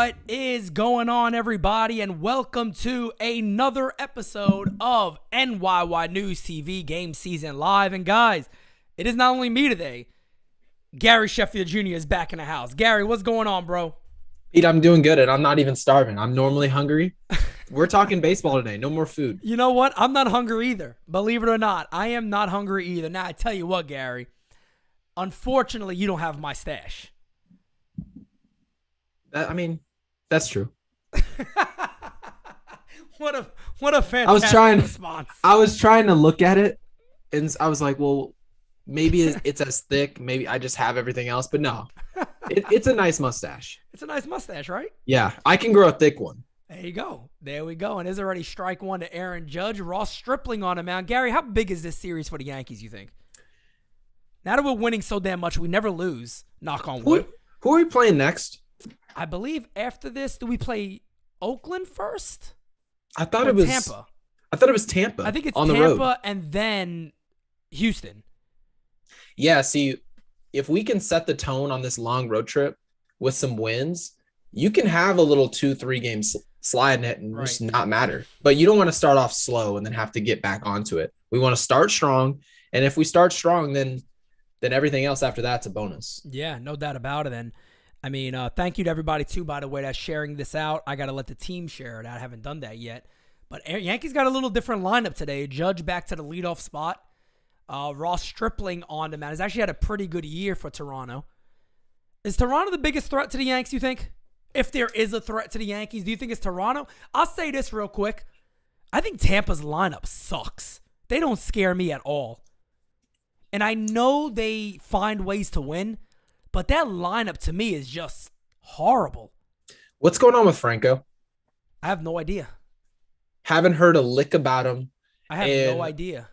What is going on, everybody, and welcome to another episode of NyynewsTV GameSZN Live. And guys, it is not only me today. Gary Sheffield Jr. is back in the house. Gary, what's going on, bro? Pete, I'm doing good, and I'm not even starving. I'm normally hungry. We're talking baseball today. No more food. You know what? I'm not hungry either. Believe it or not, I am not hungry either. Now, I tell you what, Gary. Unfortunately, you don't have my stash. That's true. What a fantastic response. I was trying to look at it, and I was like, well, maybe it's as thick. Maybe I just have everything else. But no, it's a nice mustache. It's a nice mustache, right? Yeah, I can grow a thick one. There you go. There we go. And there's already strike one to Aaron Judge. Ross Stripling on him, man. Gary, how big is this series for the Yankees, you think? Now that we're winning so damn much, we never lose. Knock on wood. Who are we playing next? I believe after this, do we play Oakland first? I thought it was Tampa. I thought it was Tampa. I think it's on the Tampa road. And then Houston. Yeah, see, if we can set the tone on this long road trip with some wins, you can have a little 2-3 game slide in it and just not matter. But you don't want to start off slow and then have to get back onto it. We want to start strong, and if we start strong, then everything else after that's a bonus. Yeah, no doubt about it. And I mean, thank you to everybody, too, by the way, that's sharing this out. I got to let the team share it. I haven't done that yet. But Yankees got a little different lineup today. Judge back to the leadoff spot. Ross Stripling on the mound. He's actually had a pretty good year for Toronto. Is Toronto the biggest threat to the Yankees, you think? If there is a threat to the Yankees, do you think it's Toronto? I'll say this real quick. I think Tampa's lineup sucks. They don't scare me at all. And I know they find ways to win, but that lineup to me is just horrible. What's going on with Franco? I have no idea. Haven't heard a lick about him. I have no idea.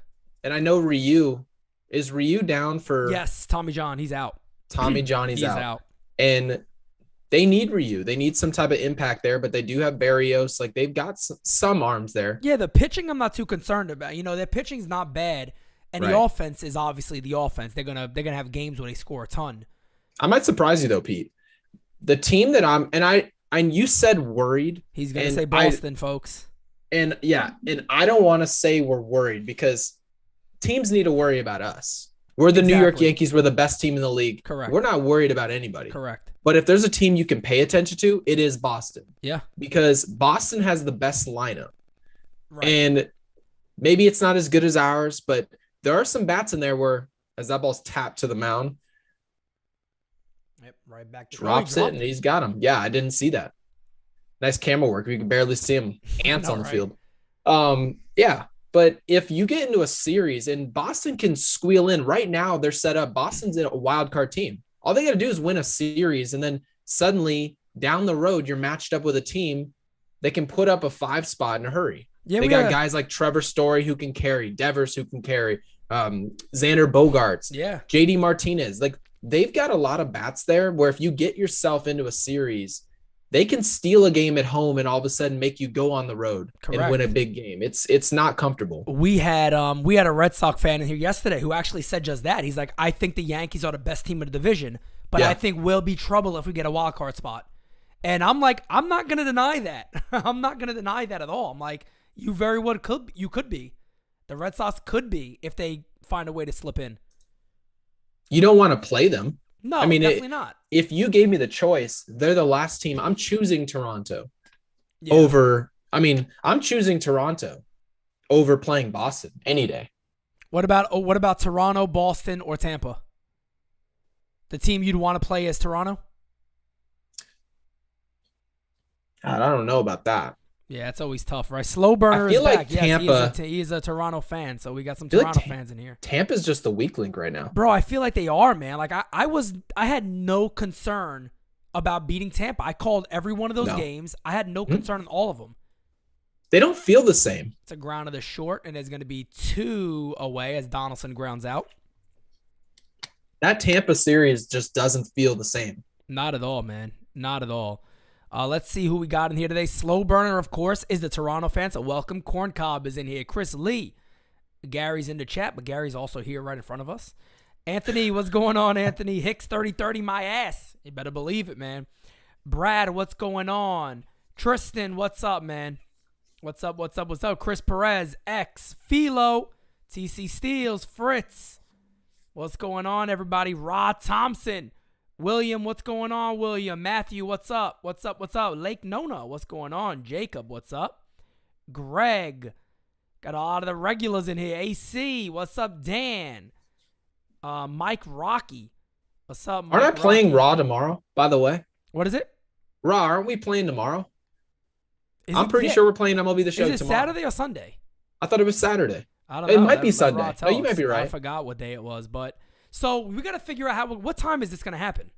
And I know Ryu. Is Ryu down for... Yes, Tommy John. He's out. Tommy John, he's out. And they need Ryu. They need some type of impact there, but they do have Barrios. Like, they've got some arms there. Yeah, the pitching I'm not too concerned about. You know, their pitching's not bad, and the offense is obviously the offense. They're gonna have games where they score a ton. I might surprise you, though, Pete. The team that you said worried. He's going to say Boston, folks. And, yeah, and I don't want to say we're worried because teams need to worry about us. We're the New York Yankees. We're the best team in the league. Correct. We're not worried about anybody. Correct. But if there's a team you can pay attention to, it is Boston. Yeah. Because Boston has the best lineup. Right. And maybe it's not as good as ours, but there are some bats in there where, as that ball's tapped to the mound, yep, right back to drops it, and he's got him. Yeah, I didn't see that. Nice camera work. We can barely see him. Ants on the field. Yeah. But if you get into a series and Boston can squeal in right now, they're set up. Boston's a wild card team. All they got to do is win a series. And then suddenly down the road, you're matched up with a team that can put up a 5 spot in a hurry. Yeah, they got guys like Trevor Story who can carry, Devers who can carry, Xander Bogaerts, JD Martinez. Like, they've got a lot of bats there where if you get yourself into a series, they can steal a game at home and all of a sudden make you go on the road and win a big game. It's not comfortable. We had a Red Sox fan in here yesterday who actually said just that. He's like, I think the Yankees are the best team in the division, but I think we'll be trouble if we get a wild card spot. And I'm like, I'm not going to deny that. I'm not going to deny that at all. I'm like, you very well could be. The Red Sox could be if they find a way to slip in. You don't want to play them. No, I mean, definitely not. If you gave me the choice, they're the last team. I'm choosing Toronto over. I mean, I'm choosing Toronto over playing Boston any day. What about Toronto, Boston, or Tampa? The team you'd want to play is Toronto? God, I don't know about that. Yeah, it's always tough, right? Slow burner is like back. Tampa, yes, he's a Toronto fan, so we got some Toronto fans in here. Tampa's just the weak link right now. Bro, I feel like they are, man. Like I had no concern about beating Tampa. I called every one of those games. I had no concern in all of them. They don't feel the same. It's a ground of the short, and there's going to be 2 away as Donaldson grounds out. That Tampa series just doesn't feel the same. Not at all, man. Not at all. Let's see who we got in here today. Slow burner, of course, is the Toronto fan, so welcome. Corn Cob is in here. Chris Lee. Gary's in the chat, but Gary's also here right in front of us. Anthony, what's going on, Anthony? Hicks 30-30 my ass. You better believe it, man. Brad, what's going on? Tristan, what's up, man? What's up? Chris Perez, X, Philo, TC Steels, Fritz. What's going on, everybody? Rod Thompson. William, what's going on, William? Matthew, what's up? Lake Nona, what's going on? Jacob, what's up? Greg. Got a lot of the regulars in here. AC, what's up? Dan. Mike Rocky. What's up, Mike? Aren't I playing Raw tomorrow, by the way? What is it? Raw, aren't we playing tomorrow? I'm pretty sure we're playing MLB The Show tomorrow. Is it Saturday or Sunday? I thought it was Saturday. I don't know. It might be Sunday. No, you might be right. I forgot what day it was. But so we got to figure out what time is this going to happen?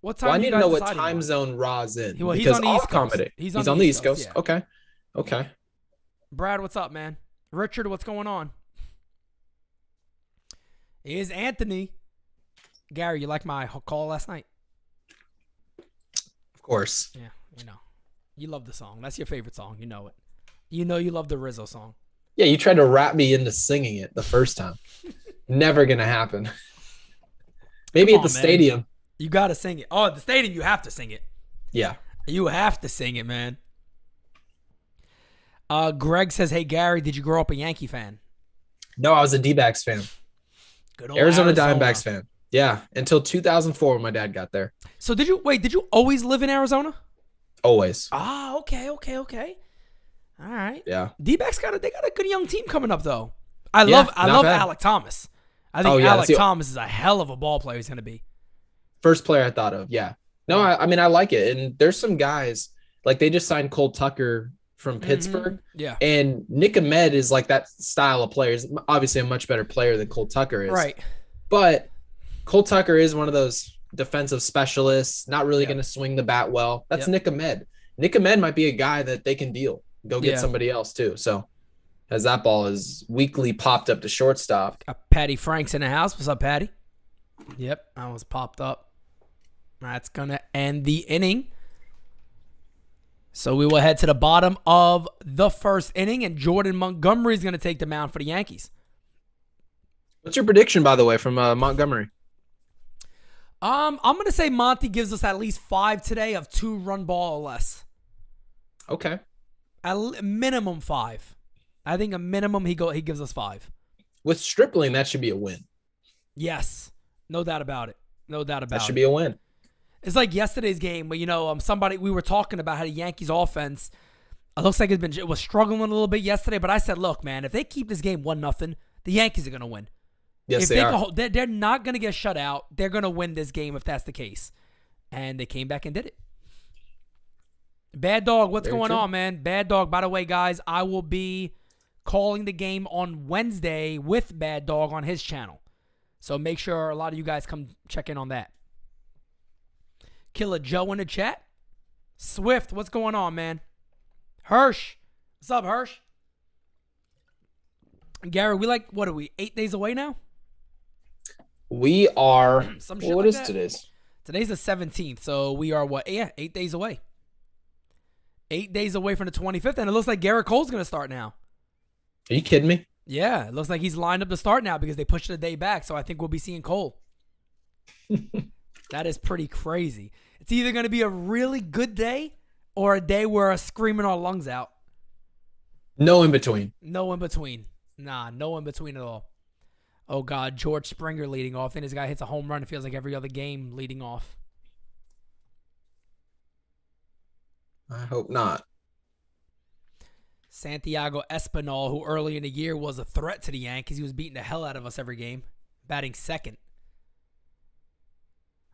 What time? Well, I need to know what time zone Raw's in. Well, he's on the East Coast. He's on the East Coast. Yeah. Okay. Brad, what's up, man? Richard, what's going on? Here's Anthony. Gary, you like my call last night? Of course. Yeah, you know. You love the song. That's your favorite song. You know it. You know you love the Rizzo song. Yeah, you tried to rap me into singing it the first time. Never going to happen. Maybe at the stadium. You got to sing it. Oh, at the stadium, you have to sing it. Yeah. You have to sing it, man. Greg says, hey, Gary, did you grow up a Yankee fan? No, I was a D-backs fan. Good old Arizona Diamondbacks fan. Yeah, until 2004 when my dad got there. So did you always live in Arizona? Always. Ah, okay. All right. Yeah. D-backs got a good young team coming up though. I love Alec Thomas. I think Alec Thomas is a hell of a ball player he's going to be. First player I thought of. Yeah. No, I mean I like it, and there's some guys like they just signed Cole Tucker from Pittsburgh. Mm-hmm. Yeah. And Nick Ahmed is like that style of player. He's obviously a much better player than Cole Tucker is. Right. But Cole Tucker is one of those defensive specialists, not really going to swing the bat well. That's Nick Ahmed. Nick Ahmed might be a guy that they can deal. Go get somebody else too. So as that ball is weakly popped up to shortstop. Got Patty Franks in the house. What's up, Patty? Yep, that was popped up. That's going to end the inning. So we will head to the bottom of the first inning, and Jordan Montgomery is going to take the mound for the Yankees. What's your prediction, by the way, from Montgomery? I'm going to say Monty gives us at least 5 today of 2-run ball or less. Okay. At minimum 5. I think a minimum he gives us 5. With Stripling, that should be a win. Yes. No doubt about it. That should be a win. It's like yesterday's game where, we were talking about how the Yankees offense, it looks like it was struggling a little bit yesterday, but I said, look, man, if they keep this game 1-0, the Yankees are going to win. Yes, they are. They're not going to get shut out. They're going to win this game if that's the case. And they came back and did it. Bad Dog, what's going on, man? Bad Dog, by the way, guys, I will be calling the game on Wednesday with Bad Dog on his channel. So make sure a lot of you guys come check in on that. Killer Joe in the chat. Swift, what's going on, man? Hirsch. What's up, Hirsch? Gary, what are we, 8 days away now? We are, what is today's? Today's the 17th, so we are 8 days away. 8 days away from the 25th, and it looks like Garrett Cole's going to start now. Are you kidding me? Yeah, it looks like he's lined up to start now because they pushed it a day back, so I think we'll be seeing Cole. That is pretty crazy. It's either going to be a really good day or a day where we're screaming our lungs out. No in between. No in between. Nah, no in between at all. Oh, God, George Springer leading off. Then this guy hits a home run. It feels like every other game leading off. I hope not. Santiago Espinal, who early in the year was a threat to the Yankees. He was beating the hell out of us every game, batting second.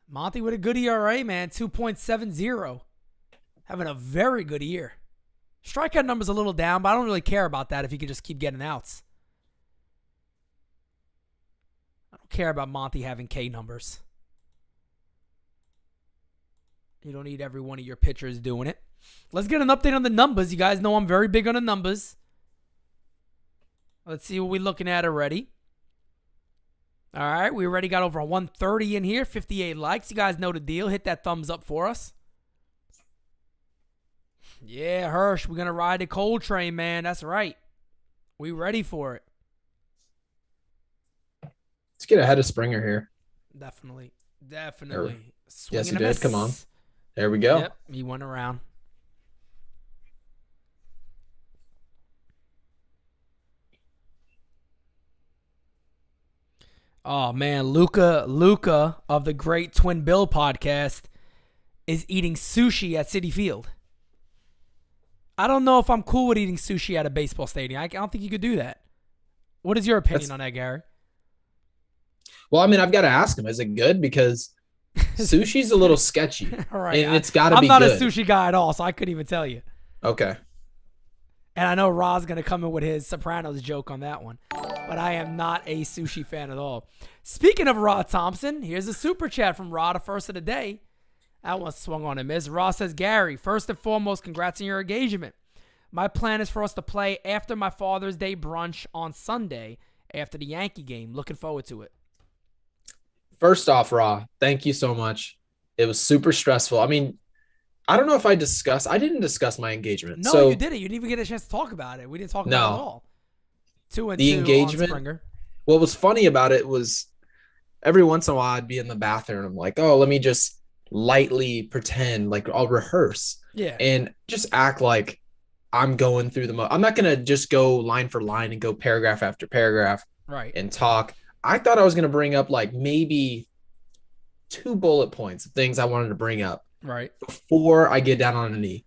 Monty with a good ERA, man, 2.70. Having a very good year. Strikeout number's a little down, but I don't really care about that if you can just keep getting outs. I don't care about Monty having K numbers. You don't need every one of your pitchers doing it. Let's get an update on the numbers. You guys know I'm very big on the numbers. Let's see what we're looking at already. All right, we already got over 130 in here, 58 likes. You guys know the deal. Hit that thumbs up for us. Yeah, Hirsch, we're going to ride the Cole train, man. That's right. We ready for it. Let's get ahead of Springer here. Definitely. Yes, you did. Come on. There we go. Yep, he went around. Oh man, Luca of the Great Twin Bill podcast is eating sushi at Citi Field. I don't know if I'm cool with eating sushi at a baseball stadium. I don't think you could do that. What is your opinion on that, Gary? Well, I mean, I've got to ask him, is it good? Because sushi's a little sketchy. All right. And it's got to be good. I'm not a sushi guy at all, so I couldn't even tell you. Okay. And I know Ra's going to come in with his Sopranos joke on that one. But I am not a sushi fan at all. Speaking of Ra Thompson, here's a super chat from Ra, the first of the day. That one swung on him. Ra says, Gary, first and foremost, congrats on your engagement. My plan is for us to play after my Father's Day brunch on Sunday after the Yankee game. Looking forward to it. First off, Ra, thank you so much. It was super stressful. I mean, I don't know if I didn't discuss my engagement. No, so, you didn't. You didn't even get a chance to talk about it. We didn't talk about it at all. 2-2 the engagement, on Springer. What was funny about it was every once in a while I'd be in the bathroom and I'm like, oh, let me just lightly pretend like I'll rehearse. Yeah. And just act like I'm going through I'm not going to just go line for line and go paragraph after paragraph and talk. I thought I was going to bring up like maybe 2 bullet points of things I wanted to bring up before I get down on a knee.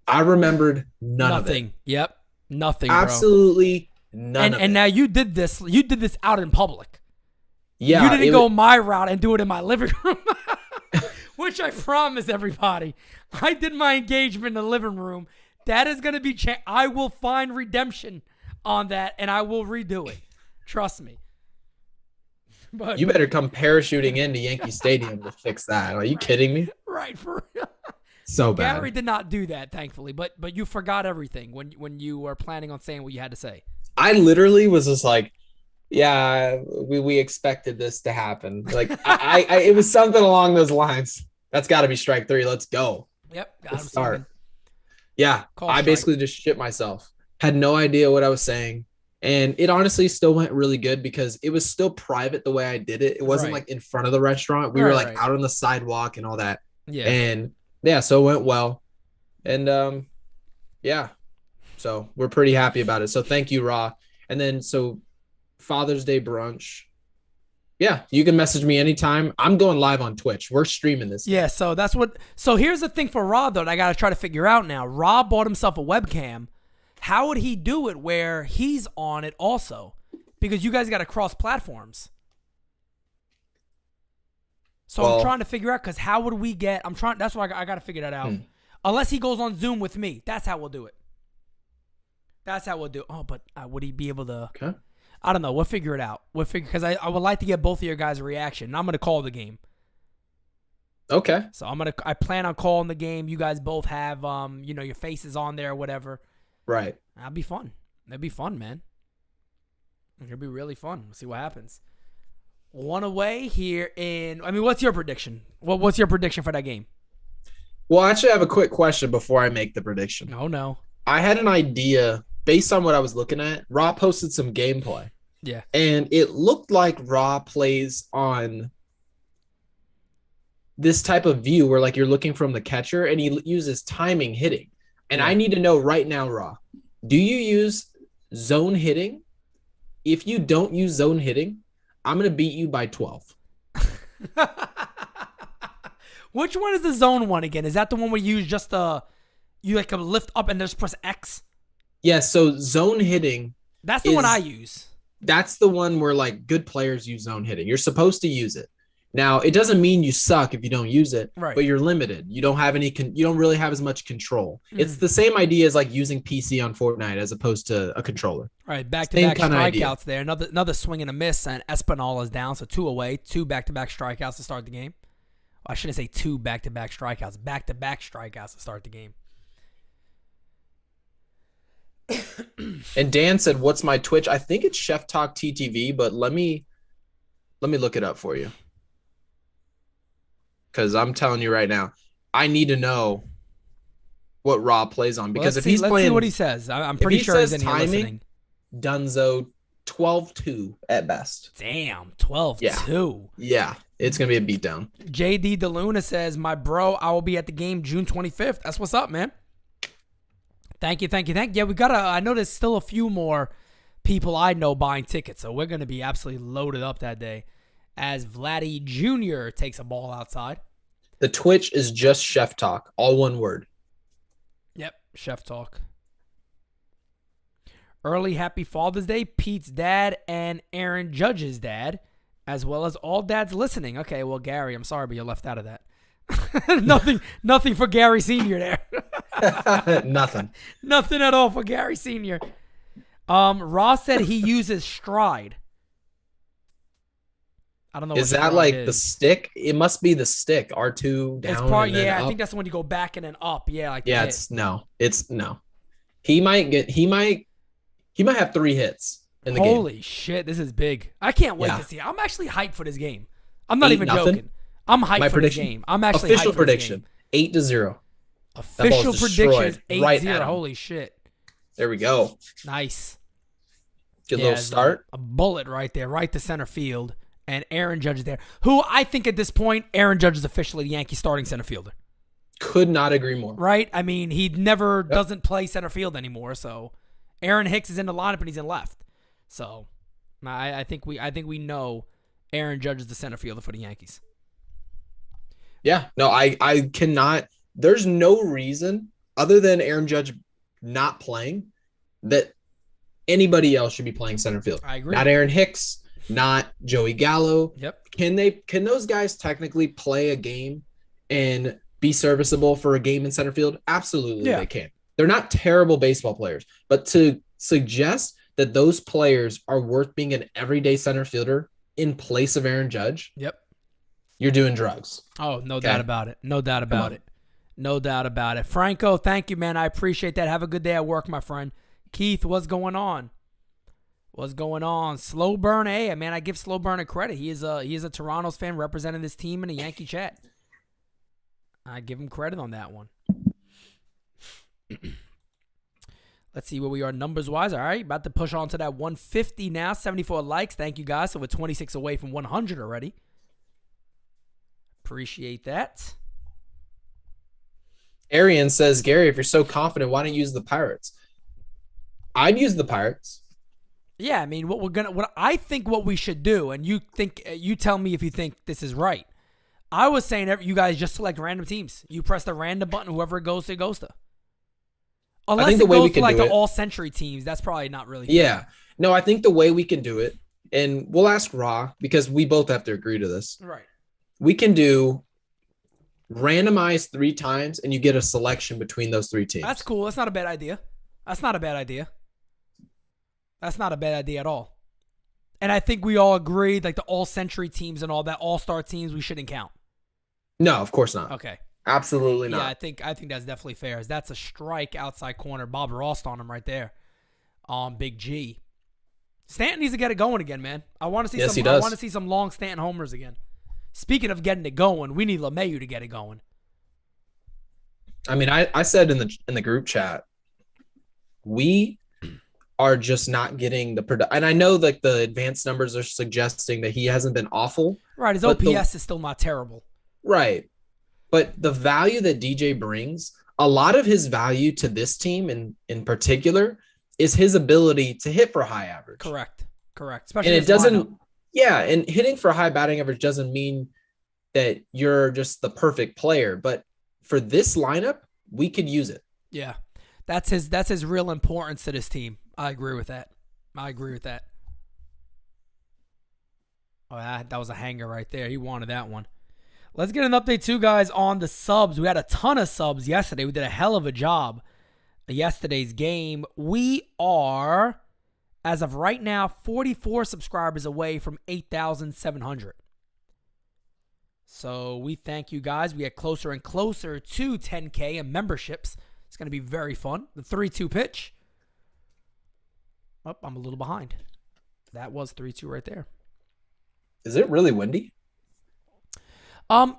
I remembered nothing. Yep. Nothing, Absolutely none of it. And now you did this out in public. Yeah. You didn't go my route and do it in my living room. Which I promise everybody. I did my engagement in the living room. That is going to be I will find redemption on that and I will redo it. Trust me. But you better come parachuting into Yankee Stadium to fix that. Are you kidding me? Right, for real. So bad. Gary did not do that, thankfully, but you forgot everything when you were planning on saying what you had to say. I literally was just like, yeah, we expected this to happen. Like I it was something along those lines. That's got to be strike 3. Let's go. Yep. Let's start. Yeah, I basically just shit myself. Had no idea what I was saying. And it honestly still went really good because it was still private the way I did it. It wasn't like in front of the restaurant. We were like out on the sidewalk and all that. Yeah. And yeah, so it went well. And yeah, so we're pretty happy about it. So thank you, Ra. And then so Father's Day brunch. Yeah, you can message me anytime. I'm going live on Twitch. We're streaming this. Yeah, so that's what. So here's the thing for Ra, though, that I got to try to figure out now. Ra bought himself a webcam. How would he do it where he's on it also? Because you guys got to cross platforms. So I'm trying to figure out, because how would we get. That's why I got to figure that out. Unless he goes on Zoom with me. That's how we'll do it. That's how we'll do it. Oh, but would he be able to. Okay. I don't know. We'll figure it out. Because I would like to get both of your guys' reaction. And I'm going to call the game. Okay. So I plan on calling the game. You guys both have your faces on there or whatever. Right. That'd be fun. That'd be fun, man. It'll be really fun. We'll see what happens. 1 away here what's your prediction? What's your prediction for that game? Well, I actually have a quick question before I make the prediction. Oh, no. I had an idea based on what I was looking at. Ra posted some gameplay. Yeah. And it looked like Ra plays on this type of view where like you're looking from the catcher and he uses timing hitting. And I need to know right now, Ra, do you use zone hitting? If you don't use zone hitting, I'm going to beat you by 12. Which one is the zone one again? Is that the one where you use just you like a lift up and just press X? Yeah, so zone hitting. That's the one I use. That's the one where like good players use zone hitting. You're supposed to use it. Now, it doesn't mean you suck if you don't use it, but you're limited. You don't have you don't really have as much control. It's the same idea as like using PC on Fortnite as opposed to a controller. All right, back-to-back strikeouts there. Another swing and a miss, and Espinal is down, so 2 away. 2 back-to-back strikeouts to start the game. I shouldn't say 2 back-to-back strikeouts. Back-to-back strikeouts to start the game. And Dan said, "What's my Twitch?" I think it's Chef Talk TTV, but let me look it up for you. Because I'm telling you right now, I need to know what Ra plays on. Because if he's playing, let's see what he says. I'm pretty sure he's in here listening. Dunzo 12-2 at best. Damn, 12-2. Yeah. It's going to be a beatdown. JD DeLuna says, my bro, I will be at the game June 25th. That's what's up, man. Thank you. Yeah, we got to, I know there's still a few more people I know buying tickets, so we're going to be absolutely loaded up that day as Vladdy Jr. takes a ball outside. The Twitch is just Chef Talk, all one word. Yep, Chef Talk. Early happy Father's Day, Pete's dad and Aaron Judge's dad, as well as all dads listening. Okay, well, Gary, I'm sorry, but you're left out of that. Nothing for Gary Sr. there. Nothing at all for Gary Sr. Ross said he uses Stride. I don't know. Is that like the stick? It must be the stick. R2 down. It's probably, and then yeah. up. I think that's when you go back and then up. Yeah, like yeah. It's no. He might have 3 hits in the game. Holy shit, this is big. I can't wait to see it. I'm actually hyped for this game. I'm not even 8-0. joking. I'm hyped for this game. I'm actually official hyped prediction. For this game. 8-0. Official prediction 8-0. Right Holy shit. There we go. Nice. Good little start. A bullet right there, right to center field. And Aaron Judge is there. Who I think at this point, Aaron Judge is officially the Yankee starting center fielder. Could not agree more. Right? I mean, he never doesn't play center field anymore. So Aaron Hicks is in the lineup and he's in left. So I think we know Aaron Judge is the center fielder for the Yankees. Yeah. No, I cannot. There's no reason other than Aaron Judge not playing that anybody else should be playing center field. I agree. Not Aaron Hicks. Not Joey Gallo. Yep. Can those guys technically play a game and be serviceable for a game in center field? Absolutely, they can. They're not terrible baseball players, but to suggest that those players are worth being an everyday center fielder in place of Aaron Judge, you're doing drugs. Oh, no doubt about it. No doubt about it. Franco, thank you, man. I appreciate that. Have a good day at work, my friend. Keith, what's going on? Slow Burn, hey, man, I give Slow Burn a credit. He is a Toronto's fan representing this team in a Yankee chat. I give him credit on that one. Let's see where we are numbers-wise. All right, about to push on to that 150 now. 74 likes. Thank you, guys. So we're 26 away from 100 already. Appreciate that. Arian says, Gary, if you're so confident, why don't you use the Pirates? I'd use the Pirates. Yeah, I mean, what I think what we should do, and you tell me if you think this is right. I was saying you guys just select random teams. You press the random button, whoever it goes to, goes to. Unless I think the way we can do it, all-century teams, that's probably not really fair. Yeah. No, I think the way we can do it, and we'll ask Raw because we both have to agree to this. Right. We can do randomize 3 times, and you get a selection between those 3 teams. That's cool. That's not a bad idea. That's not a bad idea at all. And I think we all agree, like the all-century teams and all that, all-star teams, we shouldn't count. No, of course not. Okay. Absolutely not. Yeah, I think that's definitely fair. That's a strike outside corner. Bob Ross on him right there. Big G. Stanton needs to get it going again, man. I want to see I want to see some long Stanton homers again. Speaking of getting it going, we need LeMahieu to get it going. I mean, I said in the group chat, we are just not getting the production. And I know like the advanced numbers are suggesting that he hasn't been awful. Right. His OPS is still not terrible. Right. But the value that DJ brings, a lot of his value to this team in particular is his ability to hit for high average. Correct. Especially and it doesn't, and hitting for a high batting average doesn't mean that you're just the perfect player. But for this lineup, we could use it. Yeah. That's his real importance to this team. I agree with that. Oh, that was a hanger right there. He wanted that one. Let's get an update too, guys, on the subs. We had a ton of subs yesterday. We did a hell of a job yesterday's game. We are, as of right now, 44 subscribers away from 8,700. So we thank you guys. We get closer and closer to 10K in memberships. It's going to be very fun. The 3-2 pitch. Oh, I'm a little behind. That was 3-2 right there. Is it really windy?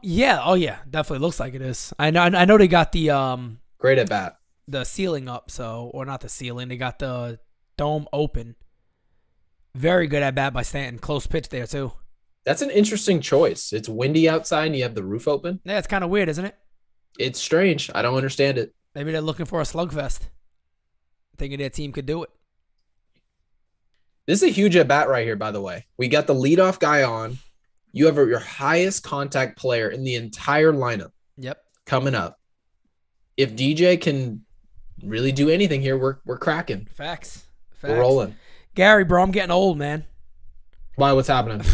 Yeah. Oh, yeah. Definitely looks like it is. I know they got the great at bat, the ceiling up. So, or not the ceiling. They got the dome open. Very good at bat by Stanton. Close pitch there, too. That's an interesting choice. It's windy outside and you have the roof open. Yeah, it's kind of weird, isn't it? It's strange. I don't understand it. Maybe they're looking for a slugfest. Thinking their team could do it. This is a huge at bat right here, by the way. We got the leadoff guy on. You have your highest contact player in the entire lineup. Yep. Coming up. If DJ can really do anything here, we're cracking. Facts. We're rolling. Gary, bro, I'm getting old, man. Why? What's happening?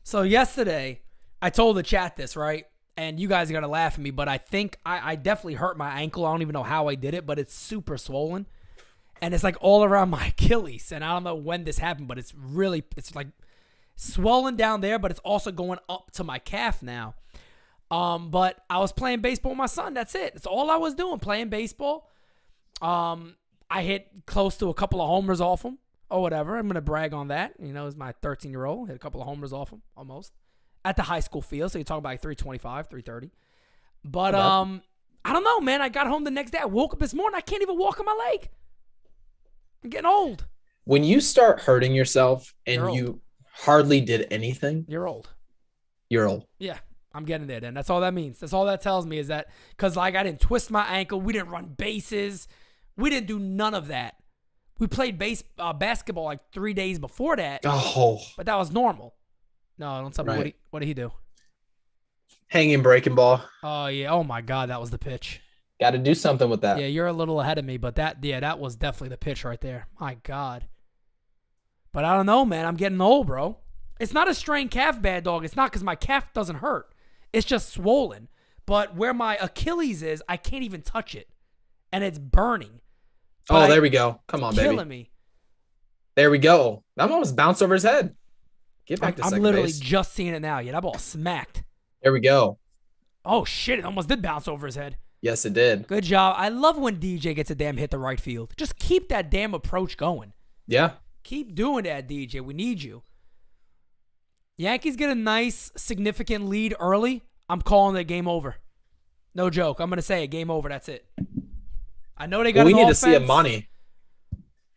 So yesterday, I told the chat this, right? And you guys are going to laugh at me, but I think I definitely hurt my ankle. I don't even know how I did it, but it's super swollen. And it's like all around my Achilles. And I don't know when this happened, but it's like swollen down there, but it's also going up to my calf now. But I was playing baseball with my son. That's it. That's all I was doing, playing baseball. I hit close to a couple of homers off him or whatever. I'm going to brag on that. You know, it's my 13-year-old. Hit a couple of homers off him almost at the high school field. So you're talking about like 325, 330. But I don't know, man. I got home the next day. I woke up this morning. I can't even walk on my leg. I'm getting old. When you start hurting yourself and You're you hardly did anything, You're old. you're old. Yeah, I'm getting there then. That's all that means. That's all that tells me is that because like I didn't twist my ankle. We didn't run bases. We didn't do none of that. We played basketball like 3 days before that. Oh. But that was normal. No, don't tell me. Right. What did he do? Hanging breaking ball. Oh, yeah. Oh, my God. That was the pitch. Got to do something with that. Yeah, you're a little ahead of me, but that was definitely the pitch right there. My God. But I don't know, man. I'm getting old, bro. It's not a strained calf, bad dog. It's not because my calf doesn't hurt. It's just swollen. But where my Achilles is, I can't even touch it. And it's burning. But there we go. Come on, baby. Killing me. There we go. That one almost bounced over his head. Get back to second I'm literally base. just seeing it now. Yeah, that ball smacked. There we go. Oh, shit. It almost did bounce over his head. Yes, it did. Good job. I love when DJ gets a damn hit to right field. Just keep that damn approach going. Yeah. Keep doing that, DJ. We need you. Yankees get a nice, significant lead early. I'm calling it game over. No joke. I'm going to say it. Game over. That's it. I know they got we an need offense. to see if Monty.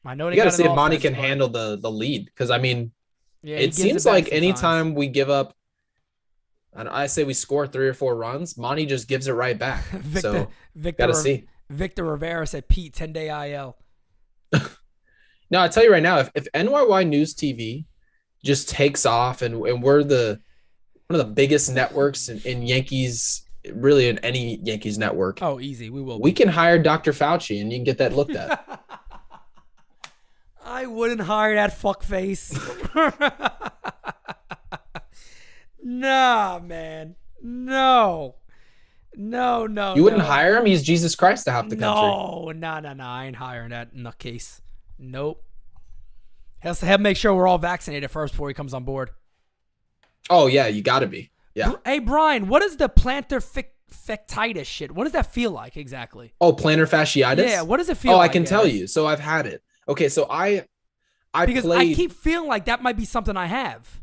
I know they You got got to see an if Monty offense, can but- handle the lead. Because, I mean, Yeah, he it gives seems back like sometimes. anytime we give up, and I say we score 3 or 4 runs, Monty just gives it right back. So, got to see. Victor Rivera said, Pete, 10-day IL. No, I tell you right now, if NYY News TV just takes off and we're one of the biggest networks in Yankees, really in any Yankees network. Oh, easy. We will. We can hire Dr. Fauci and you can get that looked at. I wouldn't hire that fuckface. Nah, man. No. You wouldn't hire him? He's Jesus Christ to half the country. No. I ain't hiring that nutcase. Nope. Has to make sure we're all vaccinated first before he comes on board. Oh, yeah, you got to be. Yeah. Hey, Brian, what is the plantar fasciitis shit? What does that feel like exactly? Oh, plantar fasciitis? Yeah, what does it feel like? like? I can tell you. So I've had it. Okay, so I because played. I keep feeling like that might be something I have.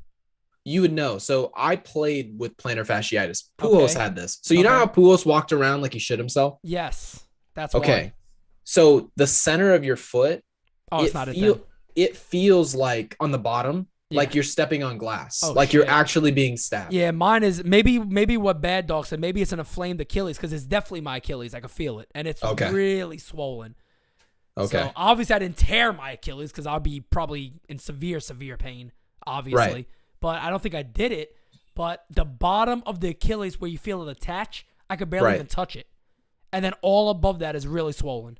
You would know. So I played with plantar fasciitis. Pujols Okay. had this. So you know how Pujols walked around like he shit himself? Yes. That's Okay. why. So the center of your foot, Oh, it's not it then. it feels like on the bottom, Yeah. like you're stepping on glass. Oh, like you're shit. actually being stabbed. Yeah, mine is maybe what Bad Dog said. Maybe it's an inflamed Achilles because it's definitely my Achilles. I can feel it, and it's Okay. really swollen. Okay. So obviously I didn't tear my Achilles because I'll be probably in severe pain. Obviously, Right. but I don't think I did it. But the bottom of the Achilles where you feel it attach, I could barely Right. even touch it, and then all above that is really swollen.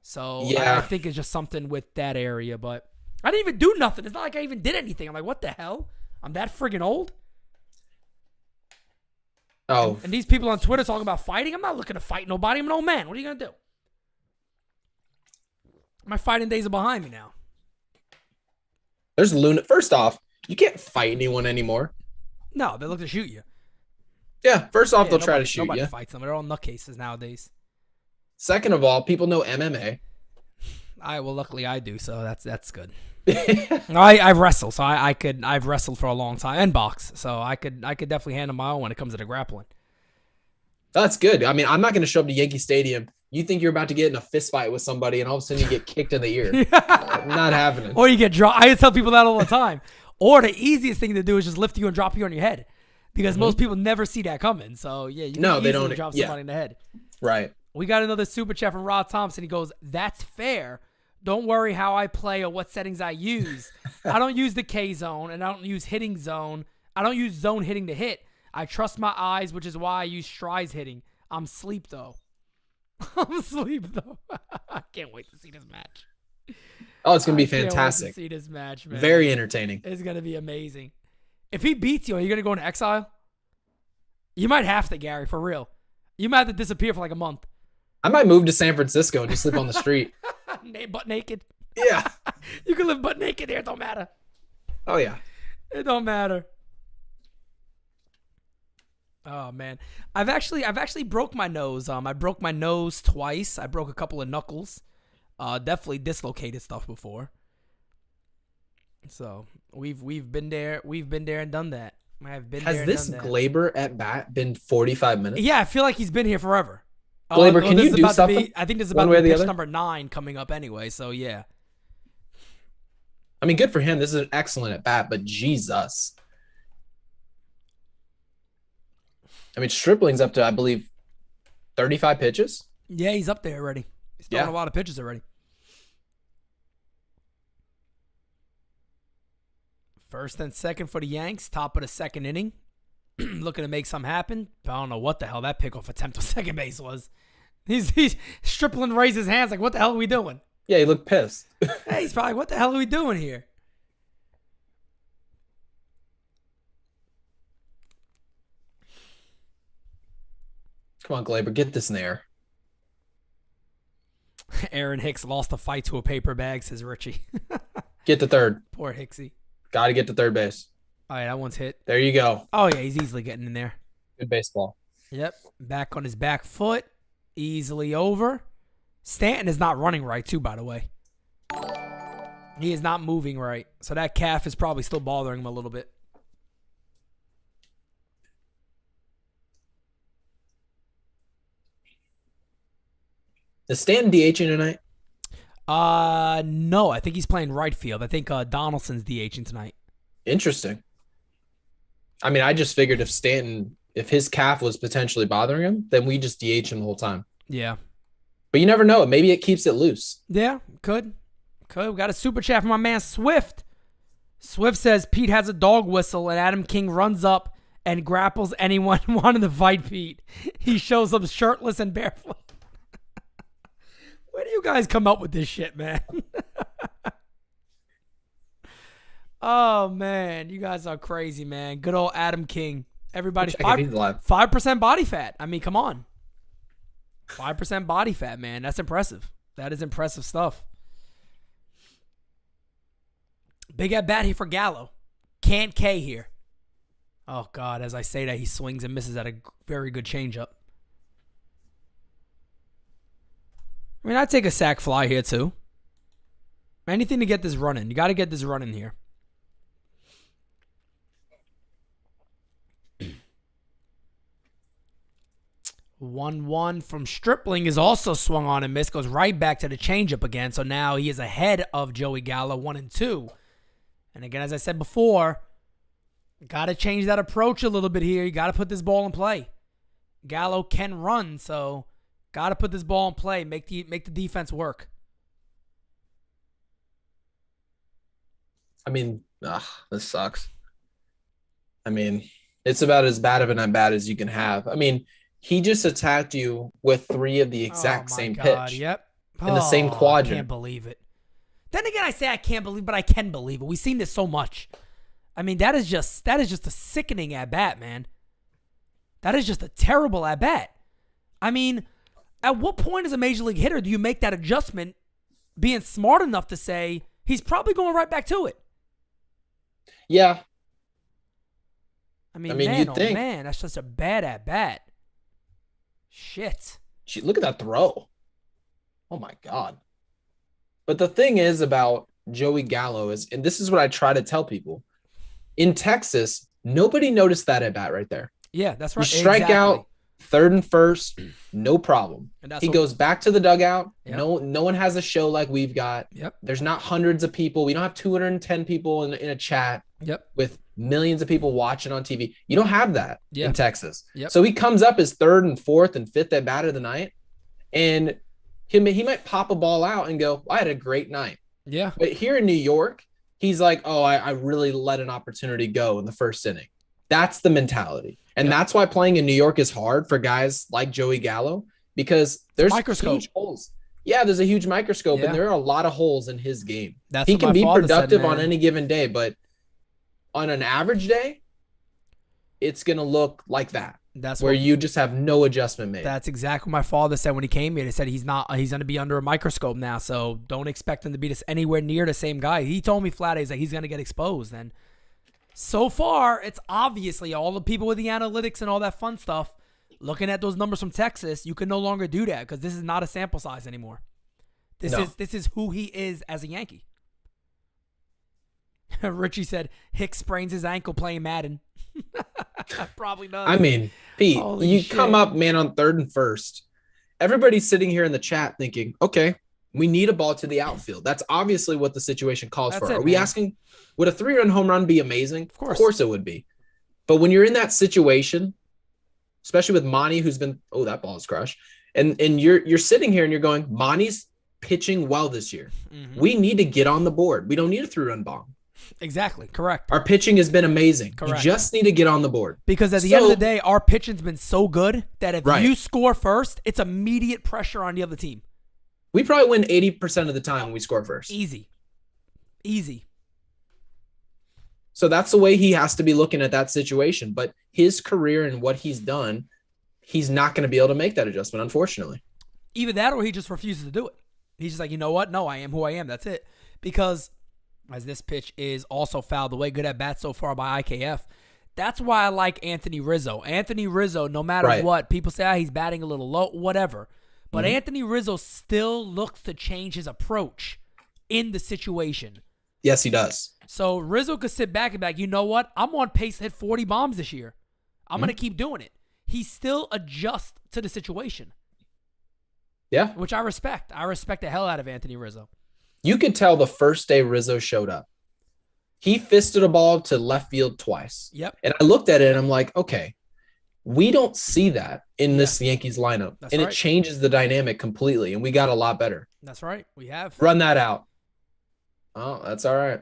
So Yeah. I think it's just something with that area, but I didn't even do nothing. It's not like I even did anything. I'm like, what the hell? I'm that friggin' old. Oh, And these people on Twitter talking about fighting. I'm not looking to fight nobody. I'm an old man. What are you gonna do? My fighting days are behind me now. there's First off, you can't fight anyone anymore. No, they look to shoot you. Yeah. First off, Yeah, they'll try to nobody- shoot Nobody you. fights them. They're all nutcases nowadays. Second of all, people know MMA. Well, luckily I do, so that's good. I wrestle, so I've wrestled for a long time and box, so I could definitely handle my own when it comes to the grappling. That's good. I mean, I'm not going to show up to Yankee Stadium You think you're about to get in a fist fight with somebody, and all of a sudden you get kicked in the ear. Yeah. Not happening. Or you get dropped. I tell people that all the time. Or the easiest thing to do is just lift you and drop you on your head, because most people never see that coming. So yeah, you can easily drop somebody in the head. Right. We got another super chat from Rod Thompson. He goes, "That's fair. Don't worry how I play or what settings I use. I don't use the K zone, and I don't use hitting zone. I don't use zone hitting to hit. I trust my eyes, which is why I use strides hitting. I'm sleep though. I'm sleep though. I can't wait to see this match. Oh, it's gonna be fantastic. Can't wait to see this match, man. Very entertaining. It's gonna be amazing. If he beats you, are you gonna go into exile? You might have to, Gary, for real. You might have to disappear for like a month. I might move to San Francisco and just sleep on the street. Butt naked. Yeah. You can live butt naked there. It don't matter. Oh yeah. It don't matter. Oh man, I've actually broke my nose. I broke my nose twice. I broke a couple of knuckles. Definitely dislocated stuff before. So we've been there. We've been there and done that. I've been. Has this Glaber at bat been 45 minutes? Yeah, I feel like he's been here forever. Glaber, can you do something? I think this is about to be pitch number 9 coming up anyway. So yeah. I mean, good for him. This is an excellent at bat, but Jesus. I mean, Stripling's up to, I believe, 35 pitches. Yeah, he's up there already. He's throwing a lot of pitches already. First and second for the Yanks. Top of the second inning. Looking to make something happen. I don't know what the hell that pickoff attempt to second base was. He's Stripling raised his hands like, what the hell are we doing? Yeah, he looked pissed. Hey, he's probably, what the hell are we doing here? Come on, Glaber, get this in the air. Aaron Hicks lost the fight to a paper bag, says Richie. Get to third. Poor Hicksy. Got to get to third base. All right, that one's hit. There you go. Oh, yeah, he's easily getting in there. Good baseball. Yep. Back on his back foot. Easily over. Stanton is not running right, too, by the way. He is not moving right. So that calf is probably still bothering him a little bit. Is Stanton DHing tonight? No. I think he's playing right field. I think Donaldson's DHing tonight. Interesting. I mean, I just figured if Stanton, if his calf was potentially bothering him, then we just DH him the whole time. Yeah. But you never know. Maybe it keeps it loose. Yeah, could. We got a super chat from my man Swift. Swift says Pete has a dog whistle and Adam King runs up and grapples anyone wanting to fight Pete. He shows up shirtless and barefoot. Where do you guys come up with this shit, man? Oh, man. You guys are crazy, man. Good old Adam King. Everybody's 5% body fat. I mean, come on. 5% body fat, man. That's impressive. That is impressive stuff. Big at bat here for Gallo. Can't K here. Oh, God. As I say that, he swings and misses at a very good changeup. I mean, I'd take a sack fly here, too. Anything to get this running. You got to get this running here. One from Stripling is also swung on and missed. Goes right back to the changeup again. So now he is ahead of Joey Gallo, 1-2. And again, as I said before, got to change that approach a little bit here. You got to put this ball in play. Gallo can run, so got to put this ball in play. Make the defense work. I mean, this sucks. I mean, it's about as bad of an at bat as you can have. I mean, he just attacked you with 3 of the exact same pitch. Yep. In the same quadrant. I can't believe it. Then again, I say I can't believe, but I can believe it. We've seen this so much. I mean, that is just a sickening at bat, man. That is just a terrible at bat. I mean, at what point as a major league hitter do you make that adjustment, being smart enough to say he's probably going right back to it? Yeah. I mean, man, you'd think. Man, that's just a bad at bat. Shit. Look at that throw. Oh, my God. But the thing is about Joey Gallo is, and this is what I try to tell people, in Texas, nobody noticed that at bat right there. Yeah, that's right. You strike out third and first, no problem. And that's he goes back to the dugout. Yep. No one has a show like we've got. Yep. There's not hundreds of people. We don't have 210 people in a chat. Yep. With millions of people watching on TV. You don't have that in Texas. Yep. So he comes up as third and fourth and fifth at bat of the night, and he might pop a ball out and go, I had a great night. Yeah. But here in New York, he's like, oh, I really let an opportunity go in the first inning. That's the mentality. And that's why playing in New York is hard for guys like Joey Gallo, because there's huge holes. Yeah, there's a huge microscope, and there are a lot of holes in his game. He can be productive on any given day, but on an average day, it's going to look like that. That's where you just have no adjustment made. That's exactly what my father said when he came here. He said he's going to be under a microscope now, so don't expect him to be anywhere near the same guy. He told me flat out he's going to get exposed. And so far, it's obviously all the people with the analytics and all that fun stuff, looking at those numbers from Texas, you can no longer do that because this is not a sample size anymore. This is who he is as a Yankee. Richie said Hicks sprains his ankle playing Madden. Probably does. I mean, Pete, you come up, man, on third and first. Everybody's sitting here in the chat thinking, okay, we need a ball to the outfield. That's obviously what the situation calls for. Are we asking, would a 3-run home run be amazing? Of course it would be. But when you're in that situation, especially with Monty, who's been, that ball is crushed, and you're sitting here and you're going, Monty's pitching well this year. Mm-hmm. We need to get on the board. We don't need a 3-run bomb. Exactly. Correct. Our pitching has been amazing. Correct. You just need to get on the board. Because at the end of the day, our pitching's been so good that if you score first, it's immediate pressure on the other team. We probably win 80% of the time when we score first. Easy. So that's the way he has to be looking at that situation. But his career and what he's done, he's not going to be able to make that adjustment, unfortunately. Either that or he just refuses to do it. He's just like, you know what? No, I am who I am. That's it. Because as this pitch is also fouled away, good at bat so far by IKF. That's why I like Anthony Rizzo. Anthony Rizzo, no matter what, people say he's batting a little low, whatever. But Anthony Rizzo still looks to change his approach in the situation. Yes, he does. So Rizzo could sit back and be like, you know what? I'm on pace to hit 40 bombs this year. I'm going to keep doing it. He still adjusts to the situation. Yeah. Which I respect. I respect the hell out of Anthony Rizzo. You could tell the first day Rizzo showed up, he fisted a ball to left field twice. Yep. And I looked at it and I'm like, okay, we don't see that in this Yankees lineup. That's it changes the dynamic completely. And we got a lot better. That's right. We have. Run that out. Oh, that's all right.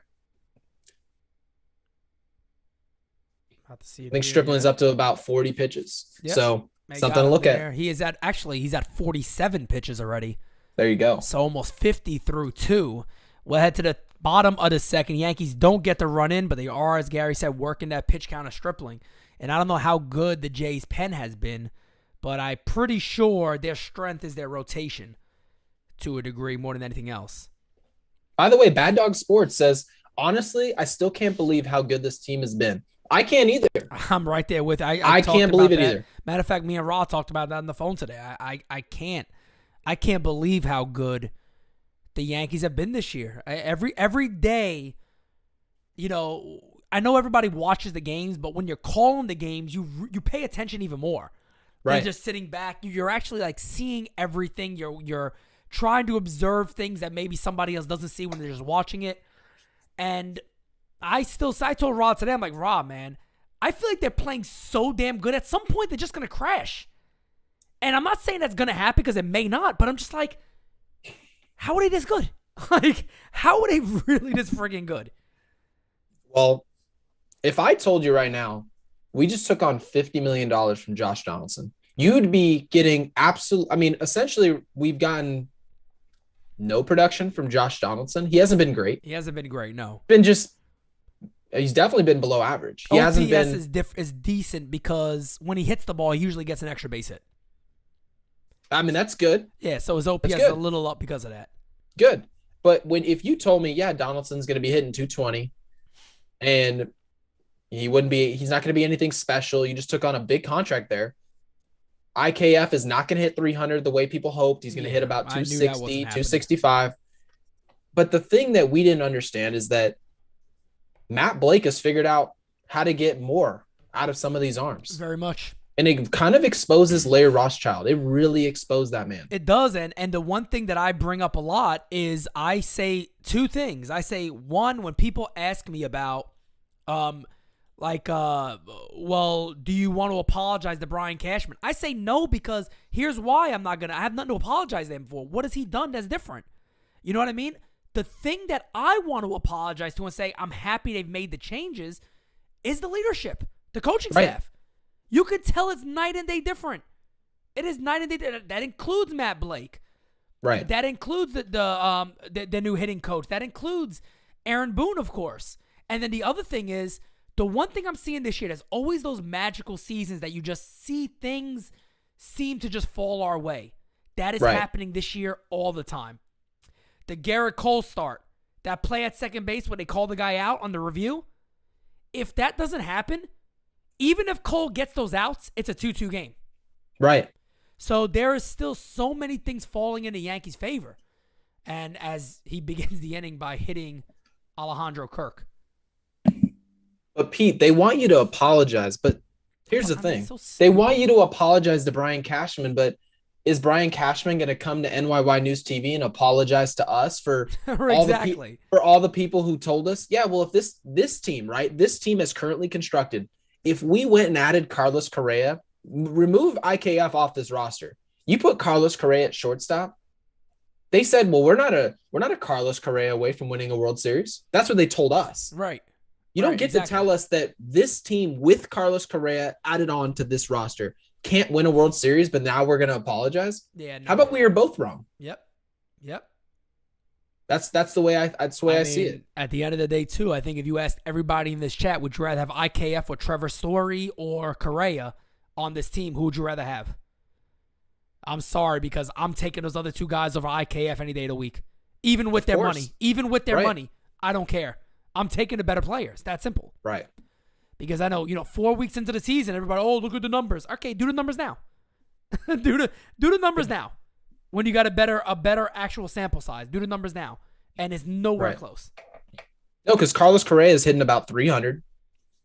Have to see it. I think Stripling's up to about 40 pitches. Yep. So something to look at. He's at 47 pitches already. There you go. So almost 50 through 2. We'll head to the bottom of the second. Yankees don't get the run in, but they are, as Gary said, working that pitch count of Stripling. And I don't know how good the Jays' pen has been, but I'm pretty sure their strength is their rotation to a degree more than anything else. By the way, Bad Dog Sports says, honestly, I still can't believe how good this team has been. I can't either. I'm right there with I can't believe it either. Matter of fact, me and Raw talked about that on the phone today. I can't believe how good the Yankees have been this year. Every day, you know, I know everybody watches the games, but when you're calling the games, you pay attention even more. Right. Than just sitting back. You're actually like seeing everything. You're trying to observe things that maybe somebody else doesn't see when they're just watching it. And I told Rod today, I'm like, Rod, man, I feel like they're playing so damn good. At some point, they're just going to crash. And I'm not saying that's going to happen because it may not, but I'm just like, how are they this good? Like, how are they really this freaking good? Well, if I told you right now, we just took on $50 million from Josh Donaldson, you'd be getting essentially we've gotten no production from Josh Donaldson. He hasn't been great. No. He's definitely been below average. He OPS hasn't been is decent because when he hits the ball, he usually gets an extra base hit. I mean, that's good. Yeah, so his OPS is a little up because of that. Good. But if you told me, Donaldson's going to be hitting 220 and he's not going to be anything special. You just took on a big contract there. IKF is not going to hit 300 the way people hoped. He's going to hit about 260, 265. But the thing that we didn't understand is that Matt Blake has figured out how to get more out of some of these arms. Very much. And it kind of exposes Larry Rothschild. It really exposed that man. It does, and the one thing that I bring up a lot is I say two things. I say, one, when people ask me about, well, do you want to apologize to Brian Cashman? I say no, because here's why I'm not going to. I have nothing to apologize to him for. What has he done that's different? You know what I mean? The thing that I want to apologize to and say I'm happy they've made the changes is the leadership, the coaching staff. You could tell it's night and day different. It is night and day. That includes Matt Blake. Right. That includes the new hitting coach. That includes Aaron Boone, of course. And then the other thing is, the one thing I'm seeing this year, there's always those magical seasons that you just see things seem to just fall our way. That is happening this year all the time. The Garrett Cole start, that play at second base where they call the guy out on the review, if that doesn't happen, even if Cole gets those outs, it's a 2-2 game. Right. So there is still so many things falling in the Yankees' favor. And as he begins the inning by hitting Alejandro Kirk. But Pete, they want you to apologize. But here's the thing. They want you to apologize to Brian Cashman, but is Brian Cashman going to come to NyynewsTV and apologize to us for all the people who told us, yeah, well, if this team, right, this team is currently constructed, if we went and added Carlos Correa, remove IKF off this roster, you put Carlos Correa at shortstop, they said, well, we're not a Carlos Correa away from winning a World Series. That's what they told us. Right. You don't get to tell us that this team with Carlos Correa added on to this roster can't win a World Series, but now we're going to apologize. Yeah. No. How about we are both wrong? Yep. That's the way I see it. At the end of the day, too, I think if you asked everybody in this chat, would you rather have IKF or Trevor Story or Correa on this team? Who would you rather have? I'm sorry, because I'm taking those other two guys over IKF any day of the week. Even with their money. Even with their money. I don't care. I'm taking the better players. That simple. Right. Because I know, 4 weeks into the season, everybody, oh, look at the numbers. Okay, do the numbers now. do the numbers now. When you got a better actual sample size, do the numbers now. And it's nowhere close. No, because Carlos Correa is hitting about 300.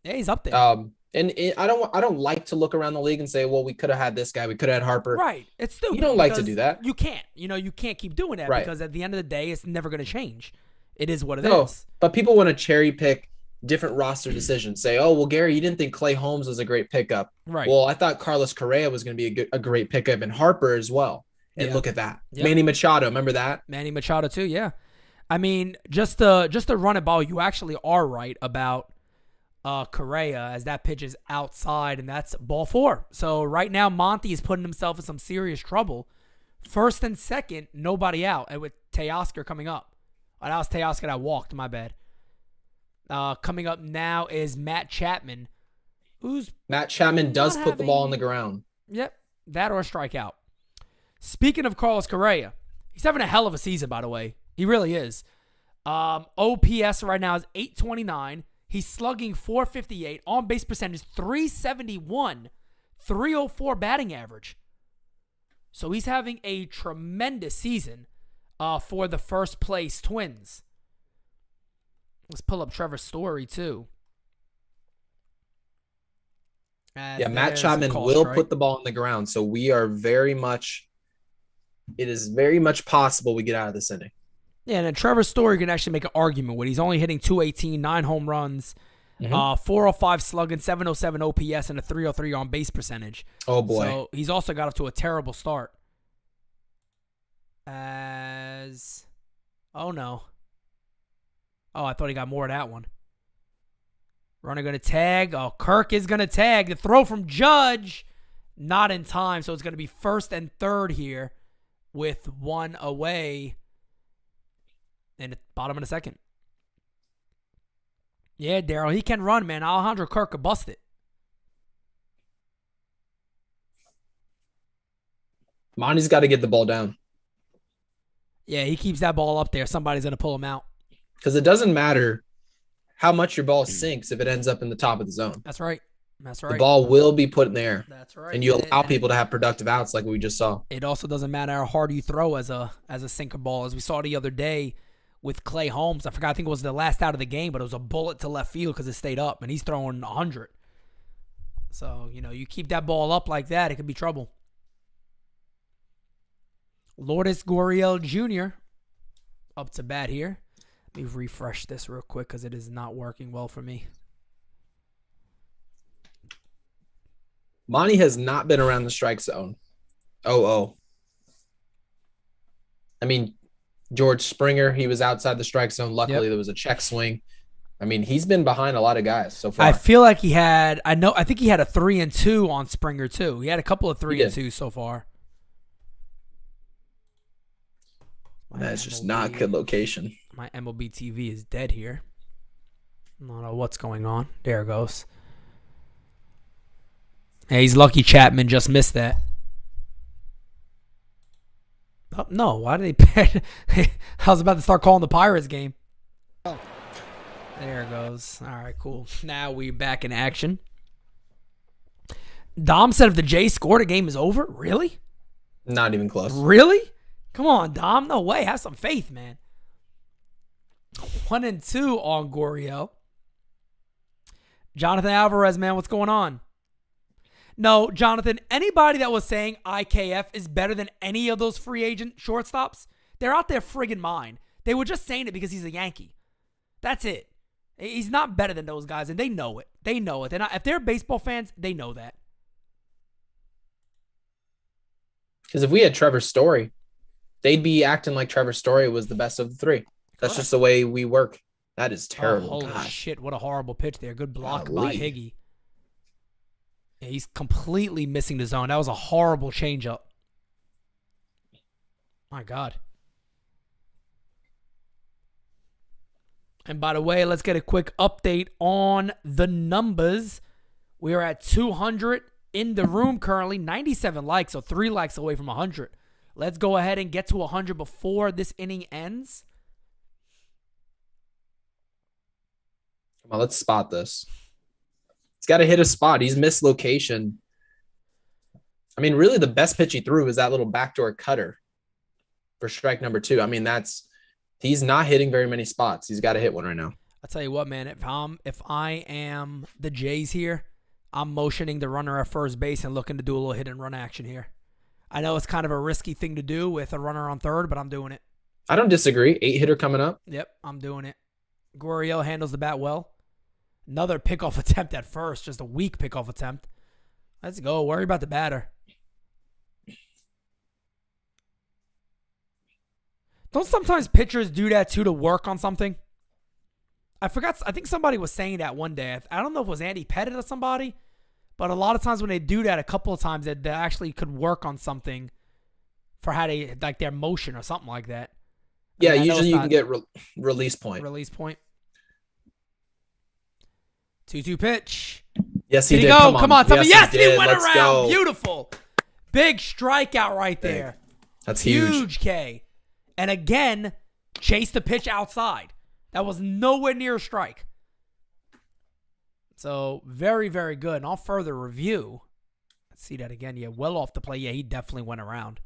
Yeah, he's up there. I don't like to look around the league and say, well, we could have had this guy, we could have had Harper. Right. It's stupid. You don't like to do that. You can't. You can't keep doing that because at the end of the day, it's never going to change. It is what it is. But people want to cherry pick different roster decisions. Say, oh, well, Gary, you didn't think Clay Holmes was a great pickup. Right. Well, I thought Carlos Correa was going to be a great pickup, and Harper as well. And look at that. Yep. Manny Machado, remember that? Manny Machado too, yeah. I mean, just to run it ball, you actually are right about Correa, as that pitch is outside, and that's ball 4. So right now, Monty is putting himself in some serious trouble. First and second, nobody out, and with Teoscar coming up. Oh, that was Teoscar that walked, my bad. Coming up now is Matt Chapman. Matt Chapman does put the ball on the ground. Yep, that or a strikeout. Speaking of Carlos Correa, he's having a hell of a season, by the way. He really is. OPS right now is 829. He's slugging 458. On-base percentage 371. 304 batting average. So he's having a tremendous season for the first place Twins. Let's pull up Trevor Story, too. Matt Chapman will put the ball on the ground. So we are it is very much possible we get out of this inning. Yeah, and then Trevor Story can actually make an argument with. He's only hitting 218, 9 home runs, 405 slugging, 707 OPS, and a 303 on base percentage. Oh, boy. So he's also got off to a terrible start. Oh, no. Oh, I thought he got more of that one. Runner going to tag. Oh, Kirk is going to tag. The throw from Judge, not in time. So it's going to be first and third here with one away. And bottom of the second. Yeah, Daryl, he can run, man. Alejandro Kirk could bust it. Monty's got to get the ball down. Yeah, he keeps that ball up there. Somebody's going to pull him out. Because it doesn't matter how much your ball sinks if it ends up in the top of the zone. That's right. The ball will be put in there. That's right. And you allow people to have productive outs like we just saw. It also doesn't matter how hard you throw as a sinker ball. As we saw the other day with Clay Holmes. I think it was the last out of the game, but it was a bullet to left field because it stayed up, and he's throwing 100. So, you keep that ball up like that, it could be trouble. Lourdes Gurriel Jr. up to bat here. Let me refresh this real quick because it is not working well for me. Monty has not been around the strike zone. Oh. I mean, George Springer, he was outside the strike zone. Luckily, There was a check swing. I mean, he's been behind a lot of guys so far. I feel like I think he had a 3-2 on Springer too. He had a couple of 3-2s so far. That's just not good location. My MLB TV is dead here. I don't know what's going on. There it goes. Hey, he's lucky Chapman just missed that. Oh, no, why did they... I was about to start calling the Pirates game. There it goes. All right, cool. Now we're back in action. Dom said if the Jays scored, the game is over? Really? Not even close. Really? Come on, Dom. No way. Have some faith, man. 1-2 on Gurriel. Jonathan Alvarez, man, what's going on? No, Jonathan, anybody that was saying IKF is better than any of those free agent shortstops, they're out there friggin' mine. They were just saying it because he's a Yankee. That's it. He's not better than those guys, and they know it. They know it. If they're baseball fans, they know that. Because if we had Trevor Story, they'd be acting like Trevor Story was the best of the three. That's just the way we work. That is terrible. Holy shit, what a horrible pitch there. Good block by Higgy. Yeah, he's completely missing the zone. That was a horrible changeup. My God. And by the way, let's get a quick update on the numbers. We are at 200 in the room currently. 97 likes, so 3 likes away from 100. Let's go ahead and get to 100 before this inning ends. Come on, let's spot this. He's got to hit a spot. He's missed location. I mean, really the best pitch he threw is that little backdoor cutter for strike number 2. I mean, he's not hitting very many spots. He's got to hit one right now. I'll tell you what, man, if I am the Jays here, I'm motioning the runner at first base and looking to do a little hit and run action here. I know it's kind of a risky thing to do with a runner on third, but I'm doing it. I don't disagree. 8-hitter coming up. Yep, I'm doing it. Gurriel handles the bat well. Another pickoff attempt at first, just a weak pickoff attempt. Let's go. Worry about the batter. Don't sometimes pitchers do that too to work on something? I think somebody was saying that one day. I don't know if it was Andy Pettit or somebody, but a lot of times when they do that, a couple of times they actually could work on something for how they, like their motion or something like that. Yeah, usually you can get release point. Release point. 2-2 pitch. Yes, he did. Did He go? Come on. Tell me. Yes, he went Let's around. Go. Beautiful. Big strikeout right there. That's huge. Huge K. And again, chase the pitch outside. That was nowhere near a strike. So, very, very good. And on further review, let's see that again. Yeah, well off the play. Yeah, he definitely went around.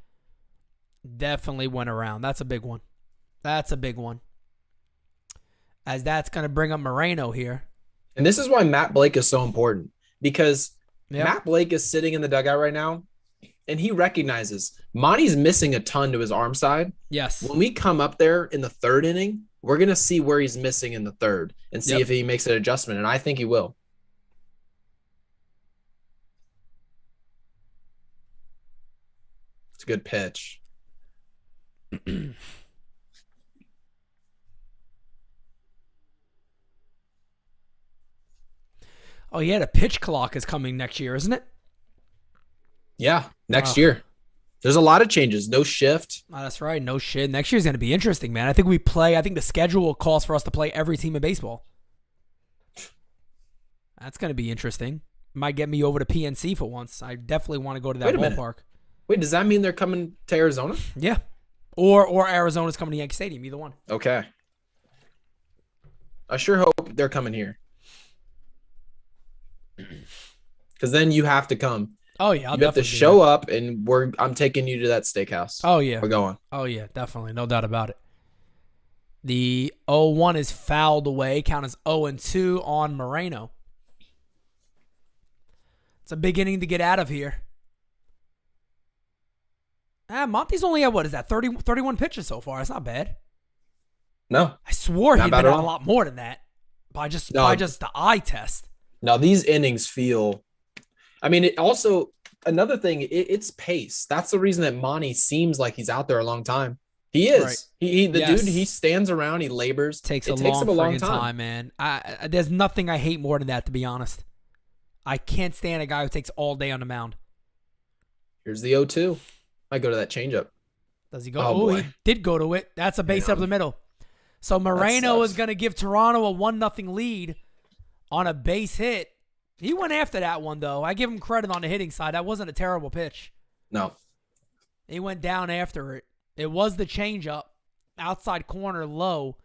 Definitely went around. That's a big one. That's a big one. As that's going to bring up Moreno here. And this is why Matt Blake is so important. Because Matt Blake is sitting in the dugout right now, and he recognizes Monty's missing a ton to his arm side. Yes. When we come up there in the third inning, we're going to see where he's missing in the third and see if he makes an adjustment, and I think he will. It's a good pitch. Oh, yeah, the pitch clock is coming next year, isn't it? Yeah, next year. There's a lot of changes. No shift. Oh, that's right. No shit. Next year's going to be interesting, man. I think the schedule calls for us to play every team in baseball. That's going to be interesting. Might get me over to PNC for once. I definitely want to go to that ballpark. Wait, does that mean they're coming to Arizona? Yeah. Or Arizona's coming to Yankee Stadium, either one. Okay. I sure hope they're coming here. Because then you have to come. Oh, yeah. You have to show up, and I'm taking you to that steakhouse. Oh, yeah. We're going. Oh, yeah, definitely. No doubt about it. The 0-1 is fouled away. Count as 0-2 on Moreno. It's a big inning to get out of here. Monty's only at, what is that, 31 pitches so far. It's not bad. No. I swore he'd been out a lot more than that by just the eye test. No, these innings feel – I mean, it also – another thing, it's pace. That's the reason that Monty seems like he's out there a long time. He is. Right. Dude, he stands around, he labors. It takes him a long time, man. There's nothing I hate more than that, to be honest. I can't stand a guy who takes all day on the mound. Here's the 0-2. I go to that changeup. Does he go? Oh, he did go to it. That's a base up the middle. So Moreno is going to give Toronto a 1-0 lead on a base hit. He went after that one, though. I give him credit on the hitting side. That wasn't a terrible pitch. No. He went down after it. It was the changeup. Outside corner, low.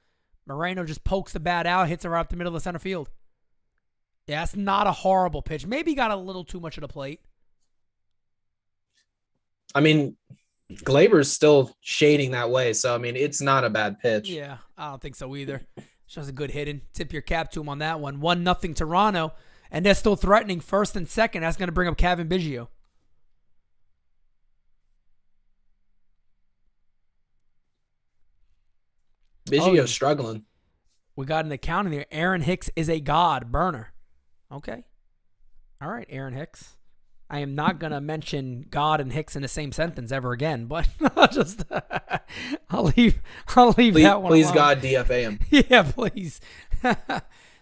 Moreno just pokes the bat out, hits it right up the middle of the center field. Yeah, that's not a horrible pitch. Maybe got a little too much of the plate. I mean, Glaber's still shading that way, so, I mean, it's not a bad pitch. Yeah, I don't think so either. It's just a good hitting. Tip your cap to him on that one. 1-0 Toronto, and they're still threatening first and second. That's going to bring up Kevin Biggio. Biggio's struggling. We got an account in there. Aaron Hicks is a god burner. Okay. All right, Aaron Hicks. I am not going to mention God and Hicks in the same sentence ever again, but I'll leave that one Please, alone. God, DFA him. Yeah, please.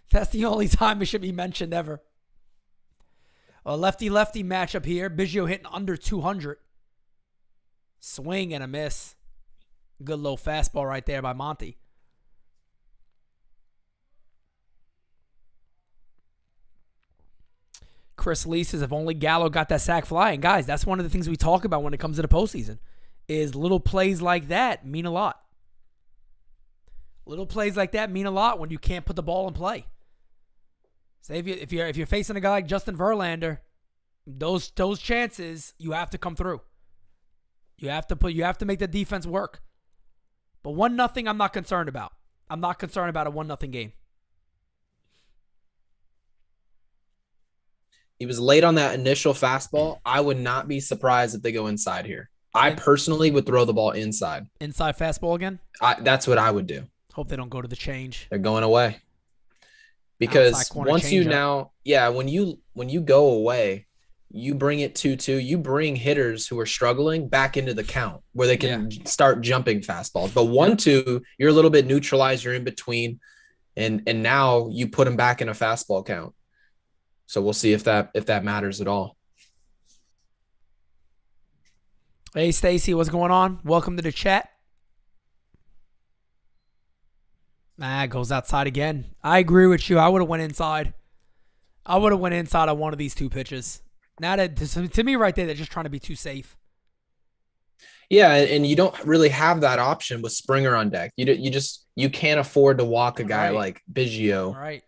That's the only time it should be mentioned ever. A lefty-lefty matchup here. Biggio hitting under 200. Swing and a miss. Good low fastball right there by Monty. Chris Lee says if only Gallo got that sack fly. And guys, that's one of the things we talk about when it comes to the postseason is little plays like that mean a lot. Little plays like that mean a lot when you can't put the ball in play. Say if you're facing a guy like Justin Verlander, those chances you have to come through. You have to make the defense work. But 1-0 I'm not concerned about. I'm not concerned about a 1-0 game. He was late on that initial fastball. I would not be surprised if they go inside here. I personally would throw the ball inside. Inside fastball again? That's what I would do. Hope they don't go to the change. They're going away. Because once you now, when you go away, you bring it 2-2. You bring hitters who are struggling back into the count where they can start jumping fastballs. But 1-2, you're a little bit neutralized. You're in between, and now you put them back in a fastball count. So we'll see if that matters at all. Hey, Stacy, what's going on? Welcome to the chat. Goes outside again. I agree with you. I would have went inside. I would have went inside on one of these two pitches. Now that to me right there, they're just trying to be too safe. Yeah, and you don't really have that option with Springer on deck. You can't afford to walk a guy like Biggio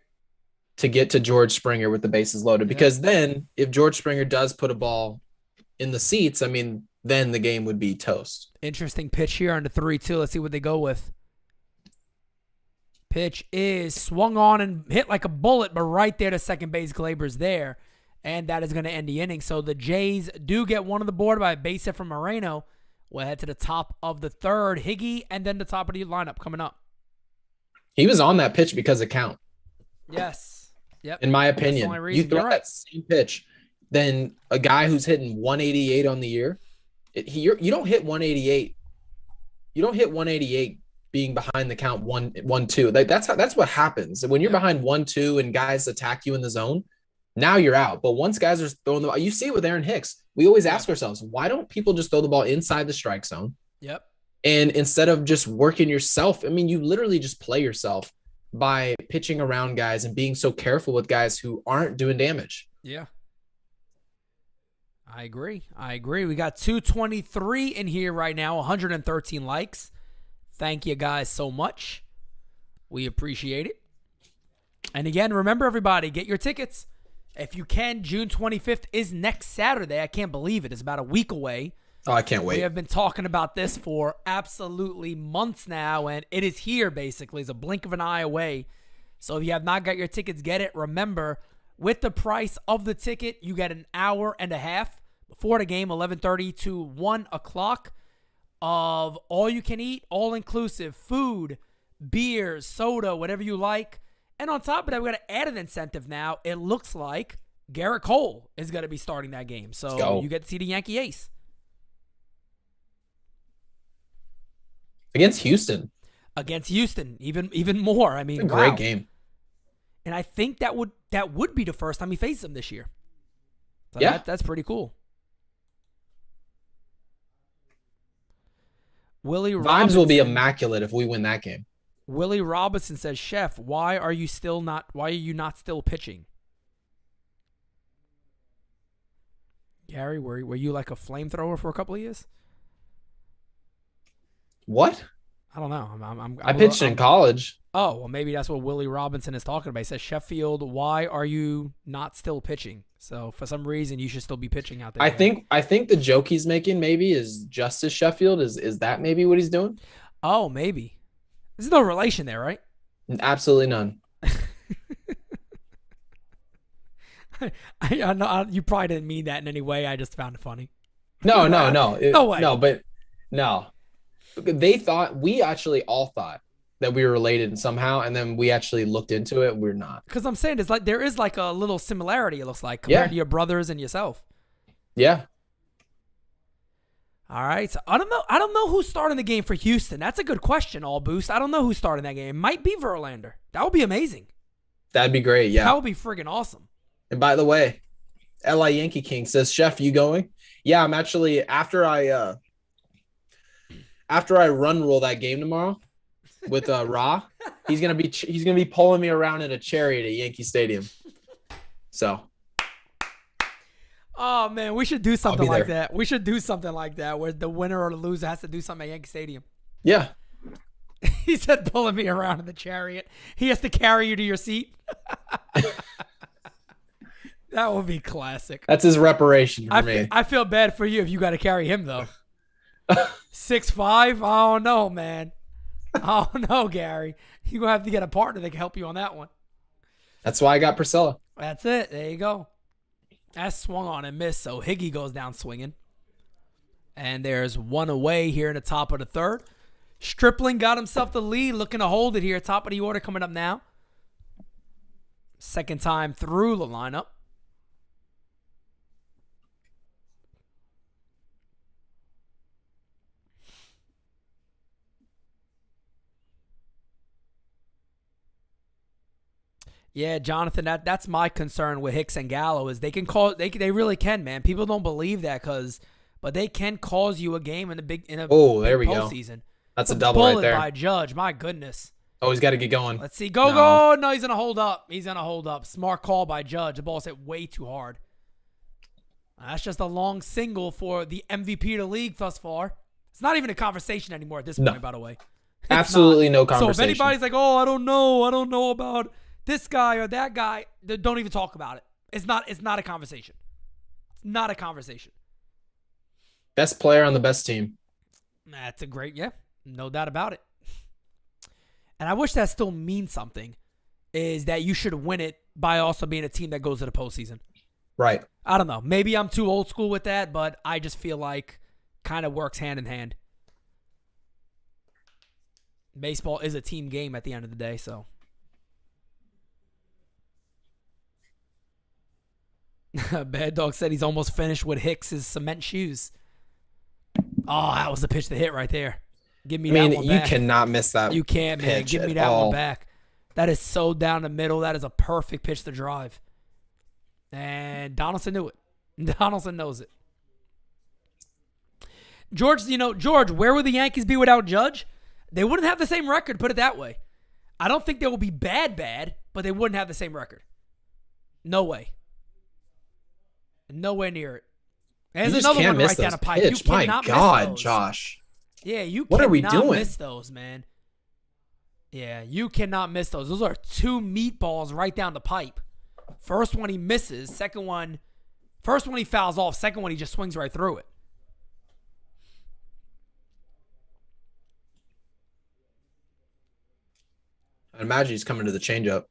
to get to George Springer with the bases loaded. Because then if George Springer does put a ball in the seats, I mean, then the game would be toast. Interesting pitch here on the 3-2. Let's see what they go with. Pitch is swung on and hit like a bullet, but right there to second base. Glaber's there. And that is going to end the inning. So the Jays do get one on the board by a base hit from Moreno. We'll head to the top of the third. Higgy, and then the top of the lineup coming up. He was on that pitch because of count. Yes. Yep. In my opinion, you throw that same pitch, then a guy who's hitting 188 on the year, you don't hit 188. You don't hit 188 being behind the count 1-2. That's what happens. When you're behind 1-2 and guys attack you in the zone, now you're out. But once guys are throwing the ball, you see it with Aaron Hicks. We always ask ourselves, why don't people just throw the ball inside the strike zone? Yep. And instead of just working yourself, I mean, you literally just play yourself by pitching around guys and being so careful with guys who aren't doing damage. Yeah. I agree. We got 223 in here right now, 113 likes. Thank you guys so much. We appreciate it. And again, remember everybody, get your tickets. If you can, June 25th is next Saturday. I can't believe it. It's about a week away. Oh, I can't wait. We have been talking about this for absolutely months now, and it is here basically. It's a blink of an eye away. So if you have not got your tickets, get it. Remember, With the price of the ticket, you get an hour and a half before the game, 11:30 to 1 o'clock, of all you can eat, all-inclusive food, beers, soda, whatever you like. And on top of that, we got an added incentive now. It looks like Garrett Cole is going to be starting that game. So you get to see the Yankee ace. Against Houston. Even more. I mean, a great game. And I think that would be the first time he faced them this year. So yeah. That's pretty cool. Willie Robinson, vibes will be immaculate if we win that game. Willie Robinson says, "Chef, why are you not still pitching?" Gary, were you like a flamethrower for a couple of years? What? I don't know. I pitched in college. Oh, well, maybe that's what Willie Robinson is talking about. He says, Sheffield, why are you not still pitching? So for some reason, you should still be pitching out there. I think the joke he's making maybe is Justice Sheffield. Is that maybe what he's doing? Oh, maybe. There's no relation there, right? Absolutely none. I know you probably didn't mean that in any way. I just found it funny. No. No way. No, but no. We actually all thought that we were related somehow, and then we actually looked into it. We're not. Because I'm saying there is like a little similarity, it looks like, compared to your brothers and yourself. Yeah. All right. So I don't know who's starting the game for Houston. That's a good question, All Boost. I don't know who's starting that game. It might be Verlander. That would be amazing. That'd be great, yeah. That would be friggin' awesome. And by the way, LA Yankee King says, Chef, you going? Yeah, I'm actually, after I run roll that game tomorrow with Ra, he's gonna be pulling me around in a chariot at Yankee Stadium. So, oh man, we should do something like that. We should do something like that where the winner or the loser has to do something at Yankee Stadium. Yeah. He said, pulling me around in the chariot. He has to carry you to your seat. That would be classic. That's his reparation for me. I feel bad for you if you got to carry him, though. 6'5"? Oh, no, man. Oh, no, Gary. You're going to have to get a partner that can help you on that one. That's why I got Priscilla. That's it. There you go. That swung on and missed, so Higgy goes down swinging. And there's one away here in the top of the third. Stripling got himself the lead, looking to hold it here. Top of the order coming up now. Second time through the lineup. Yeah, Jonathan, that's my concern with Hicks and Gallo is they really can, man. People don't believe that but they can cause you a game in a big postseason. That's a double right there. By Judge, my goodness. Oh, he's got to get going. Let's see, go! No, he's gonna hold up. Smart call by Judge. The ball's hit way too hard. That's just a long single for the MVP of the league thus far. It's not even a conversation anymore at this point, by the way. Absolutely no conversation. So if anybody's like, oh, I don't know about this guy or that guy, don't even talk about it. It's not a conversation. It's not a conversation. Best player on the best team. That's no doubt about it. And I wish that still means something, is that you should win it by also being a team that goes to the postseason. Right. I don't know. Maybe I'm too old school with that, but I just feel like kind of works hand in hand. Baseball is a team game at the end of the day, so. Bad Dog said he's almost finished with Hicks's cement shoes. Oh, that was the pitch to hit right there. Give me that one back. You cannot miss that. You can't, man. Give me that one back. That is so down the middle. That is a perfect pitch to drive. And Donaldson knew it. Donaldson knows it. George, where would the Yankees be without Judge? They wouldn't have the same record, put it that way. I don't think they will be bad, but they wouldn't have the same record. No way. Nowhere near it. There's another one right down the pipe. You cannot miss those. Josh. Yeah, what are we doing? Miss those, man. Yeah, you cannot miss those. Those are two meatballs right down the pipe. First one he misses. First one he fouls off. Second one he just swings right through it. I imagine he's coming to the changeup.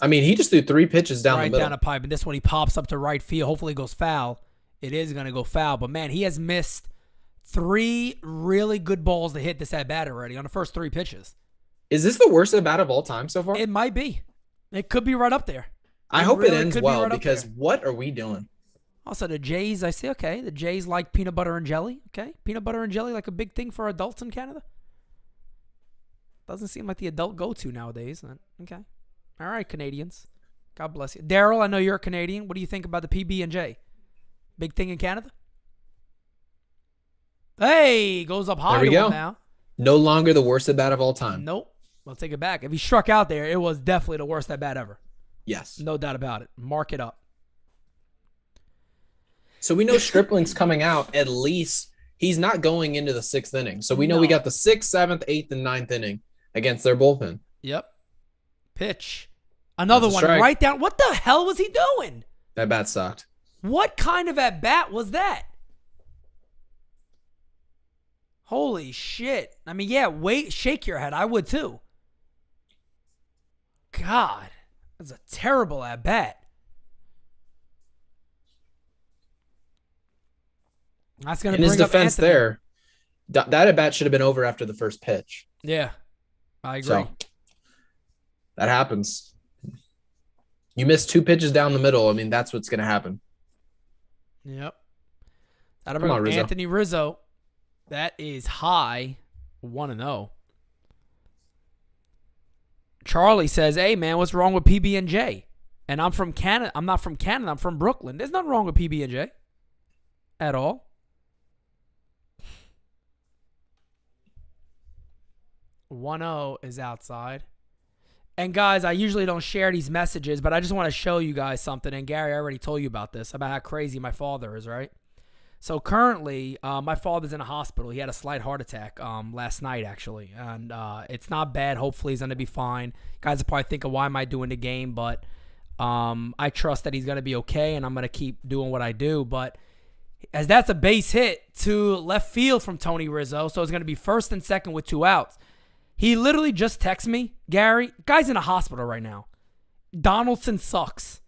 I mean, he just threw 3 pitches down the right middle. down a pipe. And this one, he pops up to right field. Hopefully it goes foul. It is going to go foul. But, man, he has missed 3 really good balls to hit this at-bat already on the first 3 pitches. Is this the worst at-bat of all time so far? It might be. It could be right up there. I hope it ends well, because what are we doing? Also, the Jays, I see, okay. The Jays like peanut butter and jelly. Okay. Peanut butter and jelly, like a big thing for adults in Canada. Doesn't seem like the adult go-to nowadays. Okay. All right, Canadians. God bless you. Daryl, I know you're a Canadian. What do you think about the PB&J? Big thing in Canada? Hey, goes up high. There we go. Now. No longer the worst at-bat of all time. Nope. I'll take it back. If he struck out there, it was definitely the worst at-bat ever. Yes. No doubt about it. Mark it up. So we know Stripling's coming out. At least he's not going into the 6th inning. So we know we got the 6th, 7th, 8th, and 9th inning against their bullpen. Yep. Pitch. Another one right down. What the hell was he doing? That bat sucked. What kind of at-bat was that? Holy shit. I mean, yeah, shake your head. I would too. God. That's a terrible at-bat. That's going to bring up defense Anthony. there. That at-bat should have been over after the first pitch. Yeah, I agree. So, that happens. You miss 2 pitches down the middle. I mean, that's what's going to happen. Yep. That'll bring up Anthony Rizzo. That is high. 1-0. Charlie says, hey, man, what's wrong with PB&J? And I'm from Canada. I'm not from Canada. I'm from Brooklyn. There's nothing wrong with PB&J at all. 1-0 is outside. And, guys, I usually don't share these messages, but I just want to show you guys something. And, Gary, I already told you about this, about how crazy my father is, right? So, currently, my father's in a hospital. He had a slight heart attack last night, actually. And it's not bad. Hopefully, he's going to be fine. Guys are probably thinking, why am I doing the game? But I trust that he's going to be okay, and I'm going to keep doing what I do. But as that's a base hit to left field from Tony Rizzo, so it's going to be 1st and 2nd with 2 outs. He literally just texted me, Gary, guy's in a hospital right now. Donaldson sucks.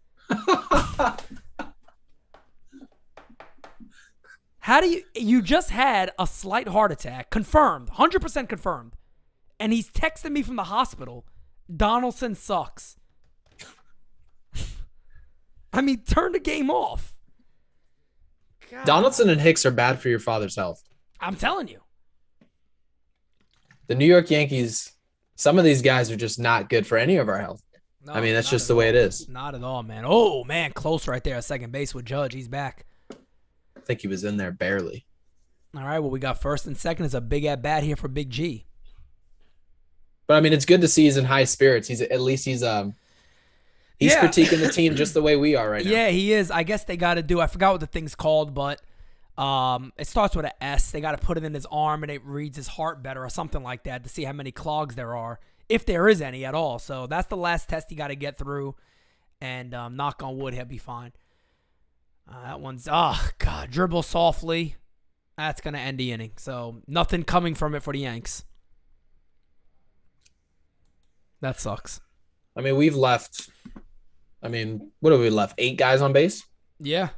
How do you just had a slight heart attack, confirmed, 100% confirmed, and he's texting me from the hospital, Donaldson sucks. I mean, turn the game off. God. Donaldson and Hicks are bad for your father's health. I'm telling you. The New York Yankees, some of these guys are just not good for any of our health. No, I mean, that's just the way it is. Not at all, man. Oh, man, close right there at second base with Judge. He's back. I think he was in there barely. All right, well, we got 1st and 2nd. It's a big at-bat here for Big G. But, I mean, it's good to see he's in high spirits. He's critiquing the team just the way we are right now. Yeah, he is. I guess they got to do – I forgot what the thing's called, but it starts with an S. They got to put it in his arm, and it reads his heart better or something like that to see how many clogs there are, if there is any at all. So that's the last test he got to get through, and knock on wood, he'll be fine. That one's – dribble softly. That's going to end the inning. So nothing coming from it for the Yanks. That sucks. I mean, we've left – what have we left? 8 guys on base? Yeah.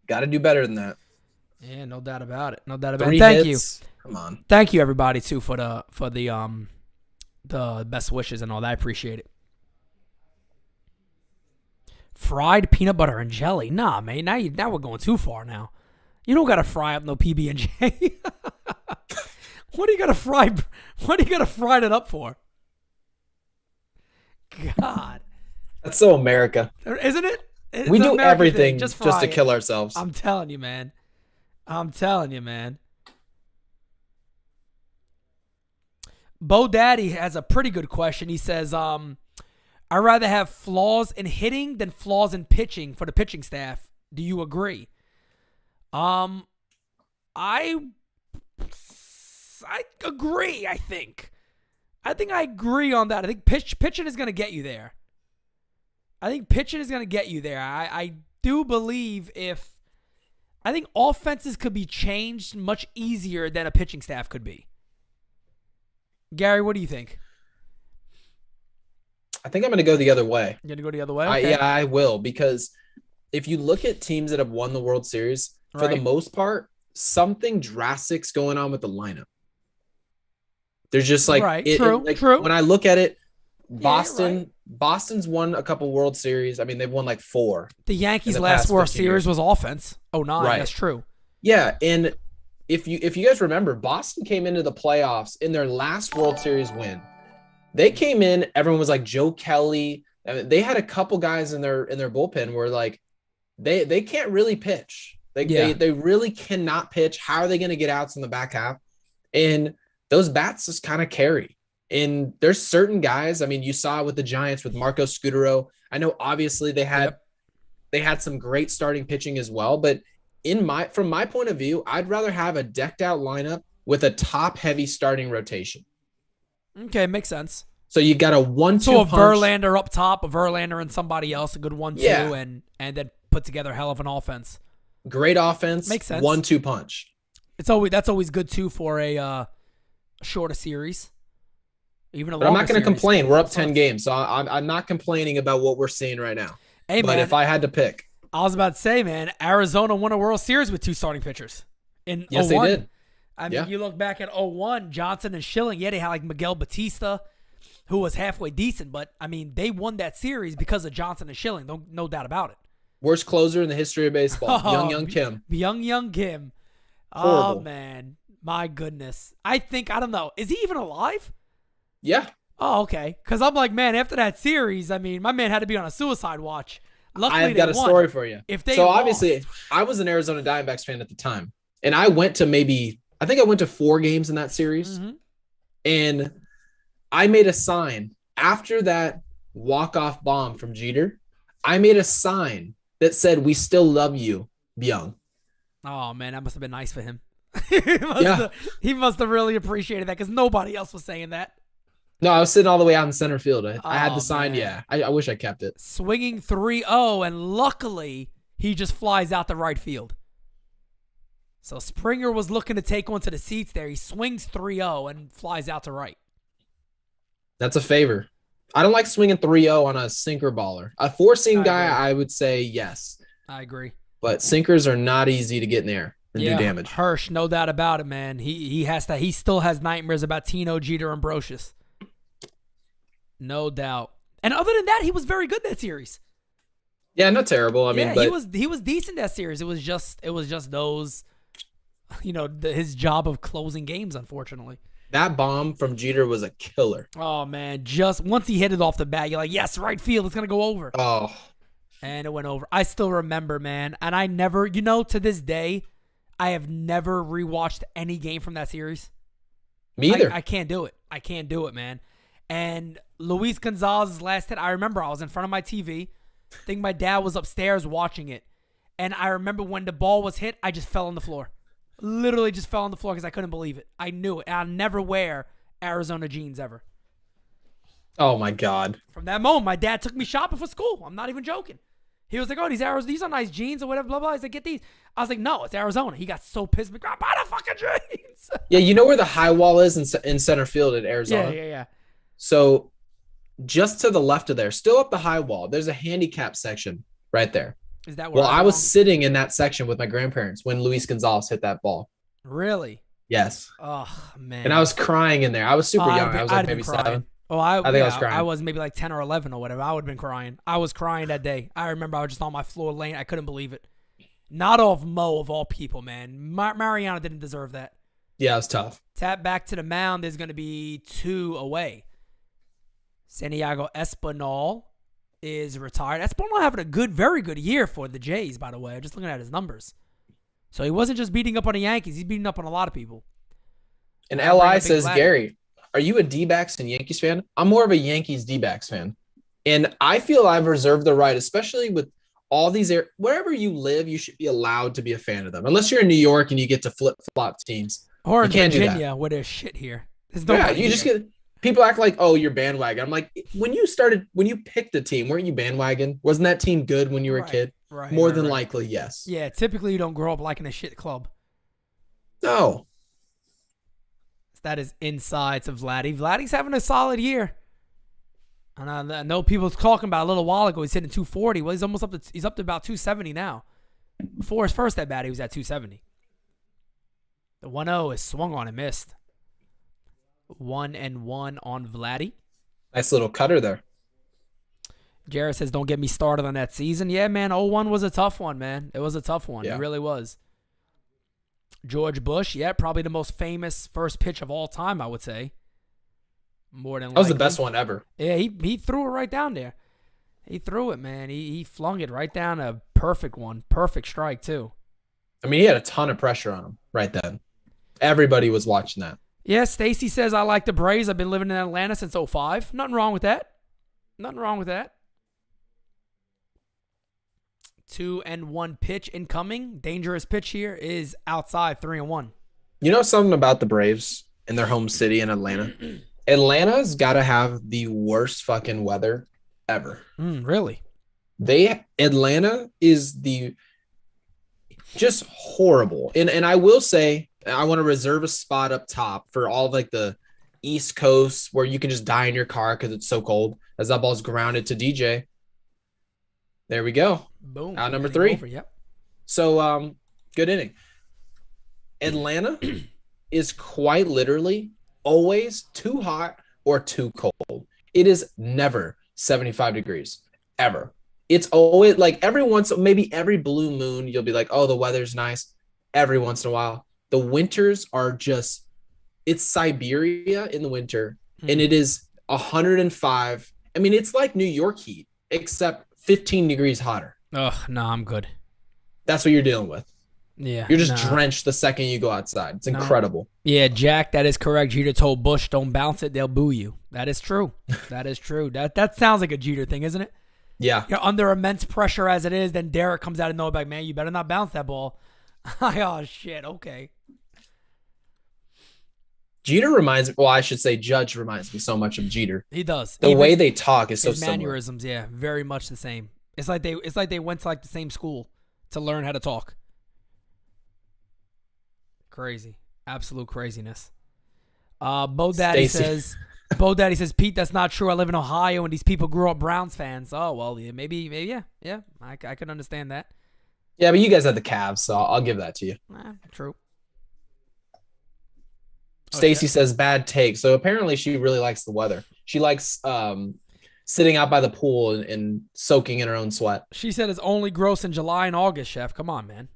Got to do better than that. Yeah, no doubt about it. No doubt about 3 it. Thank hits. you. Come on. Thank you, everybody, too, for the best wishes and all that. I appreciate it. Fried peanut butter and jelly. Nah, man. Now we're going too far now. You don't got to fry up no PB&J. What do you got to fry? What do you got to fry it up for? God. That's so America. Isn't it? It's we do everything just to kill ourselves. I'm telling you, man. Bo Daddy has a pretty good question. He says, I'd rather have flaws in hitting than flaws in pitching for the pitching staff. Do you agree? I agree, I think. I agree on that. I think pitching is going to get you there. I do believe I think offenses could be changed much easier than a pitching staff could be. Gary, what do you think? I think I'm going to go the other way. You're going to go the other way? Okay. Yeah, I will, because if you look at teams that have won the World Series, for the most part, something drastic's going on with the lineup. There's just like true. When I look at it, Boston's won a couple World Series. I mean, they've won like 4. The Yankees' last World Series was offense. 09, that's true. Yeah, and if you guys remember, Boston came into the playoffs in their last World Series win. They came in, everyone was like Joe Kelly. I mean, they had a couple guys in their bullpen where like they can't really pitch. They really cannot pitch. How are they going to get outs in the back half? And those bats just kind of carry. And there's certain guys. I mean, you saw it with the Giants with Marco Scutaro. I know obviously they had some great starting pitching as well, but from my point of view, I'd rather have a decked out lineup with a top heavy starting rotation. Okay, makes sense. So you got a 1-2 So a punch. Verlander up top, a Verlander and somebody else, a good 1-2, and then put together a hell of an offense. Great offense. Makes sense. 1-2 punch. That's always good too for a shorter series. Even a but I'm not going to complain. complain. We're up 10 games, so I'm not complaining about what we're seeing right now. Hey, but if I had to pick, I was about to say, man, Arizona won a World Series with 2 starting pitchers. Yes, they did. I mean, you look back at 01, Johnson and Schilling. Yeah, they had like Miguel Batista, who was halfway decent, but I mean, they won that series because of Johnson and Schilling. No doubt about it. Worst closer in the history of baseball. Young Kim. Young Kim. Horrible. Oh, man. My goodness. I don't know. Is he even alive? Yeah. Oh, okay. Because I'm like, man, after that series, I mean, my man had to be on a suicide watch. Luckily, I've got a story for you. Obviously, I was an Arizona Diamondbacks fan at the time, and I went to 4 games in that series, and I made a sign after that walk-off bomb from Jeter. I made a sign that said, "We still love you, Byung." Oh, man, that must have been nice for him. He must have really appreciated that because nobody else was saying that. No, I was sitting all the way out in center field. I had the sign. Man. Yeah, I wish I kept it. Swinging 3-0, and luckily he just flies out the right field. So Springer was looking to take one to the seats there. He swings 3-0 and flies out to right. That's a favor. I don't like swinging 3-0 on a sinker baller. A 4-seam guy, I would say yes. I agree. But sinkers are not easy to get in there and do damage. Hirsch, no doubt about it, man. He has that. He still has nightmares about Tino, Jeter, and Brocious. No doubt. And other than that, he was very good that series. Yeah, not terrible. I mean, but he was decent that series. It was just those, his job of closing games, unfortunately. That bomb from Jeter was a killer. Oh man, just once he hit it off the bat, you're like, yes, right field, it's gonna go over. Oh. And it went over. I still remember, man, and I never, to this day, I have never rewatched any game from that series. Me either. I can't do it. I can't do it, man. And Luis Gonzalez's last hit, I remember I was in front of my TV. I think my dad was upstairs watching it. And I remember when the ball was hit, I just fell on the floor. Literally just fell on the floor because I couldn't believe it. I knew it. And I'll never wear Arizona jeans ever. Oh, my God. From that moment, my dad took me shopping for school. I'm not even joking. He was like, oh, these are nice jeans or whatever, blah, blah. He's like, get these. I was like, no, it's Arizona. He got so pissed. Like, buy the fucking jeans. Yeah, you know where the high wall is in center field at Arizona? Yeah. So just to the left of there, still up the high wall, there's a handicap section right there. Is that where I was sitting in that section with my grandparents when Luis Gonzalez hit that ball. Really? Yes. Oh, man. And I was crying in there. I was super young. I was like maybe 7. Oh, I think I was crying. I was maybe like 10 or 11 or whatever. I would have been crying. I was crying that day. I remember I was just on my floor laying. I couldn't believe it. Not off Mo of all people, man. Mariano didn't deserve that. Yeah, it was tough. Tap back to the mound. There's going to be 2 away. Santiago Espinal is retired. Espinal having a very good year for the Jays, by the way. I'm just looking at his numbers. So he wasn't just beating up on the Yankees. He's beating up on a lot of people. And LI says, Gary, are you a D-backs and Yankees fan? I'm more of a Yankees D-backs fan. And I feel I've reserved the right, especially with all these wherever you live, you should be allowed to be a fan of them. Unless you're in New York and you get to flip-flop teams. Or in Virginia, where there's shit here. Just get people act like, oh, you're bandwagon. I'm like, when you picked a team, weren't you bandwagon? Wasn't that team good when you were a kid? Right. More than likely, yes. Yeah, typically you don't grow up liking a shit club. No. That is insides of Vladdy. Vladdy's having a solid year. And I know people talking about a little while ago. He's hitting 240. Well, he's up to about 270 now. Before his first at bat, he was at 270. The 1-0 is swung on and missed. 1-1 on Vladdy. Nice little cutter there. Jared says, don't get me started on that season. Yeah, man, 0-1 was a tough one, man. It was a tough one. Yeah. It really was. George Bush, yeah, probably the most famous first pitch of all time, I would say. More than that was the best one ever. Yeah, he threw it right down there. He threw it, man. He flung it right down, a perfect one. Perfect strike, too. I mean, he had a ton of pressure on him right then. Everybody was watching that. Yeah, Stacy says, I like the Braves. I've been living in Atlanta since 05. Nothing wrong with that. 2-1 pitch incoming. Dangerous pitch here is outside, 3-1. You know something about the Braves in their home city in Atlanta? Atlanta's got to have the worst fucking weather ever. Really? Atlanta is just horrible. And I will say, I want to reserve a spot up top for all of like the East Coast where you can just die in your car because it's so cold as that ball's grounded to DJ. There we go. Boom. Out number 3. Over, yep. So, good inning. Atlanta is quite literally always too hot or too cold. It is never 75 degrees, ever. It's always like maybe every blue moon, you'll be like, oh, the weather's nice. Every once in a while. The winters are just, it's Siberia in the winter, and it is 105. I mean, it's like New York heat, except 15 degrees hotter. Ugh, no, I'm good. That's what you're dealing with. Yeah. You're just drenched the second you go outside. It's incredible. Yeah, Jack, that is correct. Jeter told Bush, don't bounce it, they'll boo you. That is true. That is true. That sounds like a Jeter thing, isn't it? Yeah. You're under immense pressure as it is, then Derek comes out of nowhere like, man, you better not bounce that ball. Oh, shit, okay. Jeter reminds me, well, I should say Judge reminds me so much of Jeter. He does. The way they talk is so his similar. mannerisms, yeah, very much the same. It's like they went to like the same school to learn how to talk. Crazy. Absolute craziness. Bo Daddy says, Pete, that's not true. I live in Ohio and these people grew up Browns fans. Oh, well, yeah, maybe, yeah. I can understand that. Yeah, but you guys had the Cavs, so I'll give that to you. True. Stacy says bad take. So apparently she really likes the weather. She likes sitting out by the pool and soaking in her own sweat. She said it's only gross in July and August, Chef. Come on, man.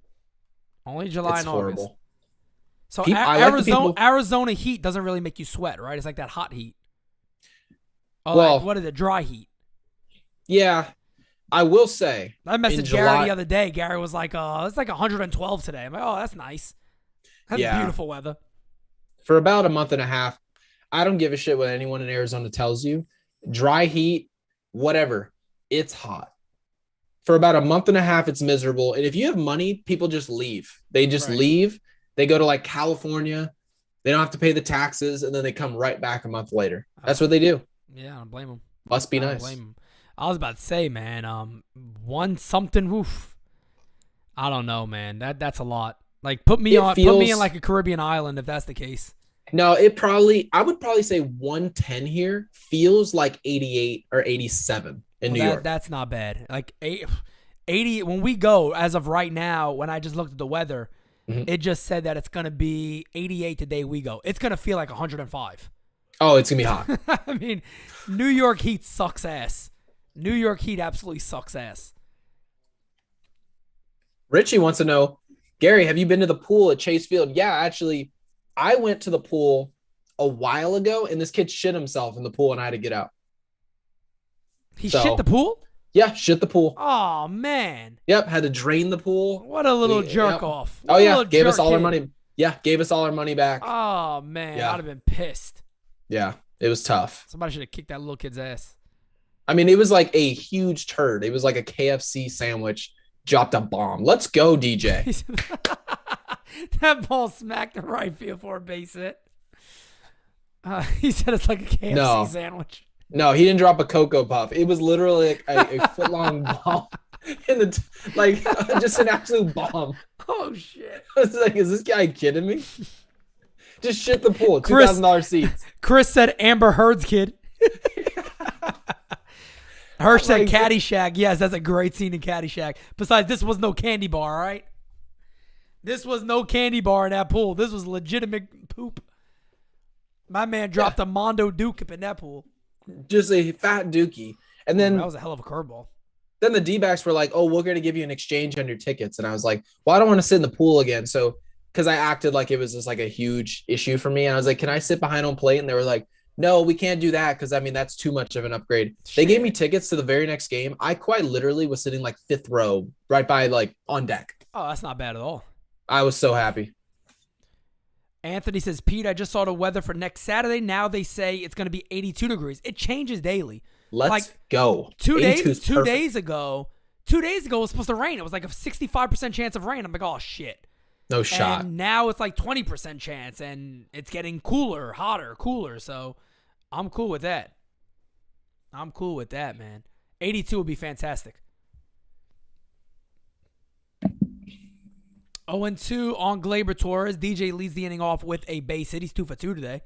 Only July and horrible. August. So Arizona heat doesn't really make you sweat, right? It's like that hot heat. Oh, well, like, what is it? Dry heat. Yeah. I will say. I messaged Gary the other day. Gary was like, it's like 112 today. I'm like, oh, that's nice. That's beautiful weather. For about a month and a half, I don't give a shit what anyone in Arizona tells you. Dry heat, whatever. It's hot. For about a month and a half, it's miserable. And if you have money, people just leave. They just leave. They go to like California. They don't have to pay the taxes. And then they come right back a month later. That's what they do. Yeah, I don't blame them. Must be nice. I don't blame them. I was about to say, man, one something woof. I don't know, man. That's a lot. Like put me in like a Caribbean island if that's the case. No, I would probably say 110 here feels like 88 or 87 in New York. That's not bad. Like 80 when we go as of right now, when I just looked at the weather, it just said that it's going to be 88 the day we go. It's going to feel like 105. Oh, it's going to be hot. I mean, New York heat sucks ass. New York heat absolutely sucks ass. Richie wants to know, Gary, have you been to the pool at Chase Field? Yeah, actually, I went to the pool a while ago, and this kid shit himself in the pool, and I had to get out. He shit the pool? Yeah, shit the pool. Oh, man. Yep, had to drain the pool. What a little jerk off. Oh, yeah, gave us all our money. Yeah, gave us all our money back. Oh, man, I'd have been pissed. Yeah, it was tough. Somebody should have kicked that little kid's ass. I mean, it was like a huge turd. It was like a KFC sandwich dropped a bomb. Let's go, DJ. That ball smacked the right field for a base hit. He said it's like a KFC sandwich. No, he didn't drop a Cocoa Puff. It was literally like a foot-long ball. Just an absolute bomb. Oh, shit. I was like, is this guy kidding me? Just shit the pool. $2,000 seats. Chris said Amber Heard's kid. Hirsch said Caddyshack. Yes, that's a great scene in Caddyshack. Besides, this was no candy bar, all right? This was no candy bar in that pool. This was legitimate poop. My man dropped a Mondo Duke in that pool. Just a fat dookie. And then that was a hell of a curveball. Then the D-backs were like, oh, we're going to give you an exchange on your tickets. And I was like, well, I don't want to sit in the pool again. So, because I acted like it was just like a huge issue for me. And I was like, can I sit behind home plate? And they were like, no, we can't do that. Because, I mean, that's too much of an upgrade. Shit. They gave me tickets to the very next game. I quite literally was sitting like 5th row right by like on deck. Oh, that's not bad at all. I was so happy. Anthony says, Pete, I just saw the weather for next Saturday. Now they say it's going to be 82 degrees. It changes daily. Let's go. 2 days ago, it was supposed to rain. It was like a 65% chance of rain. I'm like, oh, shit. No shot. And now it's like 20% chance, and it's getting cooler, hotter, cooler. So I'm cool with that. I'm cool with that, man. 82 would be fantastic. 0-2 on Gleyber Torres. DJ leads the inning off with a base hit. He's 2 for 2 today.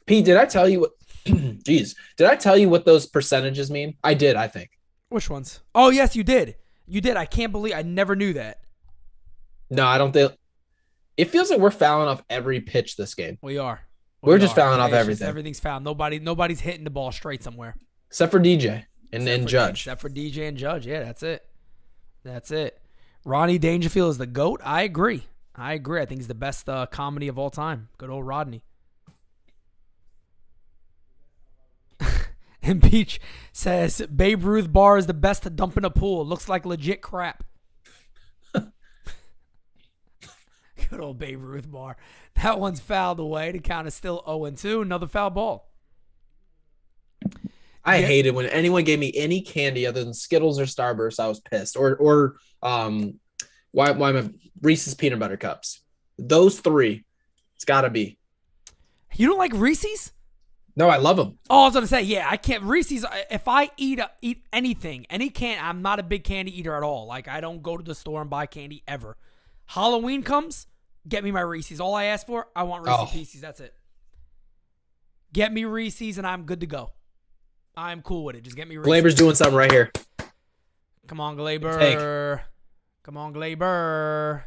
Pete, did I tell you what? Jeez, did I tell you what those percentages mean? I did, I think. Which ones? Oh, yes, you did. You did. I can't believe I never knew that. No, I don't think. It feels like we're fouling off every pitch this game. We are. We're just fouling off everything. Everything's fouled. Nobody's hitting the ball straight somewhere. Except for DJ and then Judge. Except for DJ and Judge. Yeah, that's it. That's it. Ronnie Dangerfield is the GOAT. I agree. I think he's the best comedy of all time. Good old Rodney. And Peach says, Babe Ruth bar is the best to dump in a pool. Looks like legit crap. Good old Babe Ruth bar. That one's fouled away. The count is still 0-2. Another foul ball. I hated when anyone gave me any candy other than Skittles or Starburst. I was pissed. Or why am I Reese's peanut butter cups? Those 3. It's got to be. You don't like Reese's? No, I love them. Oh, I was going to say, yeah, I can't. Reese's, if I eat anything, any candy, I'm not a big candy eater at all. Like, I don't go to the store and buy candy ever. Halloween comes, get me my Reese's. All I ask for, I want Reese's Pieces. That's it. Get me Reese's and I'm good to go. I'm cool with it. Just get me Reese's. Gleyber's doing something right here. Come on, Gleyber. Come on, Gleyber.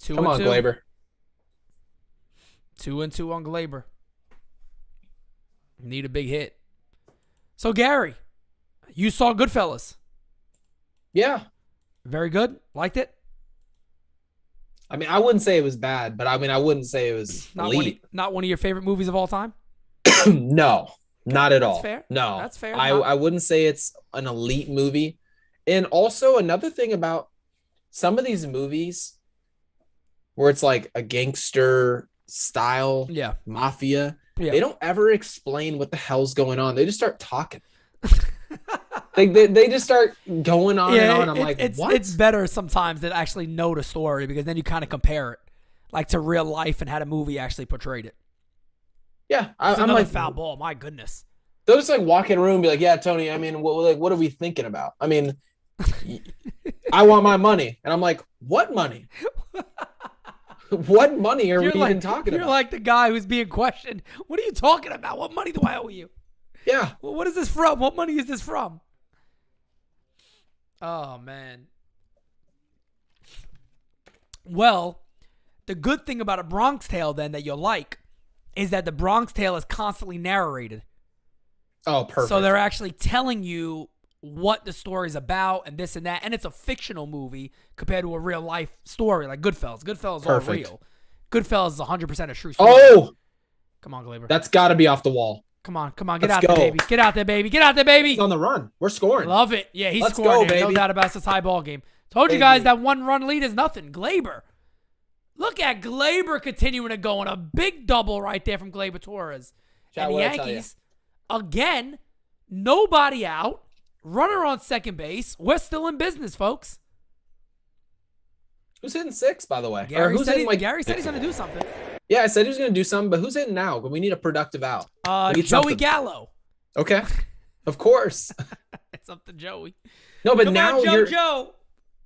2-2. Come on, Gleyber. 2-2 on Gleyber. Need a big hit. So, Gary, you saw Goodfellas. Yeah. Very good. Liked it? I mean, I wouldn't say it was bad, but I mean, I wouldn't say it was elite. Not one of your favorite movies of all time? No, not at all. That's fair. No. That's fair. I wouldn't say it's an elite movie. And also another thing about some of these movies where it's like a gangster style mafia, they don't ever explain what the hell's going on. They just start talking. they just start going on and on. I'm like, what? It's better sometimes to actually know the story because then you kind of compare it like to real life and how the movie actually portrayed it. Yeah. I'm like, foul ball. My goodness. They'll just like walk in a room and be like, yeah, Tony, I mean, what are we thinking about? I mean, I want my money. And I'm like, what money? What money are we even talking about? You're like the guy who's being questioned. What are you talking about? What money do I owe you? Yeah. Well, what is this from? What money is this from? Oh, man. Well, the good thing about A Bronx Tale, then, that you'll like, is that The Bronx Tale is constantly narrated. Oh, perfect. So they're actually telling you what the story's about and this and that. And it's a fictional movie compared to a real life story like Goodfellas. Goodfellas is all real. Goodfellas is 100% a true story. Oh! Come on, Gleyber. That's got to be off the wall. Come on. Get out there, baby. Get out there, baby. Get out there, baby. He's on the run. We're scoring. Love it. Yeah, he's Let's scoring. Go, baby. No doubt about it. It's a tie ball game. Told you guys that 1-run lead is nothing. Gleyber. Look at Gleyber continuing to go on a big double right there from Gleyber Torres. And the Yankees, again, nobody out. Runner on second base. We're still in business, folks. Who's hitting 6, by the way? Gary said he's going to do something. Yeah, I said he was going to do something, but who's hitting now? We need a productive out. Joey Gallo. Okay. Of course. It's up to Joey. No, but now you're... Joe.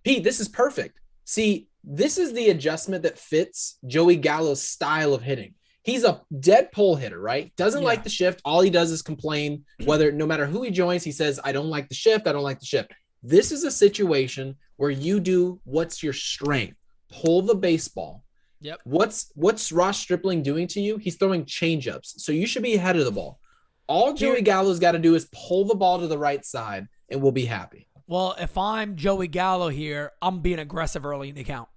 Pete, this is perfect. See, this is the adjustment that fits Joey Gallo's style of hitting. He's a dead pull hitter, right? Doesn't Yeah. like the shift. All he does is complain. Whether no matter who he joins, he says, "I don't like the shift. I don't like the shift." This is a situation where you do what's your strength. Pull the baseball. Yep. What's Ross Stripling doing to you? He's throwing changeups. So you should be ahead of the ball. All Joey Gallo's got to do is pull the ball to the right side, and we'll be happy. Well, if I'm Joey Gallo here, I'm being aggressive early in the count.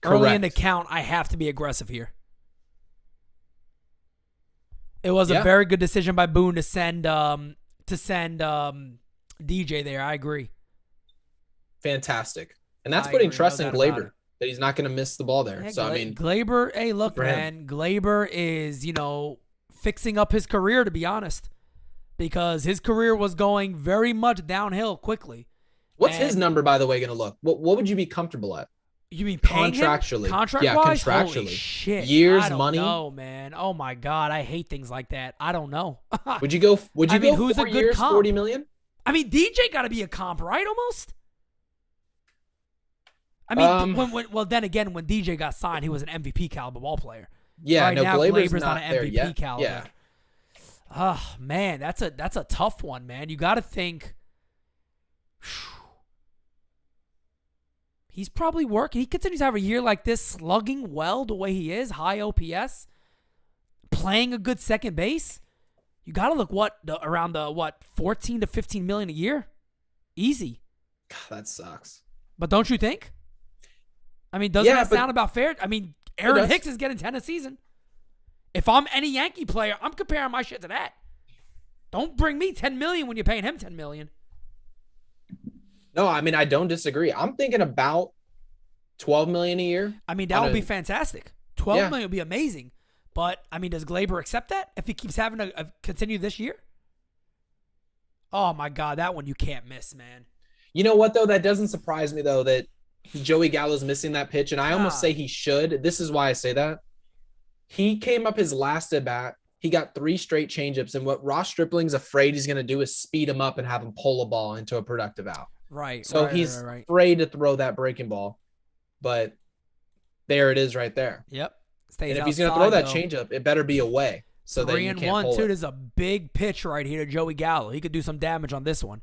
Correct. Early in the count, I have to be aggressive here. It was a very good decision by Boone to send DJ there. I agree. Fantastic. And that's putting trust in Gleyber that he's not going to miss the ball there. Yeah, so, I mean, Gleyber, hey, look, man, Gleyber is, fixing up his career, to be honest, because his career was going very much downhill quickly. What's his number, by the way, going to look? What would you be comfortable at? You mean paying contractually? Him? Contract-wise? Contractually. Holy shit. Years, I money? don't know, man. Oh, my God. I hate things like that. I don't know. Would you go who's 4 a good years, comp? $40 million? I mean, DJ got to be a comp, right, almost? I mean, then again, when DJ got signed, he was an MVP caliber ball player. Yeah, right no, now, Gleyber's not an there MVP yet. caliber. Yeah. Oh, man, that's a tough one, man. You got to think. He's probably working. He continues to have a year like this, slugging well the way he is, high OPS, playing a good second base. You got to look around the 14 to 15 million a year, easy. God, that sucks. But don't you think? I mean, doesn't that sound about fair? I mean, Aaron Hicks is getting 10 a season. If I'm any Yankee player, I'm comparing my shit to that. Don't bring me 10 million when you're paying him 10 million. No, I mean, I don't disagree. I'm thinking about 12 million a year. I mean, that would be fantastic. 12 million would be amazing. But, I mean, does Gleyber accept that if he keeps having to continue this year? Oh, my God. That one you can't miss, man. You know what, though? That doesn't surprise me, though, that Joey Gallo's missing that pitch. And I almost say he should. This is why I say that. He came up his last at bat. He got 3 straight changeups. And what Ross Stripling's afraid he's going to do is speed him up and have him pull a ball into a productive out. Right. So he's afraid to throw that breaking ball. But there it is right there. Yep. And if he's going to throw that changeup, it better be away. So that you can't pull it. 3-1, too. There's a big pitch right here to Joey Gallo. He could do some damage on this one.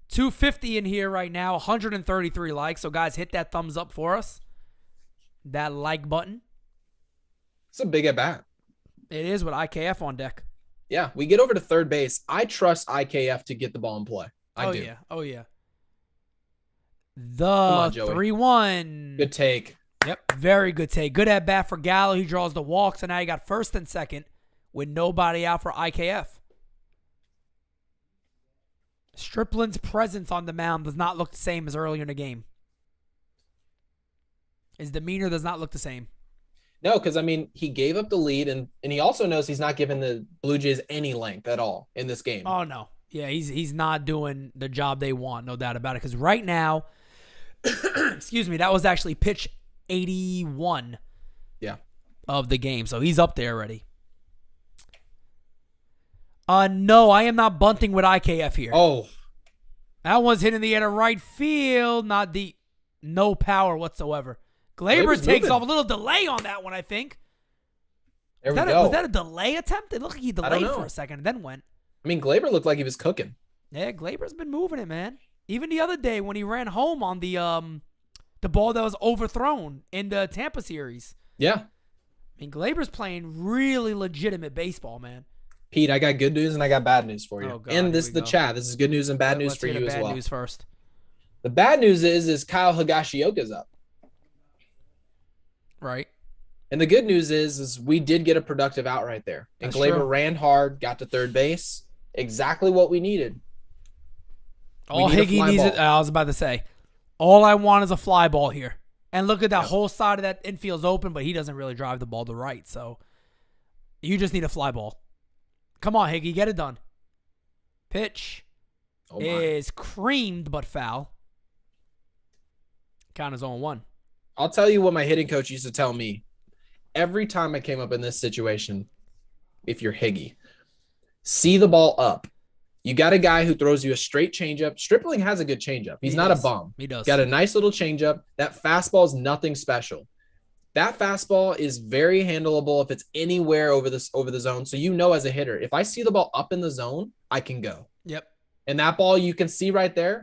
250 in here right now, 133 likes. So, guys, hit that thumbs up for us. That like button. It's a big at bat. It is with IKF on deck. Yeah, we get over to third base. I trust IKF to get the ball in play. I do. Oh, yeah. The 3-1. Good take. Yep, very good take. Good at bat for Gallo. He draws the walk, so now you got first and second with nobody out for IKF. Stripling's presence on the mound does not look the same as earlier in the game. His demeanor does not look the same. No, because, I mean, he gave up the lead, and he also knows he's not giving the Blue Jays any length at all in this game. Oh, no. Yeah, he's not doing the job they want, no doubt about it. Because right now, excuse me, that was actually pitch 81 of the game. So he's up there already. No, I am not bunting with IKF here. Oh. That one's hitting the air to right field, not deep. No power whatsoever. Gleyber takes off. A little delay on that one, I think. There we go. Was that a delay attempt? It looked like he delayed for a second and then went. I mean, Gleyber looked like he was cooking. Yeah, Gleyber's been moving it, man. Even the other day when he ran home on the ball that was overthrown in the Tampa series. Yeah. I mean, Gleyber's playing really legitimate baseball, man. Pete, I got good news and I got bad news for you. Oh, God, and this is the chat. This is good news and bad news for you as well. Bad news first. The bad news is Kyle Higashioka's up. Right. And the good news is we did get a productive out right there. And Gleyber ran hard, got to third base. Exactly what we needed. All Higgy needs it. I was about to say, all I want is a fly ball here. And look at that whole side of that infield's open, but he doesn't really drive the ball to right. So you just need a fly ball. Come on, Higgy, get it done. Pitch is creamed but foul. Count is 0-1. I'll tell you what my hitting coach used to tell me. Every time I came up in this situation, if you're Higgy, see the ball up. You got a guy who throws you a straight changeup. Stripling has a good changeup. He's not a bum. He does. Got a nice little changeup. That fastball is nothing special. That fastball is very handleable if it's anywhere over the zone. So as a hitter, if I see the ball up in the zone, I can go. Yep. And that ball you can see right there.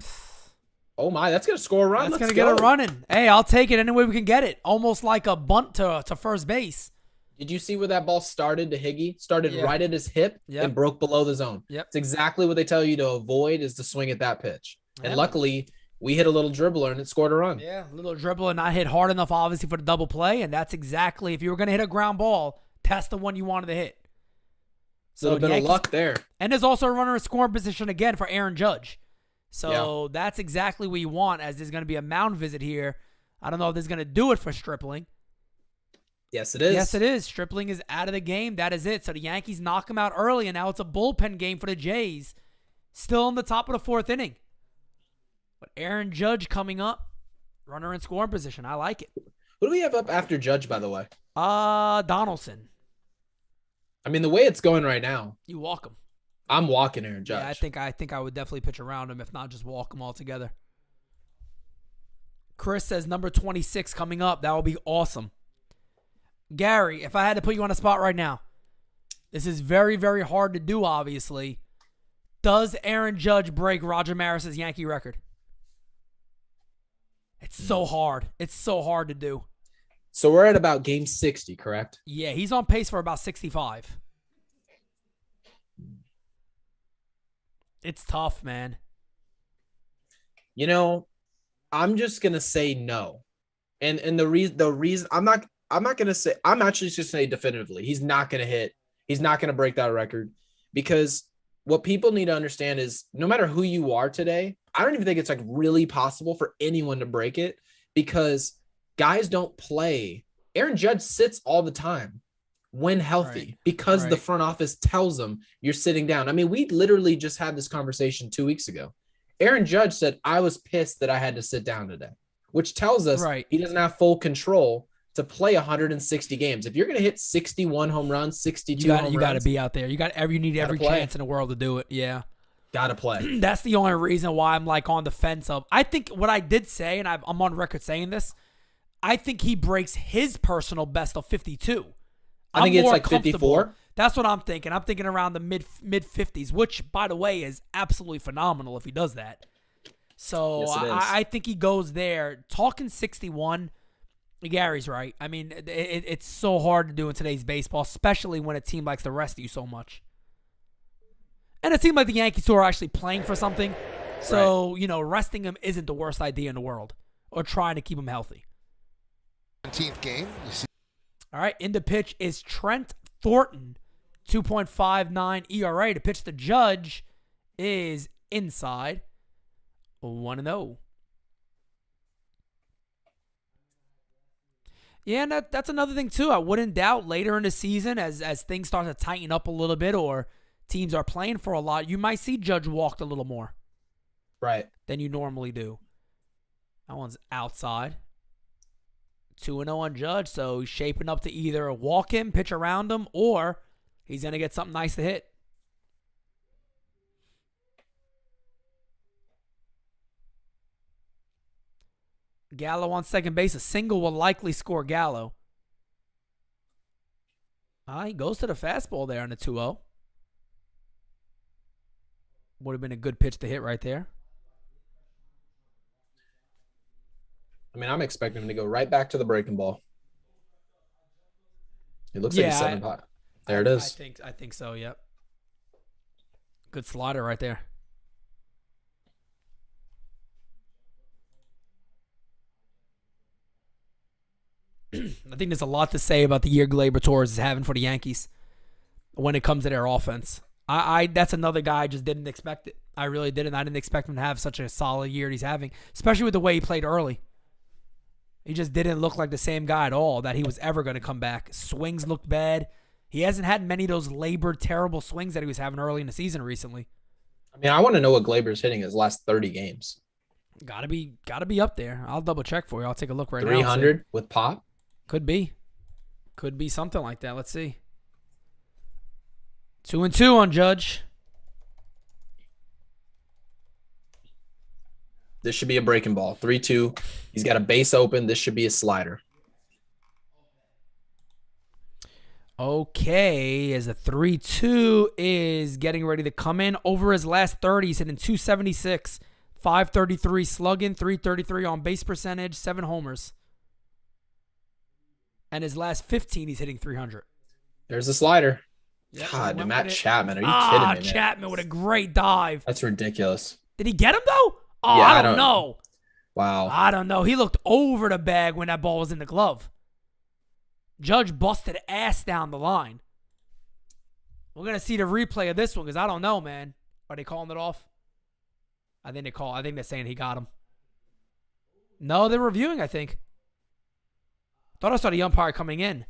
Oh my, that's gonna score a run. That's Let's gonna go. get a running. Hey, I'll take it any way we can get it. Almost like a bunt to first base. Did you see where that ball started to Higgy? Started right at his hip and broke below the zone. Yep. It's exactly what they tell you to avoid is to swing at that pitch. And luckily, we hit a little dribbler and it scored a run. Yeah, a little dribble and not hit hard enough, obviously, for the double play. And that's exactly, if you were going to hit a ground ball, that's the one you wanted to hit. So a little bit of luck there. And there's also a runner in scoring position again for Aaron Judge. So that's exactly what you want, as there's going to be a mound visit here. I don't know if this is going to do it for Stripling. Yes, it is. Yes, it is. Stripling is out of the game. That is it. So the Yankees knock him out early, and now it's a bullpen game for the Jays. Still in the top of the fourth inning. But Aaron Judge coming up. Runner in scoring position. I like it. Who do we have up after Judge, by the way? Donaldson. I mean, the way it's going right now. You walk him. I'm walking Aaron Judge. Yeah, I think I would definitely pitch around him, if not just walk him altogether. Chris says number 26 coming up. That will be awesome. Gary, if I had to put you on a spot right now, this is very, very hard to do, obviously. Does Aaron Judge break Roger Maris's Yankee record? It's so hard. It's so hard to do. So we're at about game 60, correct? Yeah, he's on pace for about 65. It's tough, man. I'm just gonna say no. And the reason I'm actually just gonna say definitively he's not gonna break that record, because what people need to understand is no matter who you are today, I don't even think it's like really possible for anyone to break it, because guys don't play. Aaron Judge sits all the time when healthy, because the front office tells them you're sitting down. I mean, we literally just had this conversation 2 weeks ago. Aaron Judge said, I was pissed that I had to sit down today, which tells us he doesn't have full control to play 160 games. If you're going to hit 61 home runs, 62 home runs, you got to be out there. You need every chance in the world to do it. Yeah. Got to play. That's the only reason why I'm like on the fence of, I think what I did say, and I'm on record saying this, I think he breaks his personal best of 52. I think it's like 54. That's what I'm thinking. I'm thinking around the mid 50s, which, by the way, is absolutely phenomenal if he does that. So yes, I think he goes there. Talking 61, Gary's right. I mean, it's so hard to do in today's baseball, especially when a team likes to rest you so much. And it seemed like the Yankees who are actually playing for something. So, resting him isn't the worst idea in the world, or trying to keep him healthy. 17th game. All right, in the pitch is Trent Thornton, 2.59 ERA. To pitch the Judge is inside, 1-0. Yeah, and that's another thing, too. I wouldn't doubt later in the season, as things start to tighten up a little bit, or teams are playing for a lot, you might see Judge walked a little more than you normally do. That one's outside. 2-0 on Judge, so he's shaping up to either walk him, pitch around him, or he's going to get something nice to hit. Gallo on second base. A single will likely score Gallo. He goes to the fastball there on the 2-0. Would have been a good pitch to hit right there. I mean, I'm expecting him to go right back to the breaking ball. It looks like he's 7 pot. There it is. I think so, yep. Good slider right there. I think there's a lot to say about the year Gleyber Torres is having for the Yankees when it comes to their offense. That's another guy I just didn't expect it. I really didn't. I didn't expect him to have such a solid year he's having, especially with the way he played early. He just didn't look like the same guy at all that he was ever going to come back. Swings looked bad. He hasn't had many of those labored, terrible swings that he was having early in the season recently. I mean, I want to know what Glaber's hitting his last 30 games. Gotta be up there. I'll double check for you. I'll take a look right now. 300 with pop? Could be something like that. Let's see. 2-2 on Judge. This should be a breaking ball. 3-2. He's got a base open. This should be a slider. Okay, as a 3-2 is getting ready to come in. Over his last 30, he's hitting 276, 533 slugging, 333 on base percentage, 7 homers. And his last 15, he's hitting 300. There's a slider. Yep, God, Matt Chapman. Are you kidding me, man? Chapman with a great dive. That's ridiculous. Did he get him, though? Oh, Yeah, I don't know. Wow. I don't know. He looked over the bag when that ball was in the glove. Judge busted ass down the line. We're going to see the replay of this one because I don't know, man. Are they calling it off? I think they're saying he got him. No, they're reviewing, I think. Thought I saw the umpire coming in.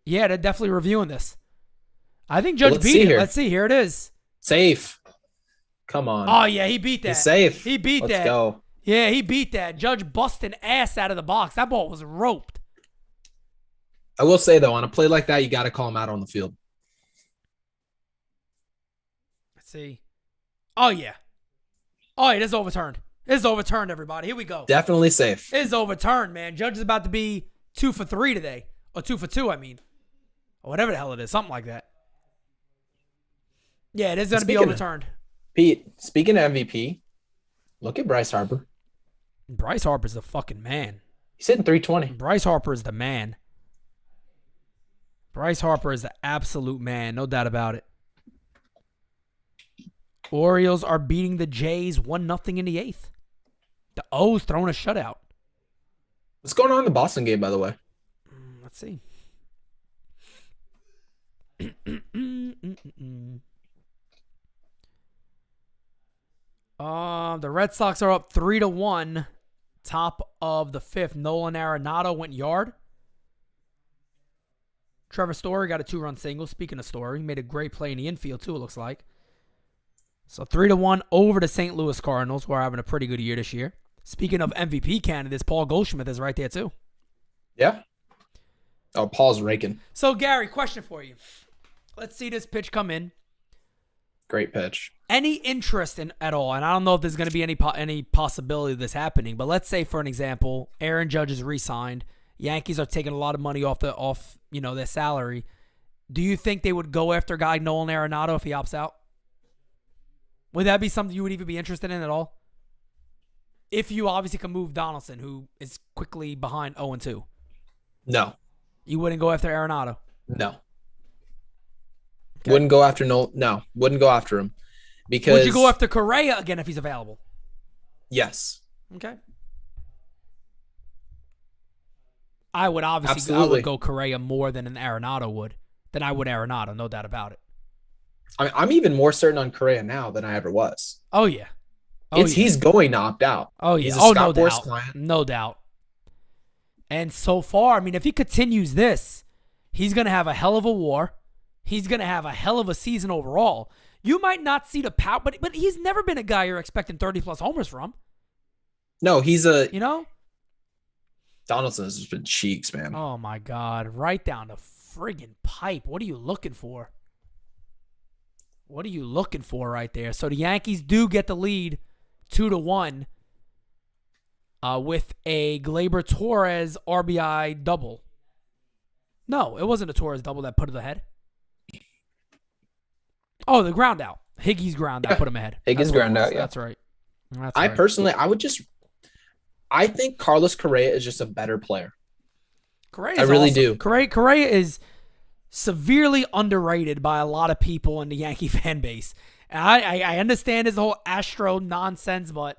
Yeah, they're definitely reviewing this. I think Judge beat it. Let's see. Here it is. Safe. Come on. Oh, yeah, he beat that. He's safe. He beat that. Let's go. Yeah, he beat that. Judge busting ass out of the box. That ball was roped. I will say, though, on a play like that, you got to call him out on the field. Let's see. Oh, yeah. Oh, yeah, this is overturned. This is overturned, everybody. Here we go. Definitely safe. This is overturned, man. Judge is about to be 2 for 3 today. Or 2 for 2, I mean. Or whatever the hell it is. Something like that. Yeah, it is going to be overturned. Pete, speaking of MVP, look at Bryce Harper. Bryce Harper's the fucking man. He's hitting 320. Bryce Harper is the man. Bryce Harper is the absolute man. No doubt about it. Orioles are beating the Jays 1-0 in the 8th. The O's throwing a shutout. What's going on in the Boston game, by the way? Let's see. The Red Sox are up 3-1. Top of the 5th. Nolan Arenado went yard. Trevor Story got a 2-run single. Speaking of Story, he made a great play in the infield, too, it looks like. So 3-1 over the St. Louis Cardinals, who are having a pretty good year this year. Speaking of MVP candidates, Paul Goldschmidt is right there, too. Yeah. Oh, Paul's raking. So, Gary, question for you. Let's see this pitch come in. Great pitch. Any interest in at all, and I don't know if there's going to be any possibility of this happening, but let's say, for an example, Aaron Judge is re-signed. Yankees are taking a lot of money off their salary. Do you think they would go after a guy Nolan Arenado if he opts out? Would that be something you would even be interested in at all? If you obviously can move Donaldson, who is quickly behind 0-2. No. You wouldn't go after Arenado? No. Okay. Wouldn't go after No. Wouldn't go after him. Because would you go after Correa again if he's available? Yes. Okay. I would obviously Absolutely. go Correa more than an Arenado would. Than I would Arenado, no doubt about it. I'm even more certain on Correa now than I ever was. Oh, yeah. He's going to opt out. Oh, yeah. He's a no Scott Boras doubt. client. No doubt. And so far, I mean, if he continues this, he's going to have a hell of a WAR. He's going to have a hell of a season overall. You might not see the power, but he's never been a guy you're expecting 30-plus homers from. No, he's a... You know? Donaldson has just been cheeks, man. Oh, my God. Right down the friggin' pipe. What are you looking for? What are you looking for right there? So the Yankees do get the lead 2-1 with a Gleyber Torres RBI double. No, it wasn't a Torres double that put it ahead. Oh, the ground out. Higgy's ground out put him ahead. Higgy's ground out, yeah. That's right. Personally, I think Carlos Correa is just a better player. Correa I really do. Correa is severely underrated by a lot of people in the Yankee fan base. And I understand his whole Astro nonsense, but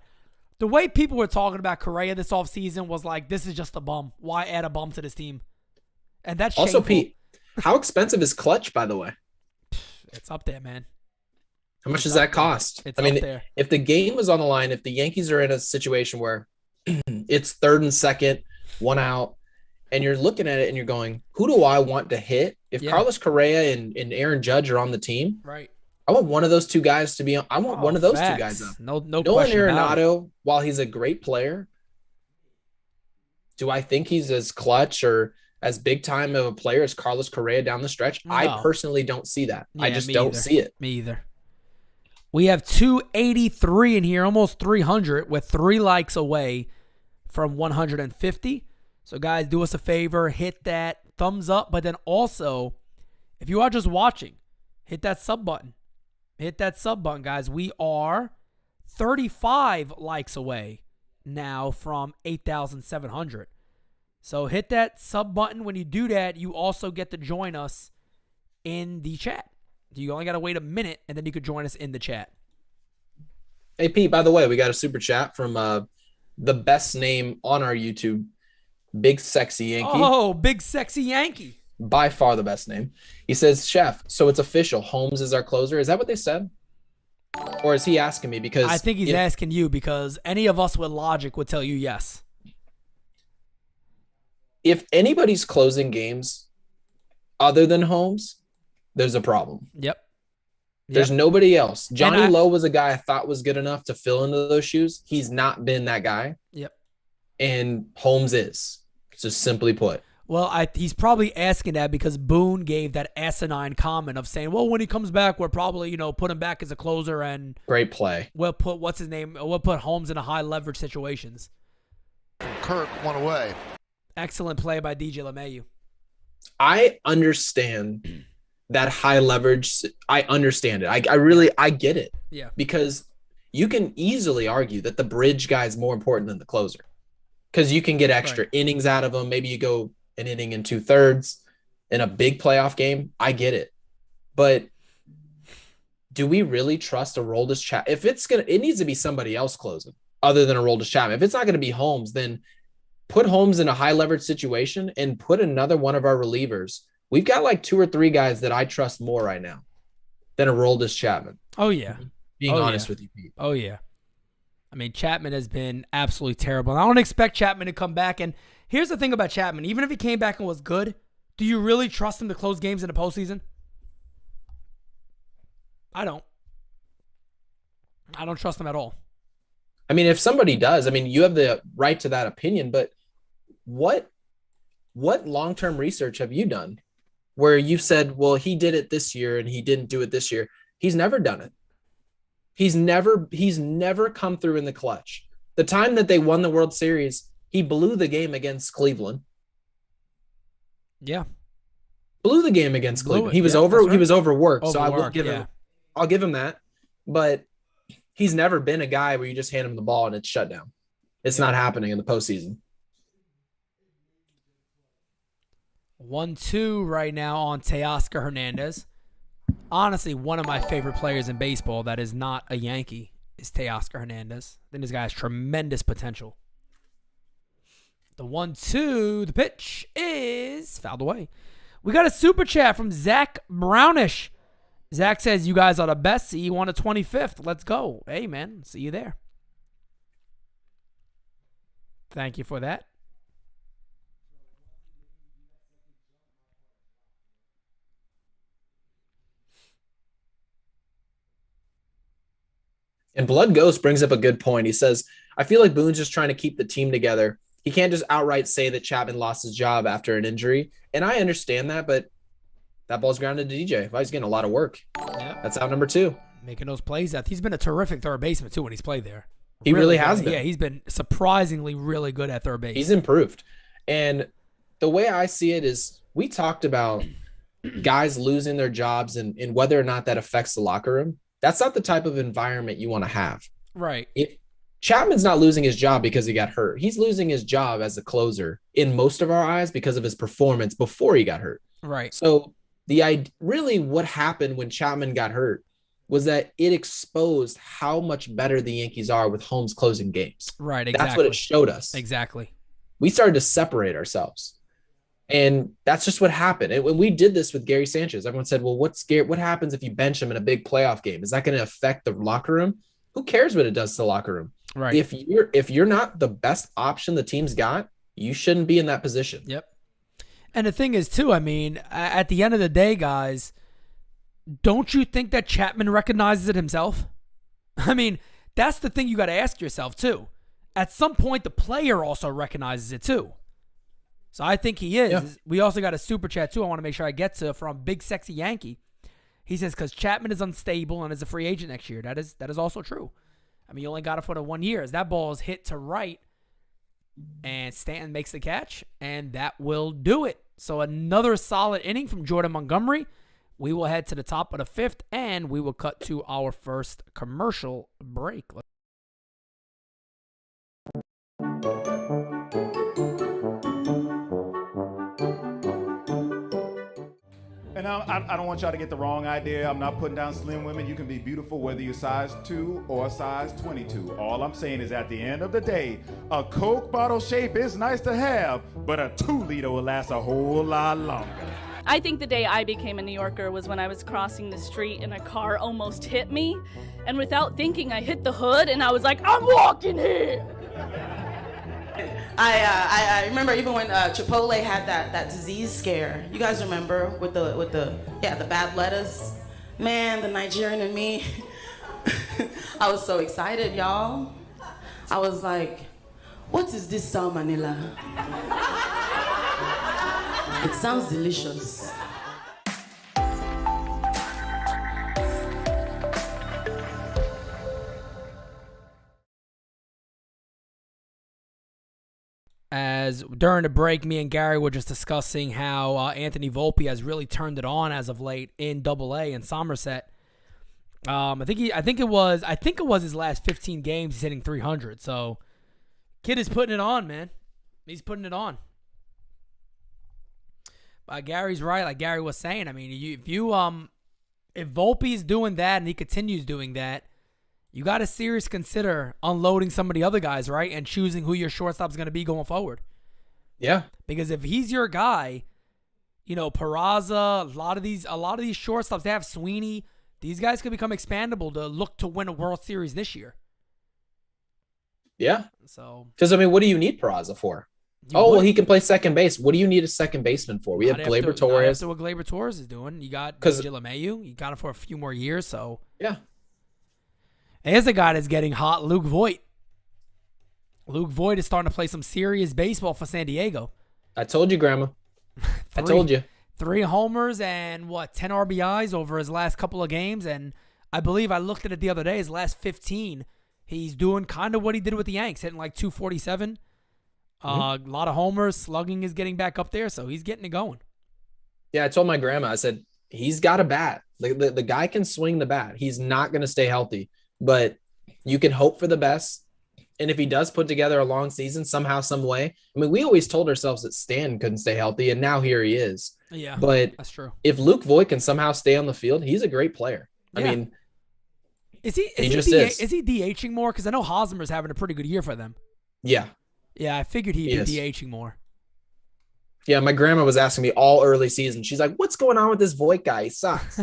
the way people were talking about Correa this offseason was like, this is just a bum. Why add a bum to this team? And that's also, shameful. Pete, how expensive is Clutch, by the way? It's up there, man. How much does that cost? It's up there. If the game was on the line, if the Yankees are in a situation where it's 3rd and 2nd, 1 out, and you're looking at it and you're going, who do I want to hit? If Carlos Correa and Aaron Judge are on the team, right? I want one of those two guys to be on. I want one of those two guys up. No Nolan question about Arenado, while he's a great player, do I think he's as clutch or as big time of a player as Carlos Correa down the stretch? No. I personally don't see that. Yeah, I just don't see it. Me either. We have 283 in here, almost 300, with 3 likes away from 150. So, guys, do us a favor. Hit that thumbs up. But then also, if you are just watching, hit that sub button. Hit that sub button, guys. We are 35 likes away now from 8,700. So hit that sub button. When you do that, you also get to join us in the chat. You only got to wait a minute, and then you could join us in the chat. Hey, Pete, by the way, we got a super chat from the best name on our YouTube, Big Sexy Yankee. Oh, Big Sexy Yankee. By far the best name. He says, Chef, so it's official. Holmes is our closer. Is that what they said? Or is he asking me? Because I think he's asking you, because any of us with logic would tell you yes. If anybody's closing games other than Holmes, there's a problem. Yep. There's nobody else. Johnny Lowe was a guy I thought was good enough to fill into those shoes. He's not been that guy. Yep. And Holmes is. Just simply put. Well, he's probably asking that because Boone gave that asinine comment of saying, well, when he comes back, we're probably, put him back as a closer and great play. We'll put, we'll put Holmes in a high leverage situations. Kirk one away. Excellent play by DJ LeMahieu. I understand that high leverage. I understand it. I get it. Yeah. Because you can easily argue that the bridge guy is more important than the closer. Because you can get extra innings out of them. Maybe you go an inning and 2/3 in a big playoff game. I get it. But do we really trust Aroldis Chapman? If it needs to be somebody else closing other than Aroldis Chapman. If it's not going to be Holmes, then put Holmes in a high leverage situation and put another one of our relievers. We've got like 2 or 3 guys that I trust more right now than Aroldis Chapman. Oh, yeah. Being honest with you, Pete. Oh, yeah. I mean, Chapman has been absolutely terrible. And I don't expect Chapman to come back. And here's the thing about Chapman. Even if he came back and was good, do you really trust him to close games in the postseason? I don't. I don't trust him at all. I mean, if somebody does, I mean, you have the right to that opinion, but what long-term research have you done where you've said, well, he did it this year and he didn't do it this year? He's never done it. He's never come through in the clutch. The time that they won the World Series, he blew the game against Cleveland. Yeah. Blew the game against Cleveland. He was overworked. So I'll give him that. But he's never been a guy where you just hand him the ball and it's shut down. It's not happening in the postseason. 1-2 right now on Teoscar Hernandez. Honestly, one of my favorite players in baseball that is not a Yankee is Teoscar Hernandez. I think this guy has tremendous potential. The 1-2, the pitch is fouled away. We got a super chat from Zach Brownish. Zach says, you guys are the best. See you on the 25th. Let's go. Hey, man. See you there. Thank you for that. And Blood Ghost brings up a good point. He says, I feel like Boone's just trying to keep the team together. He can't just outright say that Chapman lost his job after an injury. And I understand that, but that ball's grounded to DJ. Well, he's getting a lot of work. Yeah. That's out number 2. Making those plays. He's been a terrific third baseman, too, when he's played there. He really has been. Yeah, he's been surprisingly really good at third base. He's improved. And the way I see it is we talked about guys losing their jobs and whether or not that affects the locker room. That's not the type of environment you want to have. Right. Chapman's not losing his job because he got hurt. He's losing his job as a closer in most of our eyes because of his performance before he got hurt. Right. So really what happened when Chapman got hurt was that it exposed how much better the Yankees are with Holmes closing games. Right, exactly. That's what it showed us. Exactly. We started to separate ourselves. And that's just what happened. And when we did this with Gary Sanchez, everyone said, well, what happens if you bench him in a big playoff game? Is that going to affect the locker room? Who cares what it does to the locker room? Right. If you're not the best option the team's got, you shouldn't be in that position. Yep. And the thing is, too, I mean, at the end of the day, guys, don't you think that Chapman recognizes it himself? I mean, that's the thing you got to ask yourself, too. At some point, the player also recognizes it, too. So I think he is. Yeah. We also got a super chat, too, I want to make sure I get to, from Big Sexy Yankee. He says, because Chapman is unstable and is a free agent next year. That is also true. I mean, you only got it for the 1 year. As that ball is hit to right, and Stanton makes the catch, and that will do it. So another solid inning from Jordan Montgomery. We will head to the top of the 5th, and we will cut to our first commercial break. And I don't want y'all to get the wrong idea. I'm not putting down slim women. You can be beautiful whether you're size 2 or size 22. All I'm saying is at the end of the day, a Coke bottle shape is nice to have, but a 2-liter will last a whole lot longer. I think the day I became a New Yorker was when I was crossing the street and a car almost hit me. And without thinking, I hit the hood and I was like, I'm walking here. I remember even when Chipotle had that disease scare. You guys remember with the bad lettuce? Man, the Nigerian in me. I was so excited, y'all. I was like, what is this salmonella? It sounds delicious. As during the break, me and Gary were just discussing how Anthony Volpe has really turned it on as of late in Double-A in Somerset. I think it was his last 15 games he's hitting 300. So, kid is putting it on, man. He's putting it on. But Gary's right, like Gary was saying. I mean, if Volpe's doing that and he continues doing that, you got to seriously consider unloading some of the other guys, right? And choosing who your shortstop's going to be going forward. Yeah. Because if he's your guy, Peraza, a lot of these shortstops, they have Sweeney. These guys could become expandable to look to win a World Series this year. Yeah. So, because what do you need Peraza for? Well, he can play second base. What do you need a second baseman for? We have Gleyber Torres. That's what Gleyber Torres is doing. You got DJ LeMahieu. You got him for a few more years. So yeah. Here's a guy that's getting hot, Luke Voit. Luke Voit is starting to play some serious baseball for San Diego. I told you, Grandma. I told you. 3 homers and 10 RBIs over his last couple of games. And I believe I looked at it the other day, his last 15, he's doing kind of what he did with the Yanks, hitting like 247. A lot of homers, slugging is getting back up there, so he's getting it going. Yeah, I told my grandma, I said, he's got a bat. The guy can swing the bat. He's not going to stay healthy, but you can hope for the best. And if he does put together a long season somehow, some way, we always told ourselves that Stanton couldn't stay healthy, and now here he is. Yeah, but that's true. If Luke Voit can somehow stay on the field, he's a great player. Yeah. Is he DHing more? Because I know Hosmer's having a pretty good year for them. Yeah. Yeah, I figured he'd be DHing more. Yeah, my grandma was asking me all early season. She's like, what's going on with this Voit guy? He sucks.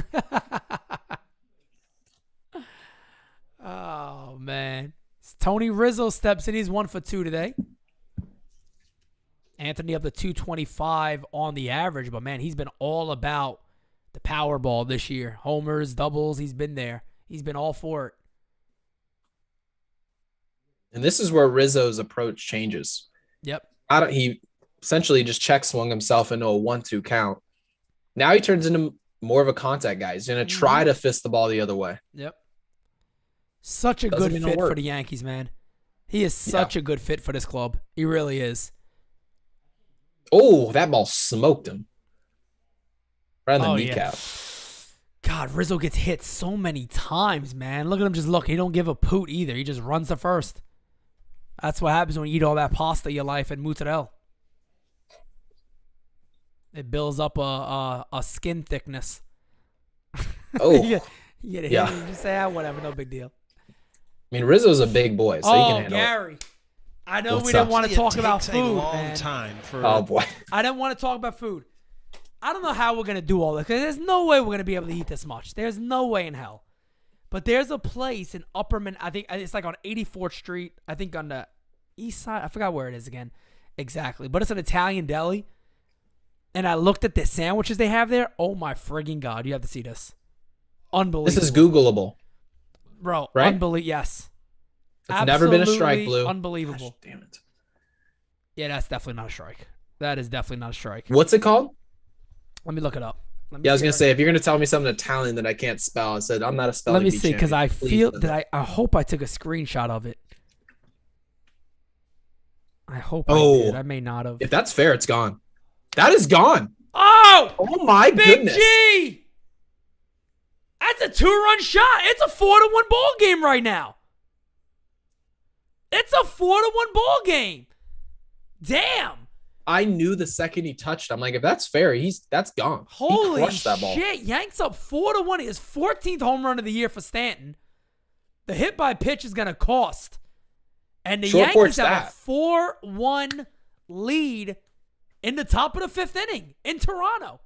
Oh, man. Tony Rizzo steps in. He's 1 for 2 today. Anthony up to 225 on the average. But, man, he's been all about the Powerball this year. Homers, doubles, he's been there. He's been all for it. And this is where Rizzo's approach changes. Yep. He essentially just check swung himself into a 1-2 count. Now he turns into more of a contact guy. He's going to try to fist the ball the other way. Yep. Such a good fit for the Yankees, man. He is such a good fit for this club. He really is. Oh, that ball smoked him. Right on the kneecap. Yeah. God, Rizzo gets hit so many times, man. Look at him just look. He don't give a poot either. He just runs to first. That's what happens when you eat all that pasta your life and mozzarella. It builds up a skin thickness. Oh. you get hit. You just say, whatever, no big deal. Rizzo's a big boy, so he can handle Gary. it. I know we didn't want to talk about food, a long man. time for Oh, boy. I didn't want to talk about food. I don't know how we're going to do all this, because there's no way we're going to be able to eat this much. There's no way in hell. But there's a place in Upperman, I think it's like on 84th Street, I think on the east side. I forgot where it is again exactly. But it's an Italian deli. And I looked at the sandwiches they have there. Oh, my frigging God. You have to see this. Unbelievable. This is Googleable. Bro, right? Yes. It's never been a strike, Blue. Unbelievable. Gosh, damn it. Yeah, that's definitely not a strike. That is definitely not a strike. What's it called? Let me look it up. I was going to say, if you're going to tell me something Italian that I can't spell, I said, I'm not a spelling Let me bee see, because champion. I feel that I hope I took a screenshot of it. I hope I did. I may not have. If that's fair, it's gone. That is gone. Oh my Big goodness. G! That's a 2-run shot. It's a 4-1 ball game right now. It's a 4-1 ball game. Damn. I knew the second he touched, I'm like, if that's fair, that's gone. Holy he crushed that ball. shit. Yanks up 4-1. His 14th home run of the year for Stanton. The hit by pitch is going to cost. And the Yankees have a 4-1 lead in the top of the 5th inning in Toronto.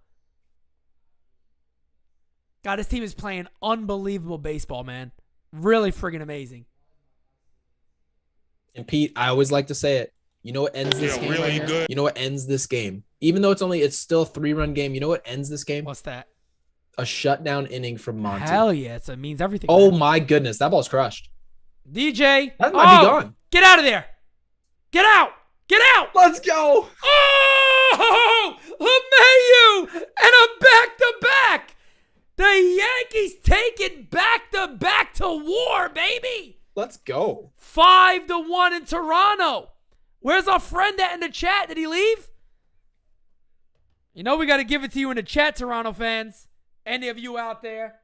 God, this team is playing unbelievable baseball, man. Really friggin' amazing. And Pete, I always like to say it. You know what ends this game? Really good. You know what ends this game? Even though it's still a 3-run game, you know what ends this game? What's that? A shutdown inning from Monty. Hell yeah. It means everything. Oh, man. my goodness. That ball's crushed. DJ. That might be gone. Get out of there. Get out. Get out. Let's go. Oh, LeMahieu and a back-to-back. The Yankees take it back-to-back to war, baby. Let's go. 5-1 in Toronto. Where's our friend at in the chat? Did he leave? You know we got to give it to you in the chat, Toronto fans. Any of you out there.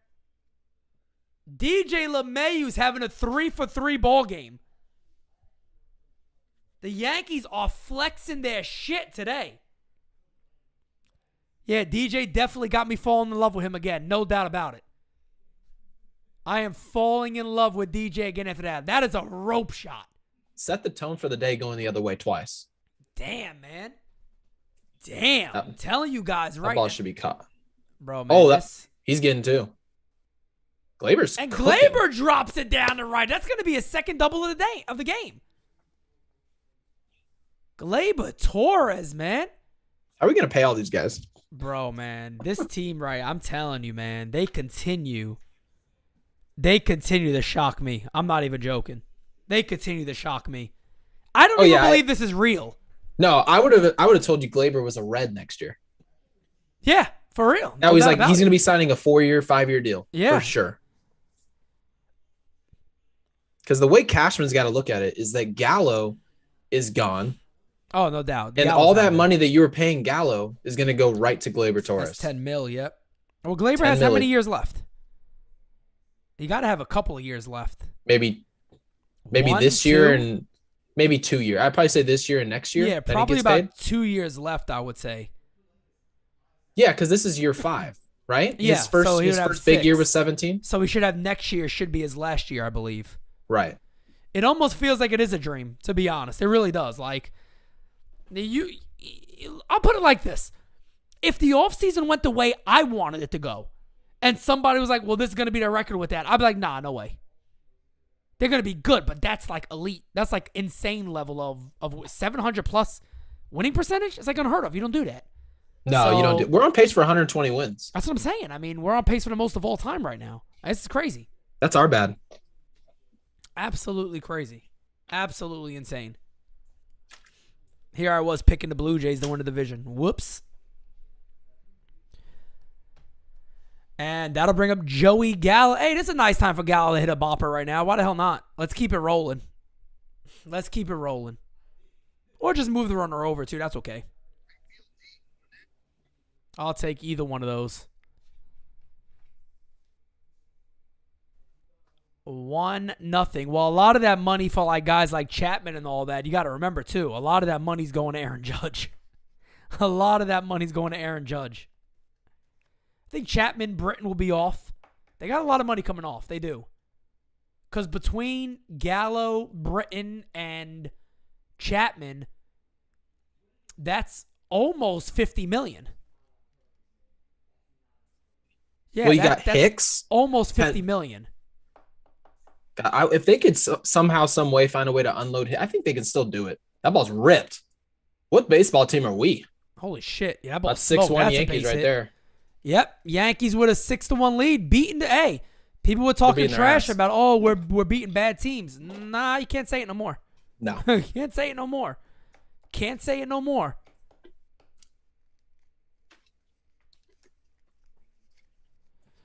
DJ LeMahieu's having a 3-for-3 ball game. The Yankees are flexing their shit today. Yeah, DJ definitely got me falling in love with him again. No doubt about it. I am falling in love with DJ again after that. That is a rope shot. Set the tone for the day going the other way twice. Damn, man. Damn. I'm telling you guys right now. That ball now. should be caught. Bro, man. He's getting two. Glaber's and cooking. Gleyber drops it down the right. That's going to be a second double of the game. Gleyber Torres, man. How are we going to pay all these guys? Bro, man. This team, right, I'm telling you, man, they continue to shock me. I'm not even joking. They continue to shock me. I don't even believe this is real. No, I would have told you Gleyber was a Red next year. Yeah, for real. Now he's going to be signing a 4-year, 5-year deal. Yeah. For sure. Because the way Cashman's got to look at it is that Gallo is gone. Oh, no doubt. And all that money that you were paying Gallo is going to go right to Gleyber Torres. That's 10 mil, yep. Well, Gleyber has how many years left? You got to have a couple of years left. Maybe this year and maybe 2 years. I'd probably say this year and next year. Yeah, probably about 2 years left, I would say. Yeah, because this is year 5, right? Yeah. His first big year was 17. So we should have next year should be his last year, I believe. Right. It almost feels like it is a dream, to be honest. It really does. Like, I'll put it like this. If the offseason went the way I wanted it to go, and somebody was like, well, this is going to be their record with that, I'd be like, nah, no way. They're going to be good, but that's like elite. That's like insane level of 700-plus winning percentage. It's like unheard of. You don't do that. No, you don't do. We're on pace for 120 wins. That's what I'm saying. I mean, we're on pace for the most of all time right now. This is crazy. That's our bad. Absolutely crazy. Absolutely insane. Here I was picking the Blue Jays to win the division. Whoops. And that'll bring up Joey Gallo. Hey, this is a nice time for Gallo to hit a bopper right now. Why the hell not? Let's keep it rolling. Let's keep it rolling. Or just move the runner over, too. That's okay. I'll take either one of those. 1-0. Well, a lot of that money for like guys like Chapman and all that, you got to remember, too. A lot of that money's going to Aaron Judge. A lot of that money's going to Aaron Judge. I think Chapman, Britton will be off. They got a lot of money coming off. They do. Because between Gallo, Britton, and Chapman, that's almost $50 million. Yeah, well, you got Hicks. Almost $50 million. If they could somehow, some way find a way to unload him, I think they can still do it. That ball's ripped. What baseball team are we? Holy shit. Yeah, that ball's 6-1 Yankees right there. Yep. Yankees with a 6-1 lead. Beating the people were talking trash about, oh, we're beating bad teams. Nah, you can't say it no more. No. You can't say it no more. Can't say it no more.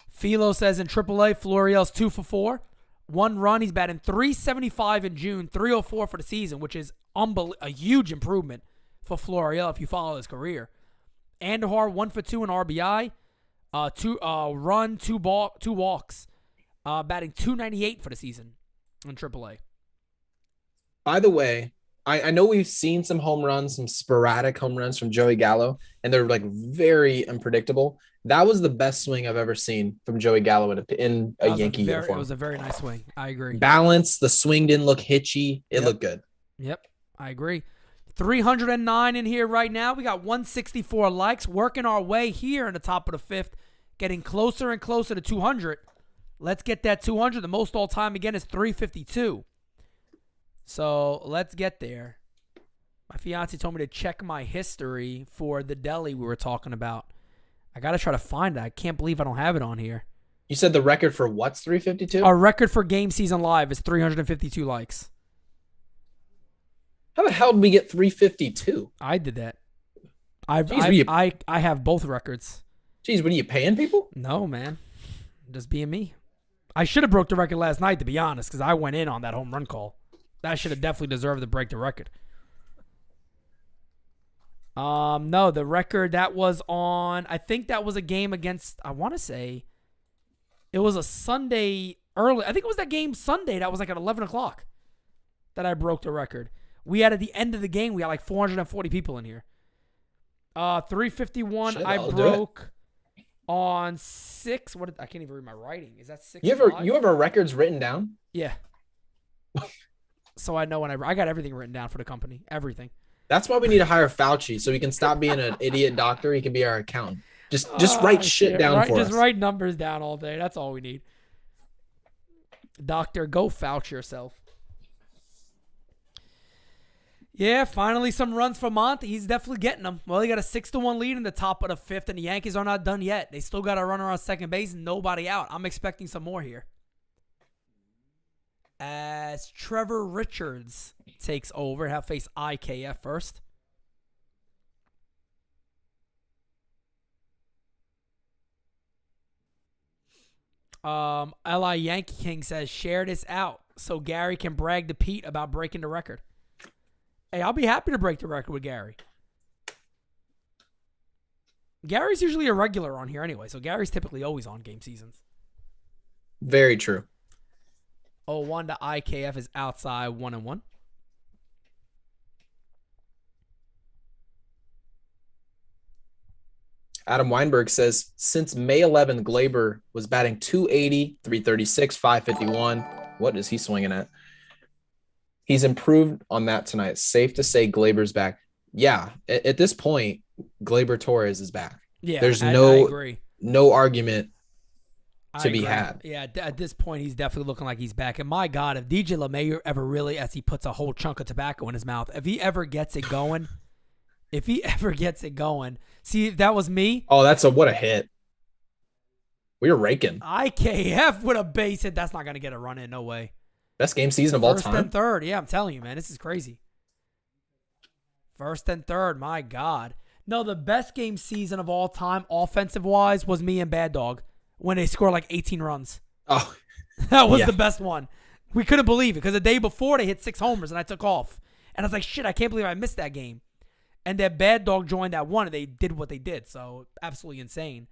Philo says in AAA, Florial's 2 for 4. 1 run. He's batting .375 in June, .304 for the season, which is a huge improvement for Florial if you follow his career. Andahar 1 for 2 in RBI. Two run, two walks. Batting .298 for the season in AAA. By the way, I know we've seen some home runs, some sporadic home runs from Joey Gallo, and they're like very unpredictable. That was the best swing I've ever seen from Joey Gallo in a Yankee uniform. It was a very nice swing. I agree. Balance. The swing didn't look hitchy. It looked good. Yep, I agree. 309 in here right now. We got 164 likes. Working our way here in the top of the fifth. Getting closer and closer to 200. Let's get that 200. The most all time again is 352. So let's get there. My fiance told me to check my history for the deli we were talking about. I got to try to find it. I can't believe I don't have it on here. You said the record for what's 352? Our record for GameSZN Live is 352 likes. How the hell did we get 352? I did that. Jeez, I have both records. Jeez, what are you paying people? No, man. Just being me. I should have broke the record last night, to be honest, because I went in on that home run call. That should have definitely deserved to break the record. No, the record that was on, I think that was a game against, I want to say, it was a Sunday early. I think it was that game Sunday that was like at 11 o'clock that I broke the record. We had at the end of the game, we had like 440 people in here. 351, Shit, I I'll broke on 6. I can't even read my writing. Is that 6? You have our records written down? Yeah. So I know when I got everything written down for the company. Everything. That's why we need to hire Fauci so he can stop being an idiot doctor. He can be our accountant. Just write shit down for us. Just write numbers down all day. That's all we need. Doctor, go Fauci yourself. Yeah, finally some runs for Monty. He's definitely getting them. Well, he got a 6-1 lead in the top of the fifth, and the Yankees are not done yet. They still got a runner on second base and nobody out. I'm expecting some more here. As Trevor Richards takes over, have face IKF first. Li Yankee King says, share this out so Gary can brag to Pete about breaking the record. Hey, I'll be happy to break the record with Gary. Gary's usually a regular on here anyway, so Gary's typically always on game seasons. Very true. 0-1 to IKF is outside 1-1. Adam Weinberg says, since May 11th, Glaber was batting 280, 336, 551. What is he swinging at? He's improved on that tonight. Safe to say Glaber's back. Yeah, at this point, Gleyber Torres is back. Yeah, there's I no agree. No argument to be agree. had. Yeah, at this point, he's definitely looking like he's back. And my God, if DJ LeMahieu ever really, as he puts a whole chunk of tobacco in his mouth, if he ever gets it going, see, if that was me. Oh, what a hit. We were raking. IKF with a base hit. That's not going to get a run in. No way. Best game season of all time. First and third. Yeah, I'm telling you, man. This is crazy. First and third. My God. No, the best game season of all time, offensive-wise, was me and Bad Dog when they scored like 18 runs. Oh. That was the best one. We couldn't believe it because the day before they hit 6 homers and I took off. And I was like, shit, I can't believe I missed that game. And then Bad Dog joined that one and they did what they did. So, absolutely insane.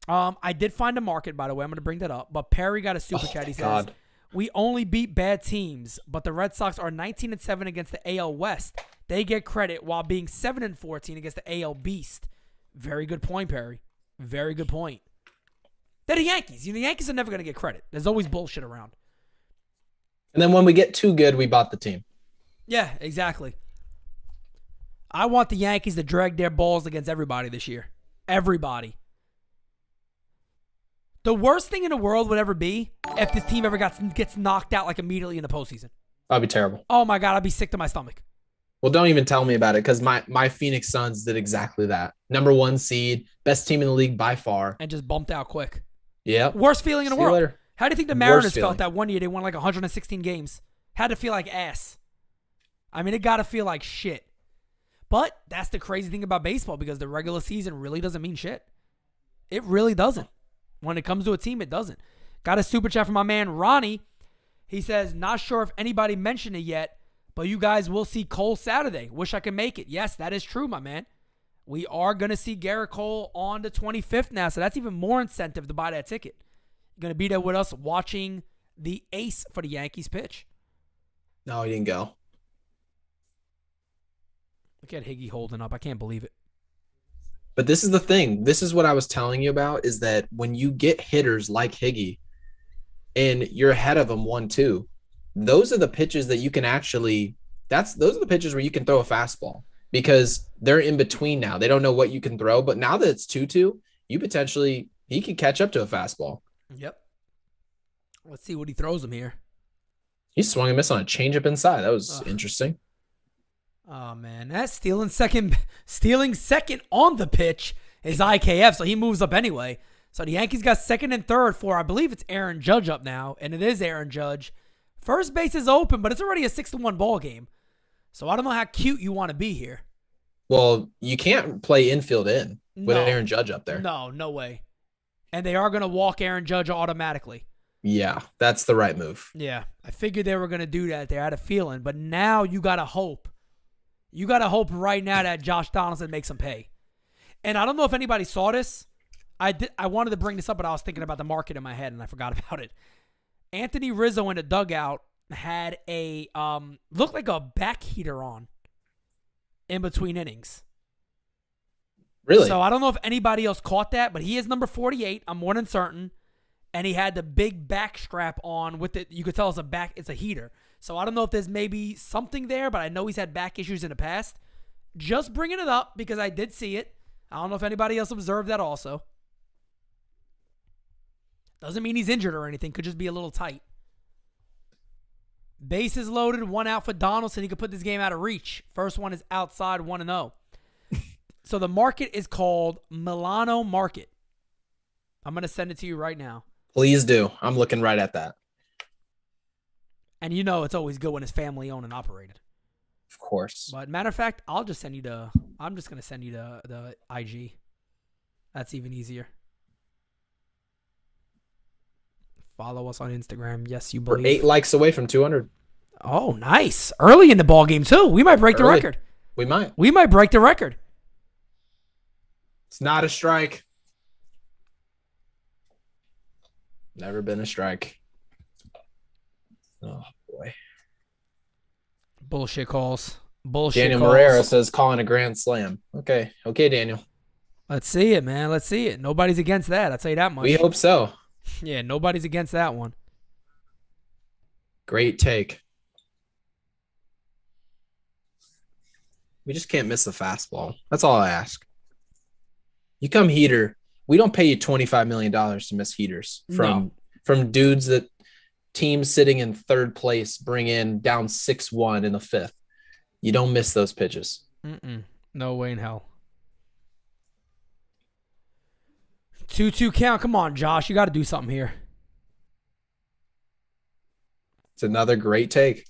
I did find a market, by the way. I'm going to bring that up. But Perry got a super chat. He says, we only beat bad teams, but the Red Sox are 19-7 against the AL West. They get credit while being 7-14 against the AL Beast. Very good point, Perry. Very good point. They're the Yankees. The Yankees are never going to get credit. There's always bullshit around. And then when we get too good, we bought the team. Yeah, exactly. I want the Yankees to drag their balls against everybody this year. Everybody. The worst thing in the world would ever be if this team ever gets knocked out like immediately in the postseason. That'd be terrible. Oh my God, I'd be sick to my stomach. Well, don't even tell me about it because my Phoenix Suns did exactly that. Number 1 seed, best team in the league by far. And just bumped out quick. Yep. Worst feeling in the world. Later. How do you think the Mariners felt that one year they won like 116 games? Had to feel like ass. I mean, it got to feel like shit. But that's the crazy thing about baseball because the regular season really doesn't mean shit. It really doesn't. When it comes to a team, it doesn't. Got a super chat from my man, Ronnie. He says, not sure if anybody mentioned it yet, but you guys will see Cole Saturday. Wish I could make it. Yes, that is true, my man. we are going to see Garrett Cole on the 25th now, so that's even more incentive to buy that ticket. You're going to be there with us watching the ace for the Yankees pitch. No, he didn't go. Look at Higgy holding up. I can't believe it. But this is the thing. This is what I was telling you about, is that when you get hitters like Higgy and you're ahead of them 1-2, those are the pitches that you can actually – those are the pitches where you can throw a fastball because they're in between now. They don't know what you can throw. But now that it's 2-2, he could catch up to a fastball. Yep. Let's see what he throws him here. He swung and missed on a changeup inside. That was interesting. Oh, man. That's stealing second on the pitch is IKF, so he moves up anyway. So the Yankees got second and third for, I believe it's Aaron Judge up now, and it is Aaron Judge. First base is open, but it's already a 6-1 ball game. So I don't know how cute you want to be here. Well, you can't play infield with Aaron Judge up there. No way. And they are going to walk Aaron Judge automatically. Yeah, that's the right move. Yeah, I figured they were going to do that. They had a feeling, but now you got to hope. You got to hope right now that Josh Donaldson makes him pay. And I don't know if anybody saw this. I wanted to bring this up, but I was thinking about the market in my head, and I forgot about it. Anthony Rizzo in the dugout had a looked like a back heater on in between innings. Really? So I don't know if anybody else caught that, but he is number 48. I'm more than certain. And he had the big back strap on with it. You could tell it's a heater. So I don't know if there's maybe something there, but I know he's had back issues in the past. Just bringing it up because I did see it. I don't know if anybody else observed that also. Doesn't mean he's injured or anything. Could just be a little tight. Bases loaded, 1 out for Donaldson. He could put this game out of reach. First one is outside, 1-0. So the market is called Milano Market. I'm going to send it to you right now. Please do. I'm looking right at that. And you know it's always good when it's family owned and operated. Of course. But matter of fact, I'm just going to send you the IG. That's even easier. Follow us on Instagram. Yes, you believe. We're 8 likes away from 200. Oh, nice. Early in the ball game too. We might break the record. We might. We might break the record. It's not a strike. Never been a strike. Oh, boy. Bullshit calls. Daniel Morera says calling a grand slam. Okay, Daniel. Let's see it, man. Let's see it. Nobody's against that. I'll tell you that much. We hope so. Yeah, nobody's against that one. Great take. We just can't miss the fastball. That's all I ask. You come heater. We don't pay you $25 million to miss heaters from dudes that teams sitting in third place bring in down 6-1 in the 5th. You don't miss those pitches. No way in hell. 2-2 count. Come on, Josh. You got to do something here. It's another great take.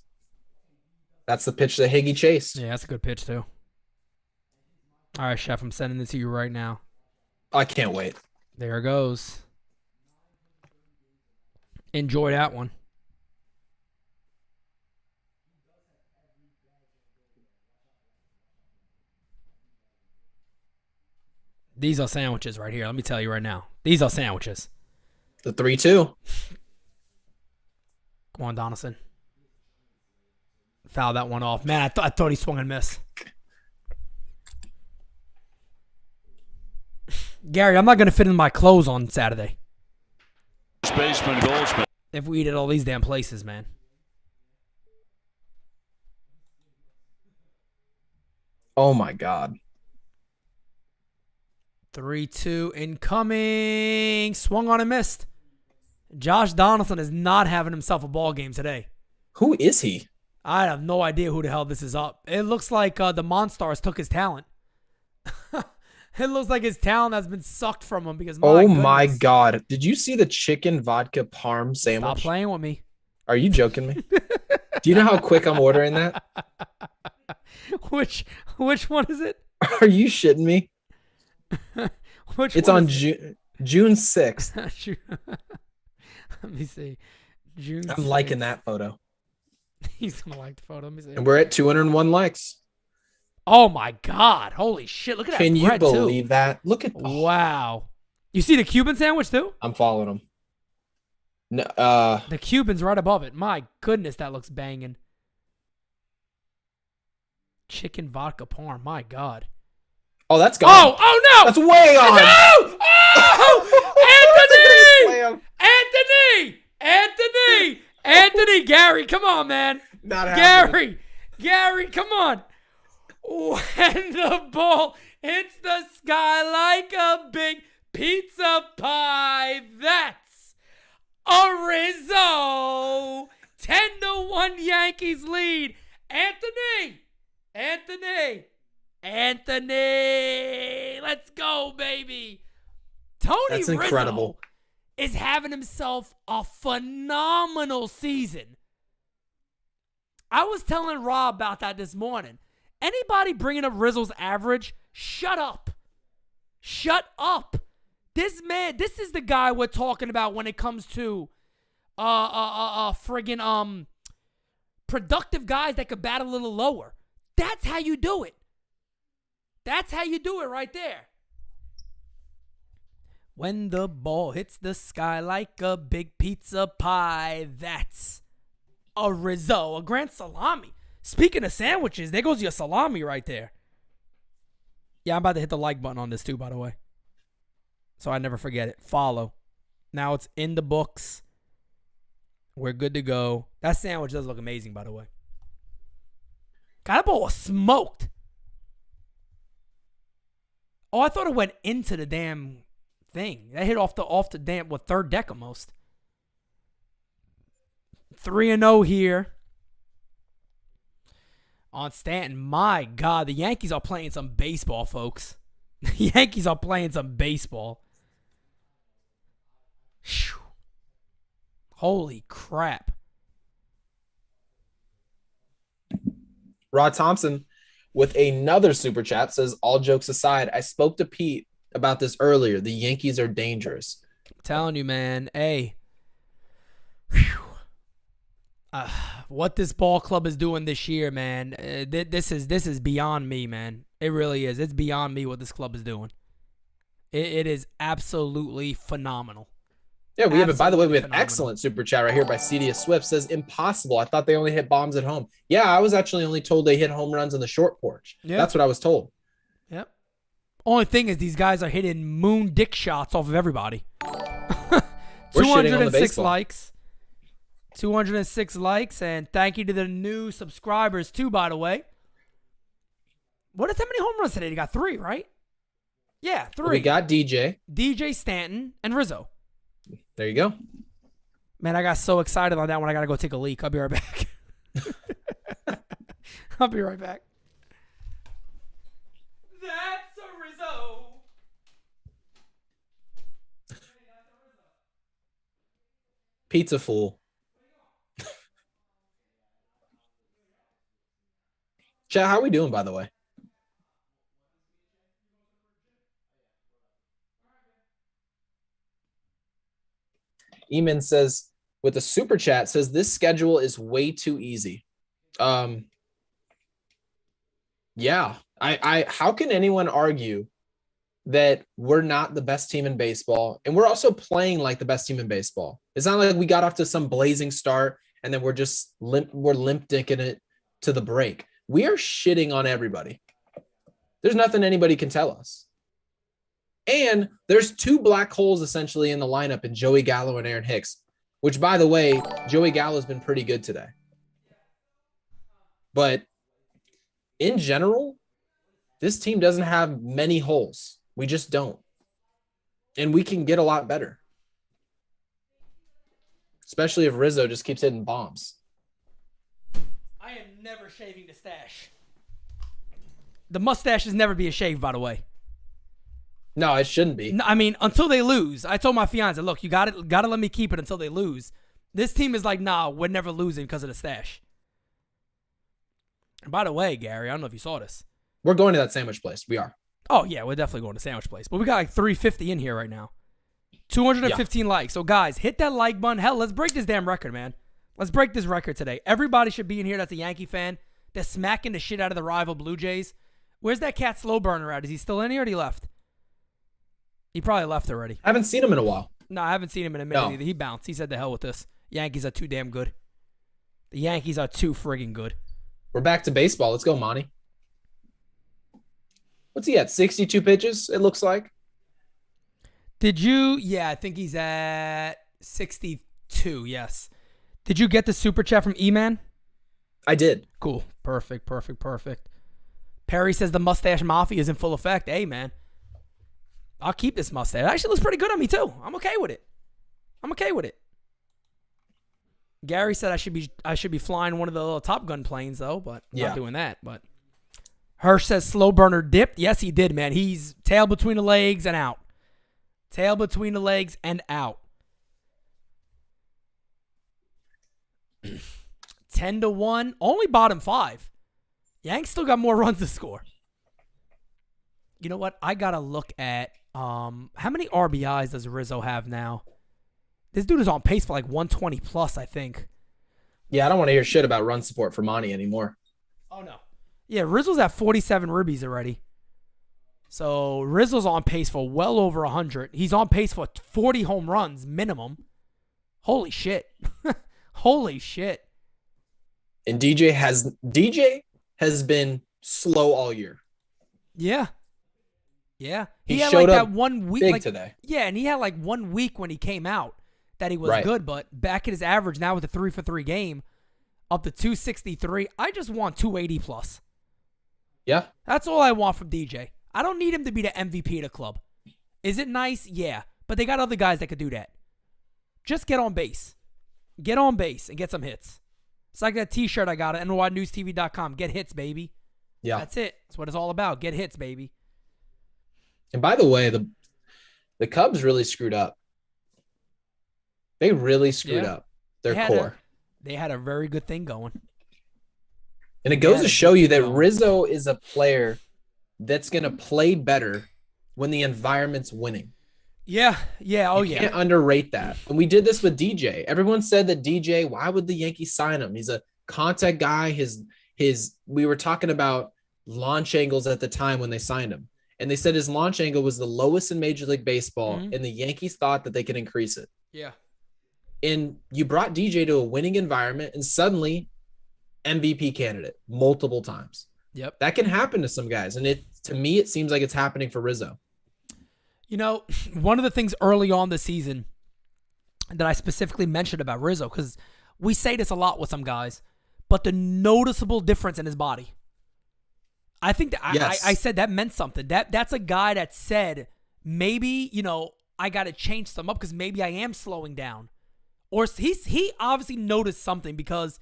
That's the pitch that Higgy chased. Yeah, that's a good pitch, too. All right, Chef. I'm sending this to you right now. I can't wait. There it goes. Enjoy that one. These are sandwiches right here. Let me tell you right now. These are sandwiches. The 3-2. Come on, Donaldson. Foul that one off. Man, I thought he swung and missed. Gary, I'm not going to fit in my clothes on Saturday. Spaceman, Goldsman. If we eat at all these damn places, man. Oh, my God. 3-2 incoming. Swung on and missed. Josh Donaldson is not having himself a ball game today. Who is he? I have no idea who the hell this is up. It looks like the Monstars took his talent. It looks like his talent has been sucked from him because my God. Did you see the chicken vodka parm sandwich? Stop playing with me. Are you joking me? Do you know how quick I'm ordering that? Which one is it? Are you shitting me? It's on June 6th. Let me see. June. I'm liking that photo. He's gonna like the photo. Let me see. And we're at 201 likes. Oh my God! Holy shit! Look at that Can you bread, believe too. that? Look at Wow. You see the Cuban sandwich too? I'm following him. No, The Cuban's right above it. My goodness, that looks banging. Chicken vodka parm. My God. oh, that's gone. Oh no! That's way on. Oh! Slam. Anthony! Gary, come on, man. Not happening. Gary, come on. When the ball hits the sky like a big pizza pie, that's a Rizzo. 10-1 Yankees lead. Anthony, let's go, baby. Tony That's Rizzo incredible. is having himself a phenomenal season. I was telling Rob about that this morning. Anybody bringing up Rizzo's average, shut up. Shut up. This man, this is the guy we're talking about when it comes to friggin' productive guys that could bat a little lower. That's how you do it. That's how you do it right there. When the ball hits the sky like a big pizza pie, that's a Rizzo, a grand salami. Speaking of sandwiches, there goes your salami right there. Yeah, I'm about to hit the like button on this too, by the way. So I never forget it. Follow. Now it's in the books. We're good to go. That sandwich does look amazing, by the way. God, that ball was smoked. Oh, I thought it went into the damn thing. That hit off the damn third deck almost. 3-0 here on Stanton. My God, the Yankees are playing some baseball, folks. The Yankees are playing some baseball. Whew. Holy crap. Rod Thompson with another super chat says, all jokes aside, I spoke to Pete about this earlier. The Yankees are dangerous. I'm telling you, man. Hey. What this ball club is doing this year, man, this is beyond me, man. It really is. It's beyond me what this club is doing. It is absolutely phenomenal. Yeah, we have it. By the way, we have Phenomenal. excellent super chat right here by CDS Swift. Says, impossible. I thought they only hit bombs at home. Yeah, I was actually only told they hit home runs on the short porch. Yeah. That's what I was told. Yep. Only thing is these guys are hitting moon dick shots off of everybody. We're shitting on the 206 baseball. likes. 206 likes, and thank you to the new subscribers too, by the way. How many home runs today? They got 3, right? Yeah, 3. We got DJ. Stanton, and Rizzo. There you go. Man, I got so excited on that one. I got to go take a leak. I'll be right back. I'll be right back. That's a Rizzo. Pizza fool. Chat, how we doing, by the way? Eamon says, with the super chat, says this schedule is way too easy. Yeah, I how can anyone argue that we're not the best team in baseball, and we're also playing like the best team in baseball? It's not like we got off to some blazing start and then we're just limp dicking it to the break. We are shitting on everybody. There's nothing anybody can tell us. And there's 2 black holes essentially in the lineup in Joey Gallo and Aaron Hicks, which, by the way, Joey Gallo has been pretty good today. But in general, this team doesn't have many holes. We just don't. And we can get a lot better. Especially if Rizzo just keeps hitting bombs. I am never shaving the stash. The mustaches never be a shave, by the way. No, it shouldn't be. No, I mean, until they lose. I told my fiance, look, you gotta let me keep it until they lose. This team is like, nah, we're never losing because of the stash. And by the way, Gary, I don't know if you saw this. We're going to that sandwich place. We are. Oh, yeah, we're definitely going to sandwich place. But we got like 350 in here right now. 215 likes. So, guys, hit that like button. Hell, let's break this damn record, man. Let's break this record today. Everybody should be in here that's a Yankee fan. They're smacking the shit out of the rival Blue Jays. Where's that cat slow burner at? Is he still in here or did he left? He probably left already. I haven't seen him in a while. No, I haven't seen him in a minute either. He bounced. He said the hell with this. Yankees are too damn good. The Yankees are too friggin' good. We're back to baseball. Let's go, Monty. What's he at? 62 pitches, it looks like. Did you? Yeah, I think he's at 62, yes. Did you get the super chat from E-Man? I did. Cool. Perfect. Perry says the mustache mafia is in full effect. Hey, man. I'll keep this mustache. It actually looks pretty good on me, too. I'm okay with it. Gary said I should be flying one of the little Top Gun planes, though, but I'm not doing that. But Hirsch says slow burner dipped. Yes, he did, man. He's tail between the legs and out. 10-1. Only bottom 5. Yanks still got more runs to score. You know what? I got to look at how many RBIs does Rizzo have now? This dude is on pace for like 120 plus, I think. Yeah, I don't want to hear shit about run support for Monty anymore. Oh, no. Yeah, Rizzo's at 47 ribbies already. So Rizzo's on pace for well over 100. He's on pace for 40 home runs minimum. Holy shit. Holy shit. And DJ has been slow all year. Yeah. Yeah. He had showed like up that 1 week big today. Yeah, and he had like 1 week when he came out that he was good, but back at his average now with a 3-for-3 game, up to 263. I just want 280 plus. Yeah. That's all I want from DJ. I don't need him to be the MVP of the club. Is it nice? Yeah. But they got other guys that could do that. Just get on base. Get on base and get some hits. It's like that t-shirt I got at NyynewsTV.com. Get hits, baby. Yeah. That's it. That's what it's all about. Get hits, baby. And by the way, the Cubs really screwed up. They really screwed up their core. They had a very good thing going. And it goes to show you that Rizzo is a player that's going to play better when the environment's winning. Yeah. Oh, you can't underrate that. And we did this with DJ. Everyone said that DJ, why would the Yankees sign him? He's a contact guy. We were talking about launch angles at the time when they signed him. And they said his launch angle was the lowest in Major League Baseball, and the Yankees thought that they could increase it. Yeah. And you brought DJ to a winning environment, and suddenly MVP candidate multiple times. Yep. That can happen to some guys. And to me, it seems like it's happening for Rizzo. You know, one of the things early on this season that I specifically mentioned about Rizzo, because we say this a lot with some guys, but the noticeable difference in his body. I think that I said that meant something. That's a guy that said, maybe, I got to change some up because maybe I am slowing down. Or he obviously noticed something because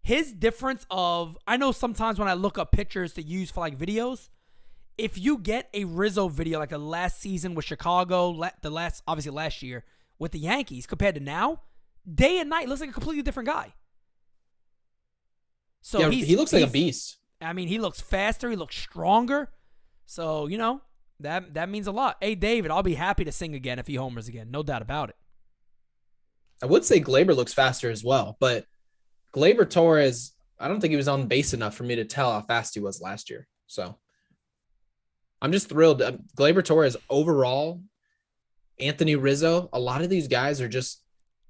his difference of, I know sometimes when I look up pictures to use for like videos, if you get a Rizzo video like the last season with Chicago, obviously last year with the Yankees compared to now, day and night looks like a completely different guy. So yeah, he looks like a beast. I mean, he looks faster. He looks stronger. So, that means a lot. Hey, David, I'll be happy to sing again if he homers again. No doubt about it. I would say Glaber looks faster as well, but Glaber Torres, I don't think he was on base enough for me to tell how fast he was last year. So I'm just thrilled. Glaber Torres overall, Anthony Rizzo, a lot of these guys are just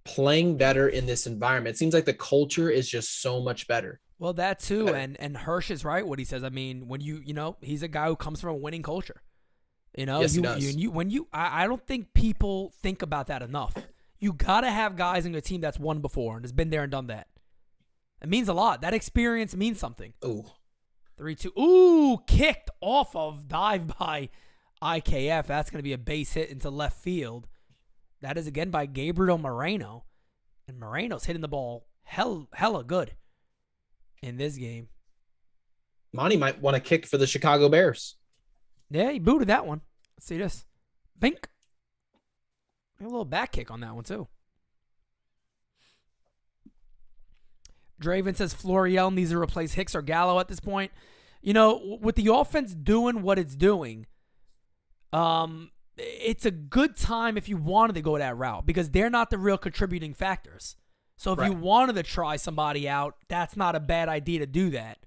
playing better in this environment. It seems like the culture is just so much better. Well, that too, and Hirsch is right what he says. I mean, when he's a guy who comes from a winning culture. Yes, he does. I don't think people think about that enough. You gotta have guys in your team that's won before and has been there and done that. It means a lot. That experience means something. Ooh. 3-2. Ooh, kicked off of dive by IKF. That's gonna be a base hit into left field. That is again by Gabriel Moreno, and Moreno's hitting the ball hella good in this game. Monty might want to kick for the Chicago Bears. Yeah, he booted that one. Let's see this. Bink. A little back kick on that one, too. Draven says Florial needs to replace Hicks or Gallo at this point. With the offense doing what it's doing, it's a good time if you wanted to go that route because they're not the real contributing factors. So if you wanted to try somebody out, that's not a bad idea to do that.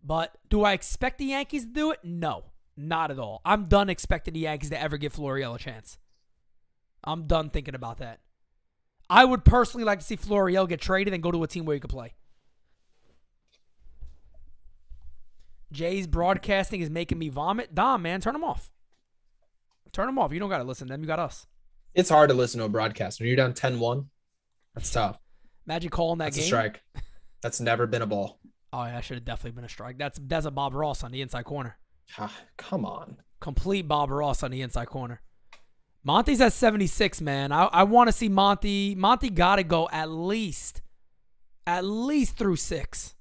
But do I expect the Yankees to do it? No, not at all. I'm done expecting the Yankees to ever give Florial a chance. I'm done thinking about that. I would personally like to see Florial get traded and go to a team where he could play. Jay's broadcasting is making me vomit. Dom, man, turn them off. Turn them off. You don't got to listen to them. You got us. It's hard to listen to a broadcaster. You're down 10-1. That's tough. Imagine calling that That's game. a strike. That's never been a ball. Oh, yeah, that should have definitely been a strike. That's a Bob Ross on the inside corner. Come on. Complete Bob Ross on the inside corner. Monty's at 76, man. I want to see Monty. Monty got to go at least through 6.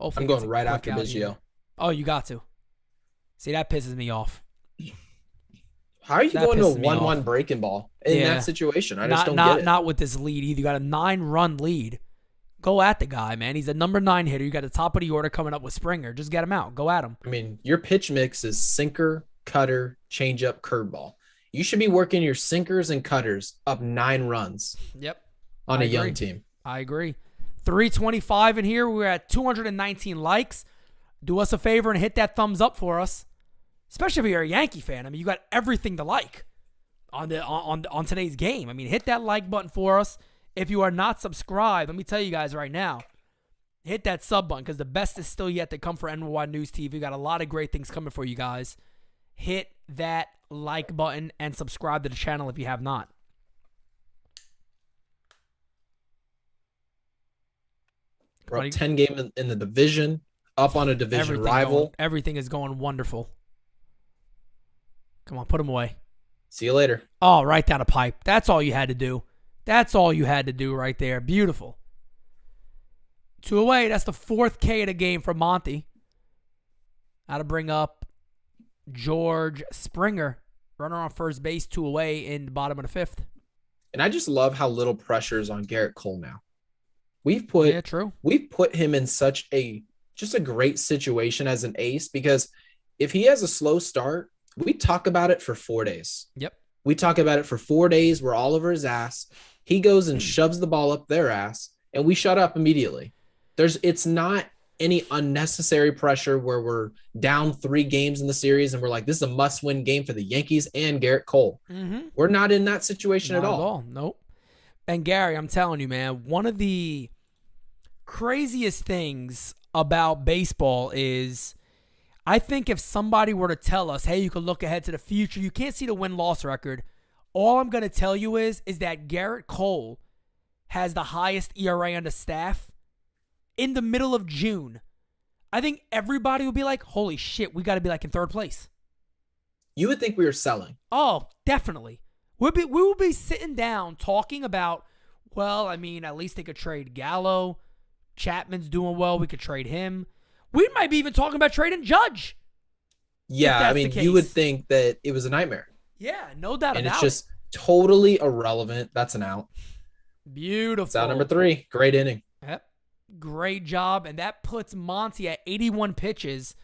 I'm going right after Biggio. Oh, you got to. See, that pisses me off. How are you going to a 1-1 breaking ball in that situation? I just don't get it. Not with this lead either. You got a 9-run lead. Go at the guy, man. He's a number 9 hitter. You got the top of the order coming up with Springer. Just get him out. Go at him. I mean, your pitch mix is sinker, cutter, changeup, curveball. You should be working your sinkers and cutters up 9 runs. Yep. On a young team. I agree. 325 in here. We're at 219 likes. Do us a favor and hit that thumbs up for us. Especially if you're a Yankee fan. I mean, you got everything to like on today's game. I mean, hit that like button for us. If you are not subscribed, let me tell you guys right now, hit that sub button because the best is still yet to come for NyynewsTV. We got a lot of great things coming for you guys. Hit that like button and subscribe to the channel if you have not. We're up 10 game in the division, up on a division rival. Everything is going wonderful. Come on, put them away. See you later. Oh, right down a pipe. That's all you had to do. That's all you had to do right there. Beautiful. 2 away. That's the 4th K of the game for Monty. How to bring up George Springer. Runner on first base, 2 away in the bottom of the 5th. And I just love how little pressure is on Garrett Cole now. We've put him in such a great situation as an ace because if he has a slow start, we talk about it for 4 days. Yep. We talk about it for 4 days. We're all over his ass. He goes and shoves the ball up their ass, and we shut up immediately. It's not any unnecessary pressure where we're down 3 games in the series and we're like, this is a must-win game for the Yankees and Garrett Cole. Mm-hmm. We're not in that situation not at all. Nope. And Gary, I'm telling you, man, one of the craziest things about baseball is I think if somebody were to tell us, hey, you can look ahead to the future, you can't see the win-loss record, all I'm going to tell you is that Garrett Cole has the highest ERA on the staff in the middle of June. I think everybody would be like, holy shit, we got to be like in 3rd place. You would think we were selling. Oh, definitely. We will be sitting down talking about, well, I mean, at least they could trade Gallo. Chapman's doing well. We could trade him. We might be even talking about trading Judge. Yeah, I mean, you would think that it was a nightmare. Yeah, no doubt about it. And it's just totally irrelevant. That's an out. Beautiful. It's out number 3. Great inning. Yep. Great job. And that puts Monty at 81 pitches.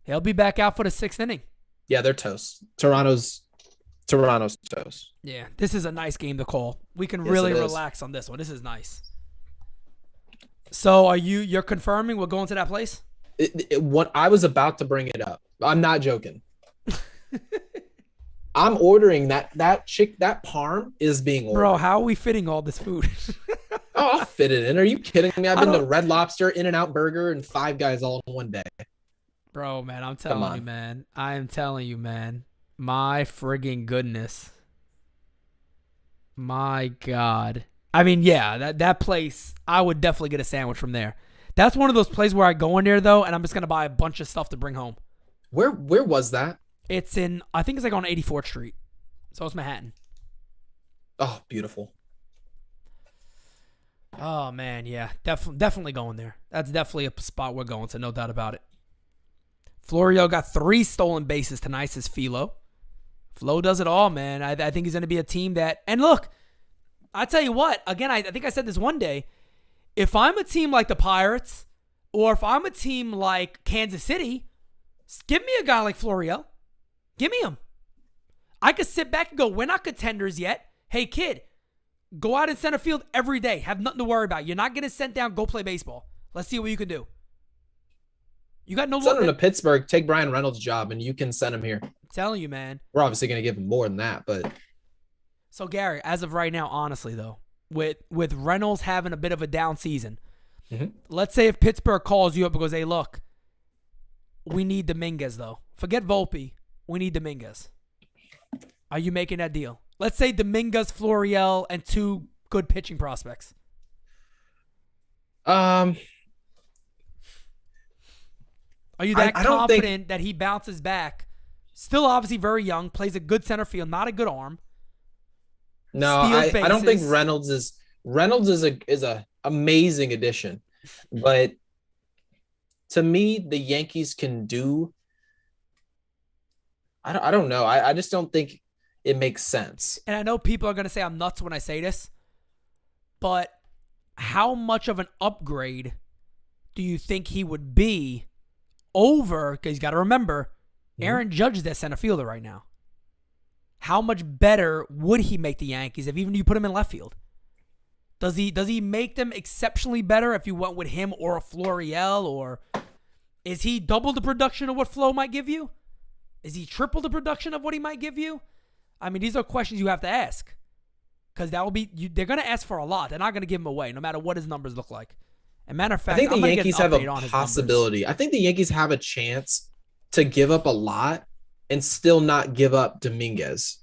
He'll be back out for the 6th inning. Yeah, they're toast. Toronto's toast. Yeah, this is a nice game to call. We can really relax on this one. This is nice. So you're confirming we're going to that place? What I was about to bring it up. I'm not joking. I'm ordering that parm is being ordered. Bro, how are we fitting all this food? Oh, I'll fit it in. Are you kidding me? I've been to Red Lobster, In-N-Out Burger, and Five Guys all in one day. Bro, man, I'm telling you, man. I am telling you, man. My friggin' goodness. My God. I mean, yeah, that place, I would definitely get a sandwich from there. That's one of those places where I go in there, though, and I'm just going to buy a bunch of stuff to bring home. Where was that? It's in, I think it's like on 84th Street. So it's Manhattan. Oh, beautiful. Oh, man, yeah. Definitely going there. That's definitely a spot we're going to, no doubt about it. Florio got 3 stolen bases tonight, says Philo. Flo does it all, man. I think he's going to be a team that, and look, I tell you what, again, I think I said this one day, if I'm a team like the Pirates, or if I'm a team like Kansas City, give me a guy like Florio. Give me him. I could sit back and go, we're not contenders yet. Hey, kid, Go out in center field every day. Have nothing to worry about. You're not getting sent down. Go play baseball. Let's see what you can do. You got no Send him to Pittsburgh. Take Brian Reynolds' job, and you can send him here. I'm telling you, man. We're obviously going to give him more than that, but. So, Gary, as of right now, honestly, though, with Reynolds having a bit of a down season, let's say if Pittsburgh calls you up and goes, hey, look, we need Dominguez, though. Forget Volpe. We need Dominguez. Are you making that deal? Let's say Dominguez, Florial, and 2 good pitching prospects. Are you that confident that he bounces back? Still obviously very young, plays a good center field, not a good arm. No, I don't think Reynolds is a amazing addition. But to me, the Yankees can do I don't know. I just don't think it makes sense. And I know people are going to say I'm nuts when I say this, but how much of an upgrade do you think he would be over, because you got to remember, Aaron Judge is that center fielder right now. How much better would he make the Yankees if even you put him in left field? Does he make them exceptionally better if you went with him or a Florial, or is he double the production of what Flo might give you? Is he triple the production of what he might give you? I mean, these are questions you have to ask, because that will be they're going to ask for a lot. They're not going to give him away, no matter what his numbers look like. And matter of fact, I think the Yankees have a possibility. I think the Yankees have a chance to give up a lot and still not give up Dominguez.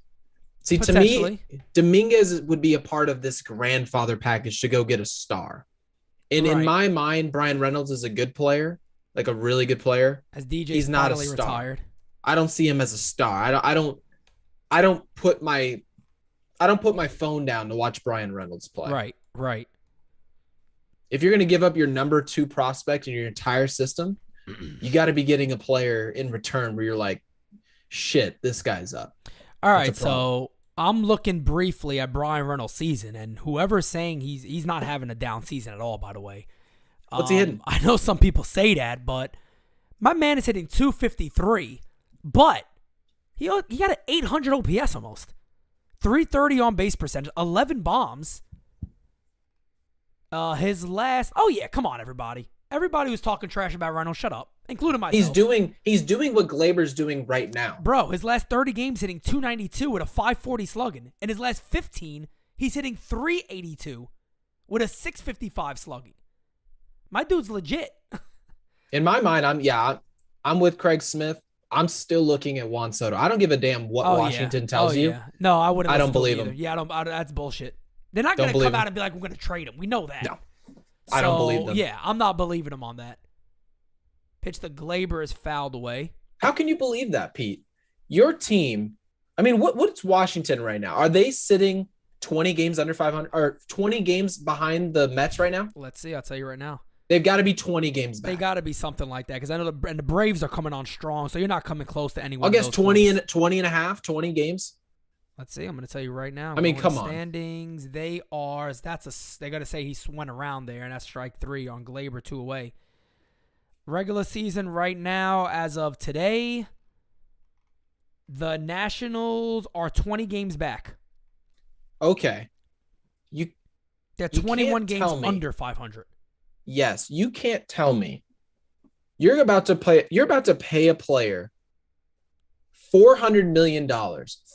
See, to me, Dominguez would be a part of this grandfather package to go get a star. And in my mind, Brian Reynolds is a good player, like a really good player. As DJ, he's not a star. Retired. I don't see him as a star. I don't put my phone down to watch Brian Reynolds play. Right. If you're going to give up your number 2 prospect in your entire system, you got to be getting a player in return where you're like, shit, this guy's up. All right, so I'm looking briefly at Brian Reynolds' season, and whoever's saying he's not having a down season at all, by the way. What's he hitting? I know some people say that, but my man is hitting 253, but he got an 800 OPS almost. 330 on base percentage, 11 bombs. His last, come on, everybody. Everybody who's talking trash about Reynolds, shut up, including myself. He's doing what Glaber's doing right now. Bro, his last 30 games hitting 292 with a 540 slugging. In his last 15, he's hitting 382 with a 655 slugging. My dude's legit. In my mind, I'm with Craig Smith. I'm still looking at Juan Soto. I don't give a damn what Washington tells you. No, I wouldn't. I don't believe him. Yeah, that's bullshit. They're not going to come out and be like, we're going to trade him. We know that. No. I don't believe them. Yeah, I'm not believing him on that. Pitch the Glaber is fouled away. How can you believe that, Pete? Your team, I mean, what's Washington right now? Are they sitting 20 games under 500 or 20 games behind the Mets right now? Let's see. I'll tell you right now. They've got to be 20 games back. They got to be something like that, because I know the Braves are coming on strong, so you're not coming close to anyone. I guess 20 and a half, 20 games. Let's see. I'm going to tell you right now. I mean, come on. Standings, they got to say he went around there, and that's strike 3 on Glaber, 2 away. Regular season right now, as of today, the Nationals are 20 games back. Okay. They're 21 games under 500. Yes, you can't tell me you're about to pay a player $400 million,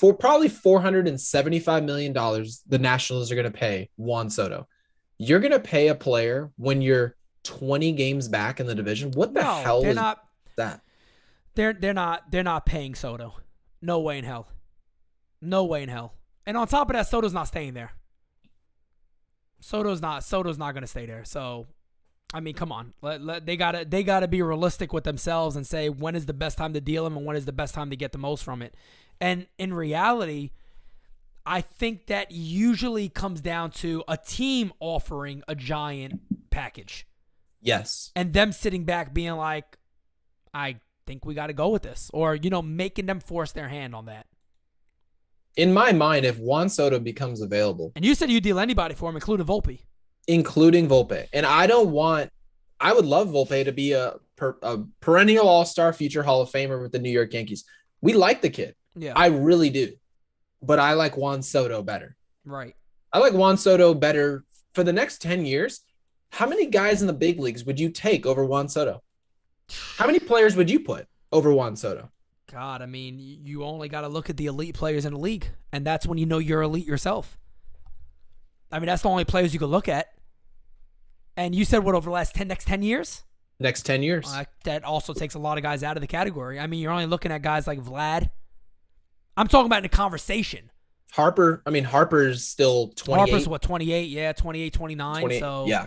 for probably $475 million. The Nationals are going to pay Juan Soto. You're going to pay a player when you're 20 games back in the division. What the hell is that? They're not paying Soto. No way in hell. No way in hell. And on top of that, Soto's not staying there. Soto's not going to stay there. So, I mean, come on. They gotta be realistic with themselves and say when is the best time to deal him and when is the best time to get the most from it. And in reality, I think that usually comes down to a team offering a giant package. Yes. And them sitting back being like, I think we got to go with this. Or, making them force their hand on that. In my mind, if Juan Soto becomes available. And you said you'd deal anybody for him, including Volpe. And I would love Volpe to be a perennial all-star, future Hall of Famer with the New York Yankees. We like the kid. Yeah. I really do. But I like Juan Soto better. Right. I like Juan Soto better for the next 10 years. How many guys in the big leagues would you take over Juan Soto? How many players would you put over Juan Soto? God, I mean, you only got to look at the elite players in the league, and that's when you know you're elite yourself. I mean, that's the only players you could look at. And you said what, over the next 10 years? Next 10 years. That also takes a lot of guys out of the category. I mean, you're only looking at guys like Vlad. I'm talking about in a conversation. Harper's still 28. Harper's what, 28? Yeah, 28, 29. 28, so yeah.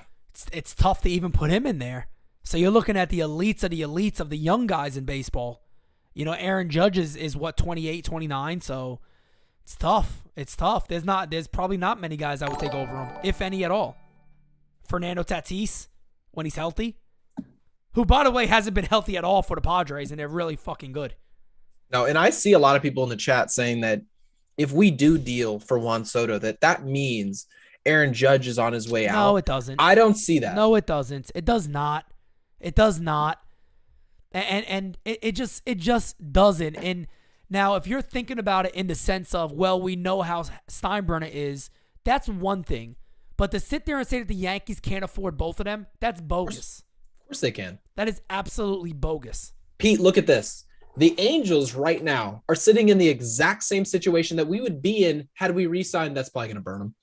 It's tough to even put him in there. So you're looking at the elites of the young guys in baseball. You know, Aaron Judge is what, 28, 29. So it's tough. It's tough. There's probably not many guys I would take over him, if any at all. Fernando Tatis, when he's healthy, who, by the way, hasn't been healthy at all for the Padres, and they're really fucking good. No, and I see a lot of people in the chat saying that if we do deal for Juan Soto, that means Aaron Judge is on his way out. No, it doesn't. I don't see that. No, it doesn't. It does not. It does not. And it just doesn't. And now, if you're thinking about it in the sense of, well, we know how Steinbrenner is, that's one thing. But to sit there and say that the Yankees can't afford both of them, that's bogus. Of course they can. That is absolutely bogus. Pete, look at this. The Angels right now are sitting in the exact same situation that we would be in had we re-signed. That's probably going to burn them.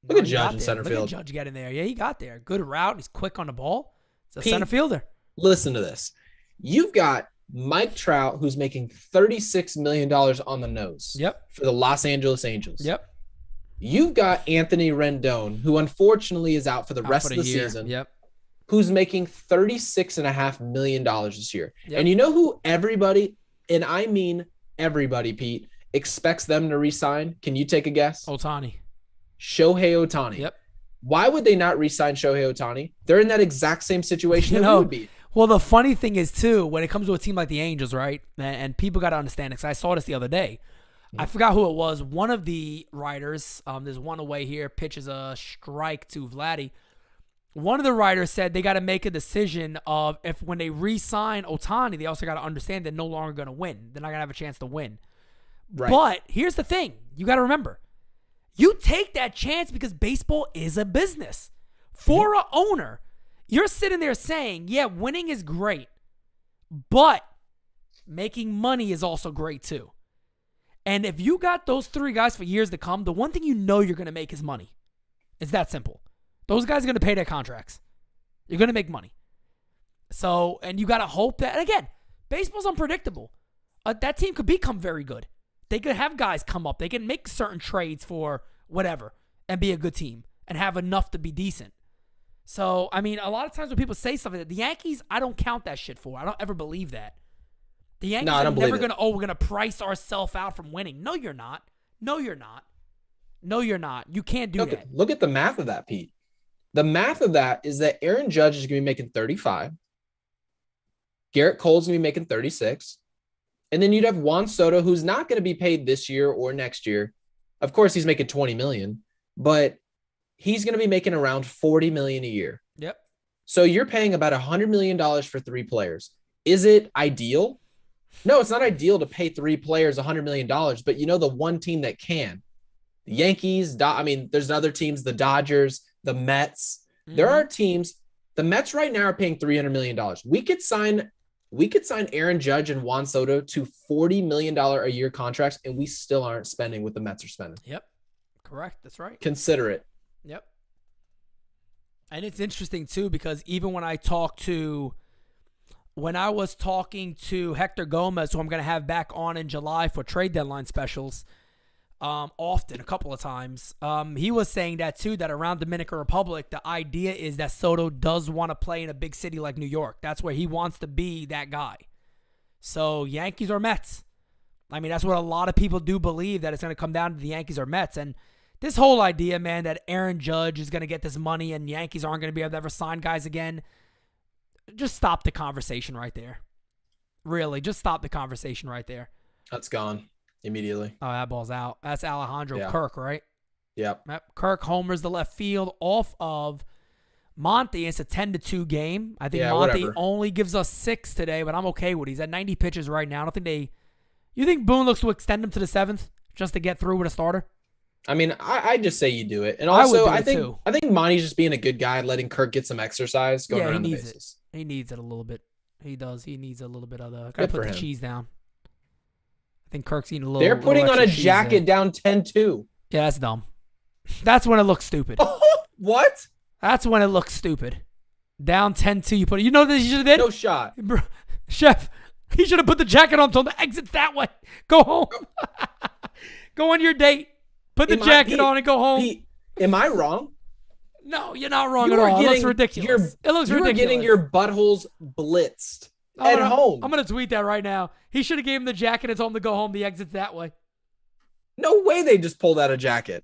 Look at Judge in center field. Look at Judge getting there. Yeah, he got there. Good route. He's quick on the ball. It's a Pete, center fielder. Listen to this. You've got Mike Trout, who's making $36 million on the nose. Yep. For the Los Angeles Angels. Yep. You've got Anthony Rendon, who unfortunately is out for the rest of the season. Yep. Who's making $36.5 million this year. Yep. And you know who everybody, and I mean everybody, Pete, expects them to re-sign? Can you take a guess? Ohtani. Shohei Ohtani. Yep. Why would they not re-sign Shohei Ohtani? They're in that exact same situation that we would be. Well, the funny thing is, too, when it comes to a team like the Angels, right, and people got to understand it, because I saw this the other day. I forgot who it was. One of the writers, there's one away here, pitches a strike to Vladdy. One of the writers said they got to make a decision of if when they re-sign Ohtani, they also got to understand they're no longer going to win. They're not going to have a chance to win. Right. But here's the thing. You got to remember. You take that chance because baseball is a business. For an owner, you're sitting there saying, yeah, winning is great, but making money is also great too. And if you got those three guys for years to come, the one thing you know you're going to make is money. It's that simple. Those guys are going to pay their contracts. You're going to make money. So, and you got to hope that, and again, baseball's unpredictable. That team could become very good. They could have guys come up. They can make certain trades for whatever and be a good team and have enough to be decent. So, I mean, a lot of times when people say something, the Yankees, I don't count that shit for. I don't ever believe that. The Yankees are never going to, we're going to price ourselves out from winning. No, you're not. No, you're not. No, you're not. You can't do that. Look at the math of that, Pete. The math of that is that Aaron Judge is going to be making 35. Garrett Cole's going to be making 36. And then you'd have Juan Soto, who's not going to be paid this year or next year. Of course, he's making $20 million, but he's going to be making around $40 million a year. Yep. So you're paying about $100 million for three players. Is it ideal? No, it's not ideal to pay three players $100 million, but you know the one team that can. The Yankees, there's other teams, the Dodgers, the Mets. Mm-hmm. There are teams. The Mets right now are paying $300 million. We could sign Aaron Judge and Juan Soto to $40 million a year contracts, and we still aren't spending what the Mets are spending. Yep. Correct. That's right. Consider it. Yep. And it's interesting, too, because even when I was talking to Hector Gomez, who I'm going to have back on in July for trade deadline specials, often, a couple of times, he was saying that, too, that around Dominican Republic, the idea is that Soto does want to play in a big city like New York. That's where he wants to be that guy. So, Yankees or Mets. I mean, that's what a lot of people do believe, that it's going to come down to the Yankees or Mets. And this whole idea, man, that Aaron Judge is going to get this money and Yankees aren't going to be able to ever sign guys again, just stop the conversation right there. Really, just stop the conversation right there. That's gone immediately. Oh, that ball's out. That's Alejandro Kirk, right? Yep. Kirk homers the left field off of Monty. It's a 10-2 game. I think Monty only gives us 6 today, but I'm okay with it. He's at 90 pitches right now. I don't think you think Boone looks to extend him to the 7th just to get through with a starter? I mean, I just say you do it. And I would also, do I it think too. Monty's just being a good guy, letting Kirk get some exercise going Yeah, he around the needs bases. it. He needs it a little bit. He does. He needs a little bit of the. Gotta Good put for the him. cheese down. I think Kirk's eating a little. They're putting little on a extra cheese jacket there. down 10-2. Yeah, that's dumb. That's when it looks stupid. What? That's when it looks stupid. Down 10-2, you put it. You know what you should have did? No shot. Bro, Chef, he should have put the jacket on until the exit's that way. Go home. Go on your date. Put the jacket on and go home. Pete, am I wrong? No, you're not wrong at all. It looks ridiculous. It looks ridiculous. You are getting your buttholes blitzed at home. I'm going to tweet that right now. He should have gave him the jacket and told him to go home. The exit's that way. No way they just pulled out a jacket.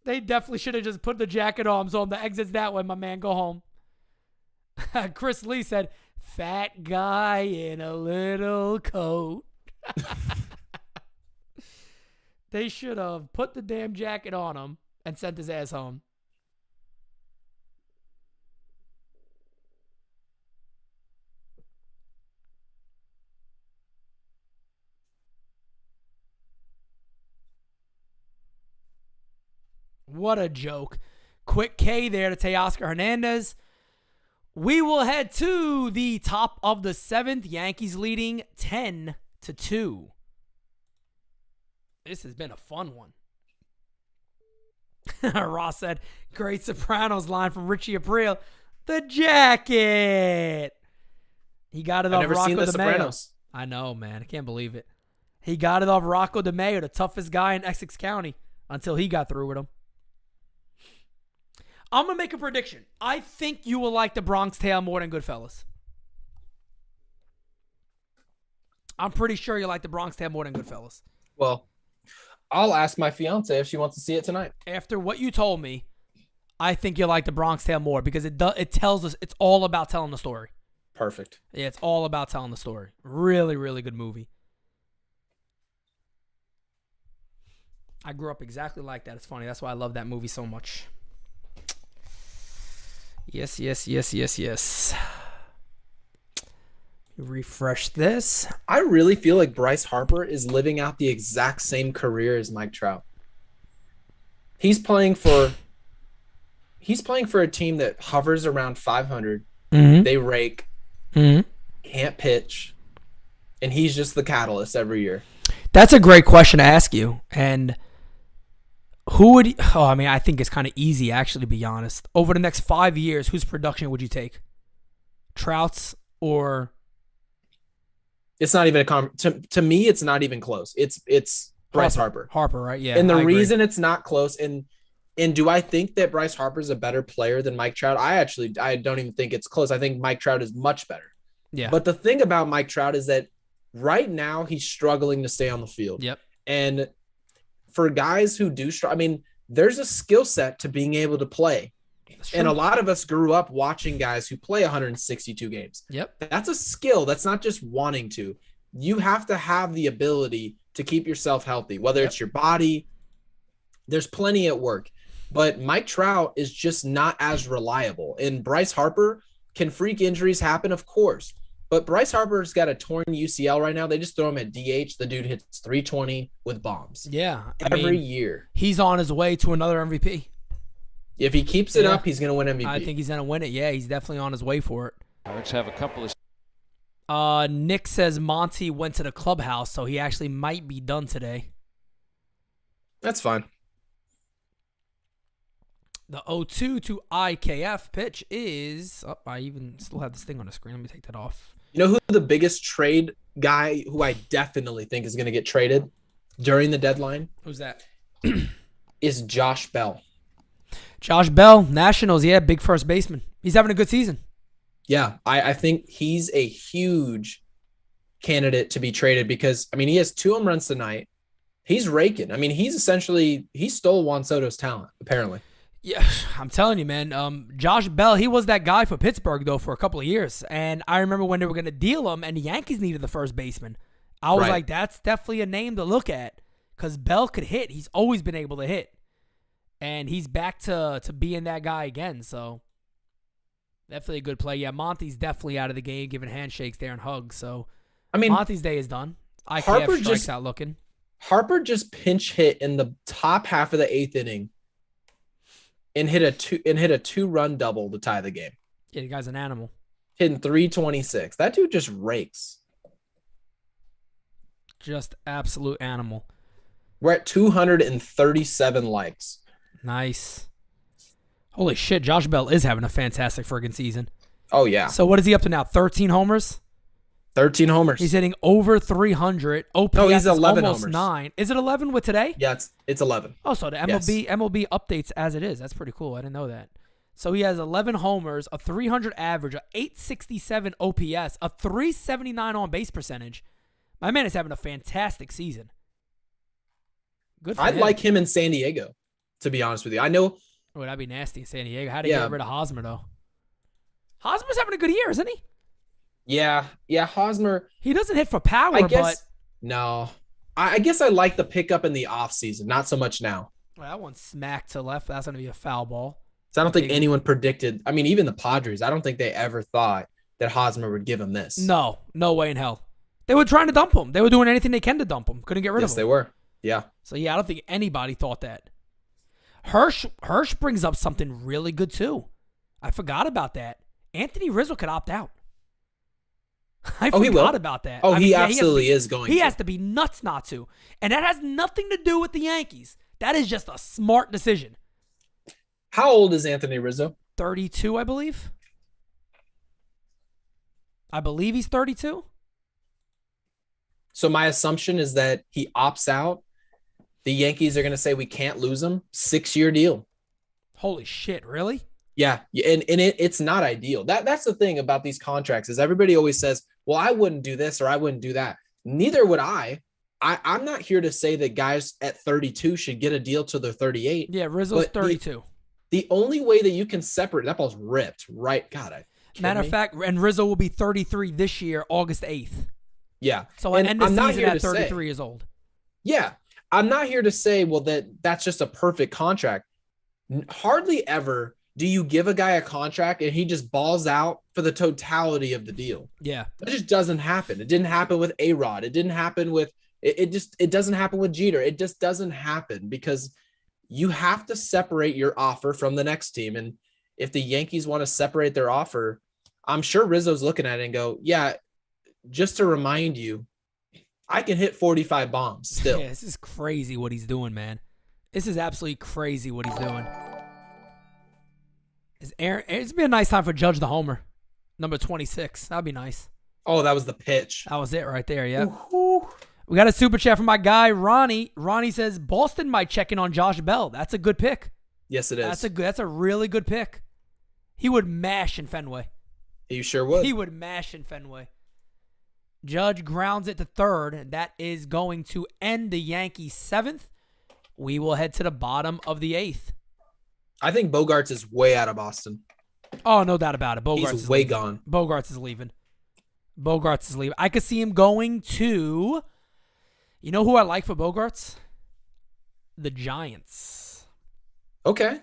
They definitely should have just put the jacket on. So the exit's that way, my man. Go home. Chris Lee said, fat guy in a little coat. They should have put the damn jacket on him and sent his ass home. What a joke. Quick K there to Teoscar Hernandez. We will head to the top of the 7th. Yankees leading 10-2. This has been a fun one. Ross said, great Sopranos line from Richie Aprile. The jacket. He got it off I've never Rocco seen The DeMeo. Sopranos. I know, man. I can't believe it. He got it off Rocco DeMeo, the toughest guy in Essex County, until he got through with him. I'm going to make a prediction. I think you will like the Bronx Tale more than Goodfellas. I'm pretty sure you like the Bronx Tale more than Goodfellas. Well, I'll ask my fiance if she wants to see it tonight. After what you told me, I think you'll like the Bronx Tale more because it tells us it's all about telling the story. Perfect. Yeah, it's all about telling the story. Really, really good movie. I grew up exactly like that. It's funny. That's why I love that movie so much. Yes. Refresh this. I really feel like Bryce Harper is living out the exact same career as Mike Trout. He's playing for a team that hovers around 500. Mm-hmm. They rake, can't pitch, and he's just the catalyst every year. That's a great question to ask you. And who would? I think it's kind of easy, actually, to be honest. Over the next 5 years, whose production would you take? Trout's or? It's not even to me. It's not even close. It's Bryce Harper. Harper, right? Yeah. And the I agree. reason it's not close, and do I think that Bryce Harper is a better player than Mike Trout? I don't even think it's close. I think Mike Trout is much better. Yeah. But the thing about Mike Trout is that right now he's struggling to stay on the field. Yep. And for guys who do there's a skill set to being able to play. And a lot of us grew up watching guys who play 162 games. Yep. That's a skill. That's not just wanting to. You have to have the ability to keep yourself healthy, whether it's your body. There's plenty at work. But Mike Trout is just not as reliable. And Bryce Harper, can freak injuries happen? Of course. But Bryce Harper's got a torn UCL right now. They just throw him at DH. The dude hits 320 with bombs. Yeah. Every year. He's on his way to another MVP. If he keeps it up, he's going to win MVP. I think he's going to win it. Yeah, he's definitely on his way for it. Pirates have a couple of. Nick says Monty went to the clubhouse, so he actually might be done today. That's fine. The 0-2 to IKF pitch is... Oh, I even still have this thing on the screen. Let me take that off. You know who the biggest trade guy who I definitely think is going to get traded during the deadline? Who's that? Is Josh Bell. Josh Bell, Nationals. Yeah, big first baseman. He's having a good season. Yeah, I think he's a huge candidate to be traded because, he has 2 home runs tonight. He's raking. He stole Juan Soto's talent, apparently. Yeah, I'm telling you, man. Josh Bell, he was that guy for Pittsburgh, though, for a couple of years. And I remember when they were going to deal him and the Yankees needed the first baseman. I was like, that's definitely a name to look at because Bell could hit. He's always been able to hit. And he's back to being that guy again, so definitely a good play. Yeah, Monty's definitely out of the game, giving handshakes there and hugs. So Monty's day is done. IKF strikes out looking. Harper just pinch hit in the top half of the 8th inning and hit a 2-run double to tie the game. Yeah, the guy's an animal. Hitting 326. That dude just rakes. Just absolute animal. We're at 237 likes. Nice. Holy shit, Josh Bell is having a fantastic friggin' season. Oh, yeah. So what is he up to now? 13 homers? 13 homers. He's hitting over 300. OPS No, he's is 11 almost homers. 9. Is it 11 with today? Yeah, it's 11. Oh, so the MLB updates as it is. That's pretty cool. I didn't know that. So he has 11 homers, a 300 average, a 867 OPS, a 379 on base percentage. My man is having a fantastic season. Good for I'd him. like him in San Diego, to be honest with you. I know. Oh, that'd be nasty in San Diego. How do you get rid of Hosmer, though? Hosmer's having a good year, isn't he? Yeah, Hosmer. He doesn't hit for power, I guess, but... No. I guess I like the pickup in the offseason, not so much now. Well, that one's smacked to left. That's going to be a foul ball. So I don't think anyone predicted. I mean, even the Padres, I don't think they ever thought that Hosmer would give him this. No way in hell. They were trying to dump him. They were doing anything they can to dump him. Couldn't get rid of him. Yes, they were. Yeah. So, yeah, I don't think anybody thought that. Hirsch brings up something really good, too. I forgot about that. Anthony Rizzo could opt out. I forgot about that. Oh, he absolutely is going to. He has to be nuts not to. And that has nothing to do with the Yankees. That is just a smart decision. How old is Anthony Rizzo? 32, I believe. I believe he's 32. So my assumption is that he opts out. The Yankees are going to say we can't lose him. 6-year deal. Holy shit, really? Yeah, and it's not ideal. That's the thing about these contracts is everybody always says, well, I wouldn't do this or I wouldn't do that. Neither would I. I'm not here to say that guys at 32 should get a deal till they're 38. Yeah, Rizzo's 32. The only way that you can separate, that ball's ripped, right? God, matter of fact, and Rizzo will be 33 this year, August 8th. Yeah. So at end of season at 33 years old. Yeah. I'm not here to say, well, that's just a perfect contract. Hardly ever do you give a guy a contract and he just balls out for the totality of the deal. Yeah. That just doesn't happen. It didn't happen with A-Rod. It didn't happen with it doesn't happen with Jeter. It just doesn't happen because you have to separate your offer from the next team. And if the Yankees want to separate their offer, I'm sure Rizzo's looking at it and go, yeah, just to remind you, I can hit 45 bombs still. Yeah, this is crazy what he's doing, man. This is absolutely crazy what he's doing. It's been a nice time for Judge the Homer, number 26. That'd be nice. Oh, that was the pitch. That was it right there, yeah. We got a super chat from my guy, Ronnie. Ronnie says, Boston might check in on Josh Bell. That's a good pick. Yes, it is. That's a really good pick. He would mash in Fenway. He sure would. He would mash in Fenway. Judge grounds it to third, and that is going to end the Yankees' 7th. We will head to the bottom of the 8th. I think Bogarts is way out of Boston. Oh, no doubt about it. He's way gone. Bogarts is leaving. I could see him going to... You know who I like for Bogarts? The Giants. Okay.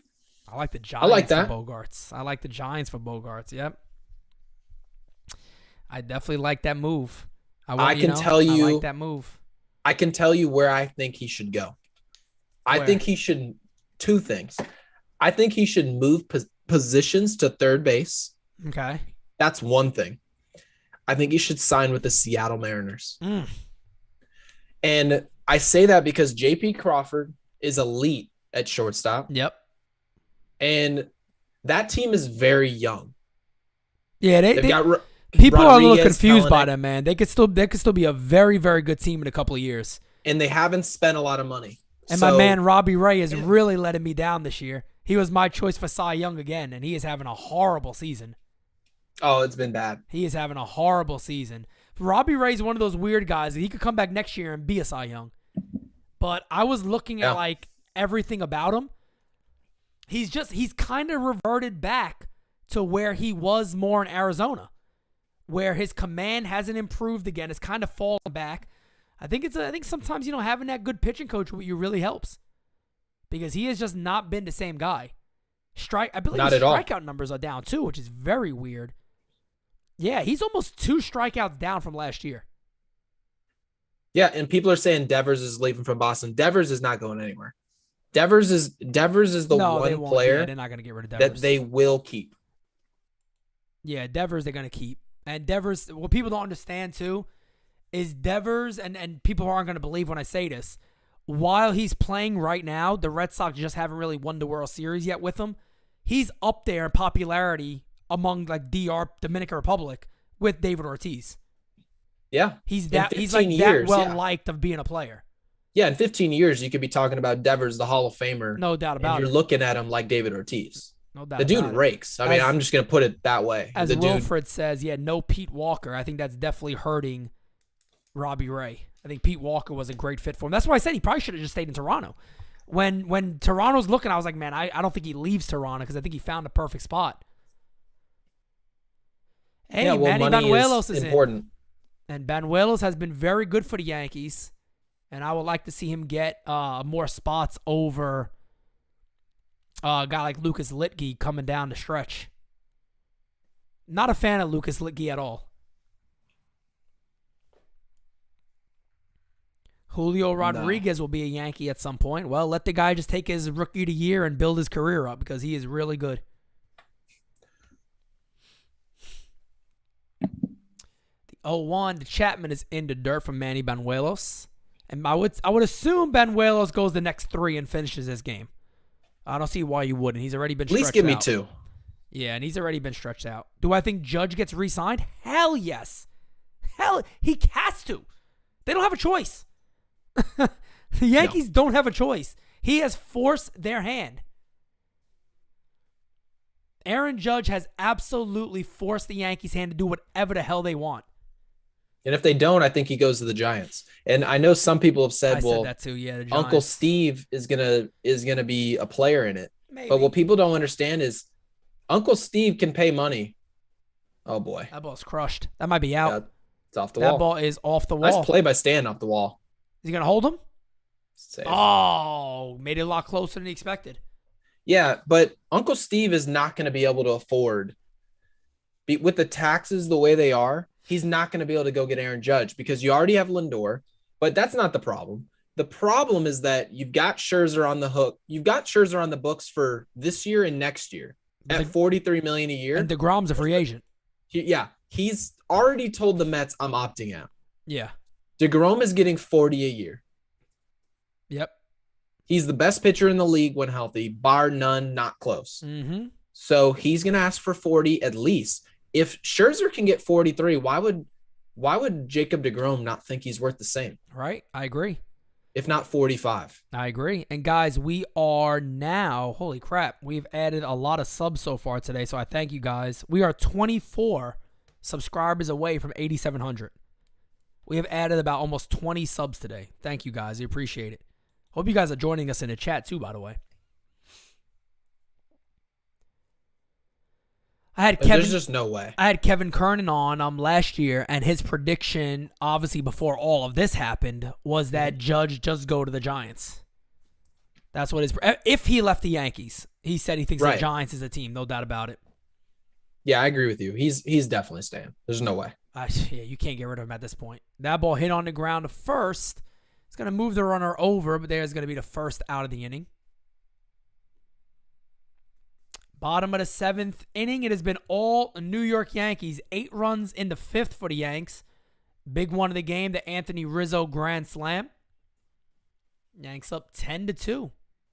I like the Giants I like that. for Bogarts. I like the Giants for Bogarts. Yep. I definitely like that move. I like that move. I can tell you where I think he should go. I think he should, 2 things. I think he should move positions to third base. Okay. That's one thing. I think he should sign with the Seattle Mariners. And I say that because J.P. Crawford is elite at shortstop. Yep. And that team is very young. Yeah, people are a little confused by them, man. They could still be a very, very good team in a couple of years. And they haven't spent a lot of money. And my man Robbie Ray is really letting me down this year. He was my choice for Cy Young again, and he is having a horrible season. Oh, it's been bad. He is having a horrible season. Robbie Ray's one of those weird guys that he could come back next year and be a Cy Young. But I was looking at like everything about him. He's kind of reverted back to where he was more in Arizona, where his command hasn't improved again. It's kind of fallen back. I think sometimes, having that good pitching coach with you really helps because he has just not been the same guy. I believe his strikeout numbers are down too, which is very weird. Yeah, he's almost 2 strikeouts down from last year. Yeah, and people are saying Devers is leaving from Boston. Devers is not going anywhere. Devers is the one player they're not going to get rid of Devers. that they will keep. Yeah, Devers they're going to keep. And Devers, what people don't understand too, is Devers, and people aren't going to believe when I say this, while he's playing right now, the Red Sox just haven't really won the World Series yet with him. He's up there in popularity among like Dominican Republic with David Ortiz. Yeah. He's like that well liked of being a player. Yeah, in 15 years, you could be talking about Devers, the Hall of Famer. No doubt about it. You're looking at him like David Ortiz. No doubt. The dude rakes. I mean, I'm just going to put it that way. As Wilfred says, yeah, no Pete Walker. I think that's definitely hurting Robbie Ray. I think Pete Walker was a great fit for him. That's why I said he probably should have just stayed in Toronto. When Toronto's looking, I was like, man, I don't think he leaves Toronto because I think he found the perfect spot. Hey, yeah, well, Manny money Banuelos is important. And Banuelos has been very good for the Yankees. And I would like to see him get more spots over a guy like Lucas Litke coming down the stretch. Not a fan of Lucas Litke at all. Julio Rodriguez will be a Yankee at some point. Well, let the guy just take his rookie of the year and build his career up because he is really good. The 0-1 to Chapman is in the dirt from Manny Banuelos. And I would assume Banuelos goes the next 3 and finishes this game. I don't see why you wouldn't. He's already been stretched out. At least give me 2. Yeah, and he's already been stretched out. Do I think Judge gets re-signed? Hell yes. Hell, he has to. They don't have a choice. The Yankees don't have a choice. He has forced their hand. Aaron Judge has absolutely forced the Yankees' hand to do whatever the hell they want. And if they don't, I think he goes to the Giants. And I know some people have said, said that too. Yeah, the Uncle Steve is gonna be a player in it. Maybe. But what people don't understand is Uncle Steve can pay money. Oh boy, that ball's crushed. That might be out. Yeah, it's off the wall. That ball is off the wall. Nice play by Stanton off the wall. Is he gonna hold him? Safe. Oh, made it a lot closer than he expected. Yeah, but Uncle Steve is not going to be able to afford, with the taxes the way they are, he's not going to be able to go get Aaron Judge because you already have Lindor, but that's not the problem. The problem is that you've got Scherzer on the hook. You've got Scherzer on the books for this year and next year at $43 million a year. And DeGrom's a free agent. He's already told the Mets, I'm opting out. Yeah. DeGrom is getting $40 a year. Yep. He's the best pitcher in the league when healthy, bar none, not close. Mm-hmm. So he's going to ask for 40 at least. If Scherzer can get 43, why would Jacob DeGrom not think he's worth the same? Right. I agree. If not 45. I agree. And guys, we are now, holy crap, we've added a lot of subs so far today. So I thank you guys. We are 24 subscribers away from 8,700. We have added about almost 20 subs today. Thank you guys. I appreciate it. Hope you guys are joining us in the chat too, by the way. There's just no way. I had Kevin Kernan on last year, and his prediction, obviously before all of this happened, was that Judge just go to the Giants. That's what if he left the Yankees. He said he thinks the Giants is a team, no doubt about it. Yeah, I agree with you. He's definitely staying. There's no way. Yeah, you can't get rid of him at this point. That ball hit on the ground to first. It's going to move the runner over, but there's going to be the first out of the inning. Bottom of the 7th inning. It has been all New York Yankees. 8 runs in the 5th for the Yanks. Big one of the game, the Anthony Rizzo grand slam. Yanks up 10-2.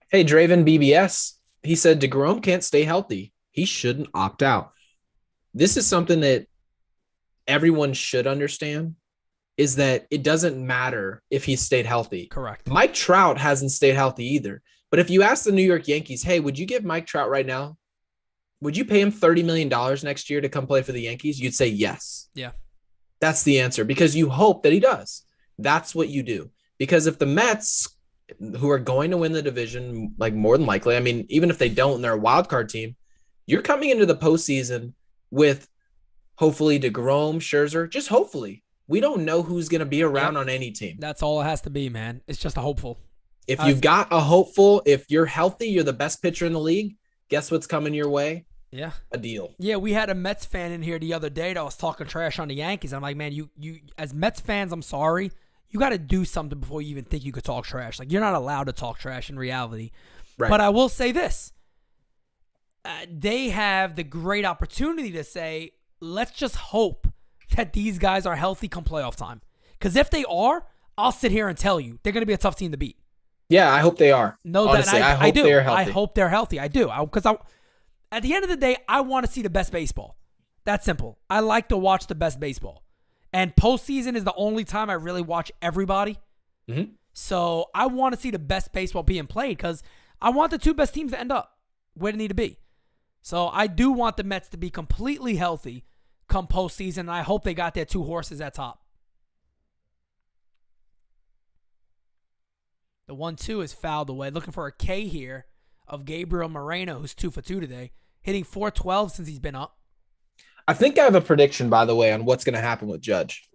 Hey, Draven BBS. He said DeGrom can't stay healthy. He shouldn't opt out. This is something that everyone should understand, is that it doesn't matter if he stayed healthy. Correct. Mike Trout hasn't stayed healthy either. But if you ask the New York Yankees, hey, would you give Mike Trout right now? Would you pay him $30 million next year to come play for the Yankees? You'd say yes. Yeah. That's the answer, because you hope that he does. That's what you do. Because if the Mets, who are going to win the division, like more than likely, I mean, even if they don't and they're a wild card team, you're coming into the postseason with hopefully DeGrom, Scherzer, just hopefully. We don't know who's going to be around on any team. That's all it has to be, man. It's just a hopeful. If you've got a hopeful, if you're healthy, you're the best pitcher in the league, guess what's coming your way? Yeah. A deal. Yeah, we had a Mets fan in here the other day that was talking trash on the Yankees. I'm like, man, you as Mets fans, I'm sorry. you got to do something before you even think you could talk trash. Like, you're not allowed to talk trash in reality. Right. But I will say this. They have the great opportunity to say, let's just hope that these guys are healthy come playoff time. Because if they are, I'll sit here and tell you they're going to be a tough team to beat. Yeah, I hope they are. No, honestly, I hope do. they're healthy. I hope they're healthy. I do. Because at the end of the day, I want to see the best baseball. That's simple. I like to watch the best baseball. And postseason is the only time I really watch everybody. Mm-hmm. So I want to see the best baseball being played because I want the two best teams to end up where they need to be. So I do want the Mets to be completely healthy come postseason, and I hope they got their two horses at top. The 1-2 is fouled away. Looking for a K here of Gabriel Moreno, who's 2 for 2 today. Hitting .412 since he's been up. I think I have a prediction, by the way, on what's going to happen with Judge.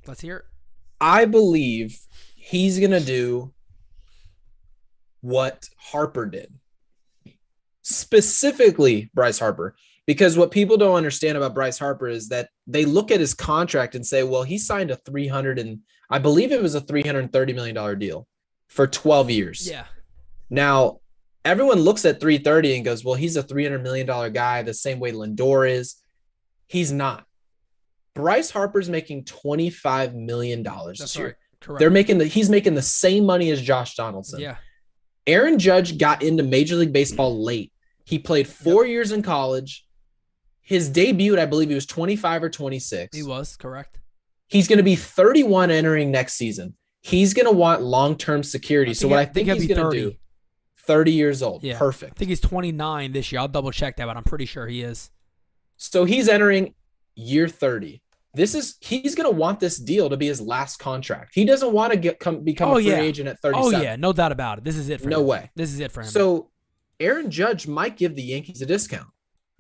Let's hear it. I believe he's going to do what Harper did. Specifically, Bryce Harper. Because what people don't understand about Bryce Harper is that they look at his contract and say, well, he signed a I believe it was a $330 million deal for 12 years. Yeah. Now, everyone looks at 330 and goes, well, he's a $300 million guy the same way Lindor is. He's not. Bryce Harper's making $25 million this year. Correct. He's making the same money as Josh Donaldson. Yeah. Aaron Judge got into Major League Baseball late. He played 4 years in college. His debut, I believe he was 25 or 26. He was, correct. He's going to be 31 entering next season. He's going to want long-term security. So what I think he's going to do, 30 years old. Yeah. Perfect. I think he's 29 this year. I'll double check that, but I'm pretty sure he is. So he's entering year 30. He's going to want this deal to be his last contract. He doesn't want to become a free agent at 37. Oh, yeah. No doubt about it. This is it for him. No way. This is it for him. So Aaron Judge might give the Yankees a discount,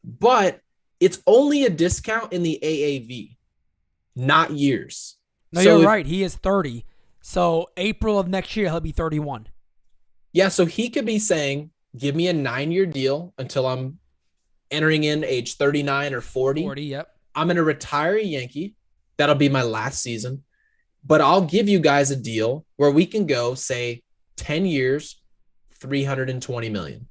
but it's only a discount in the AAV, not years. No, you're right. He is 30. So April of next year, he'll be 31. Yeah, so he could be saying, give me a 9-year deal until I'm entering in age 39 or 40. 40, yep. I'm going to retire a Yankee. That'll be my last season. But I'll give you guys a deal where we can go, say, 10 years, $320 million.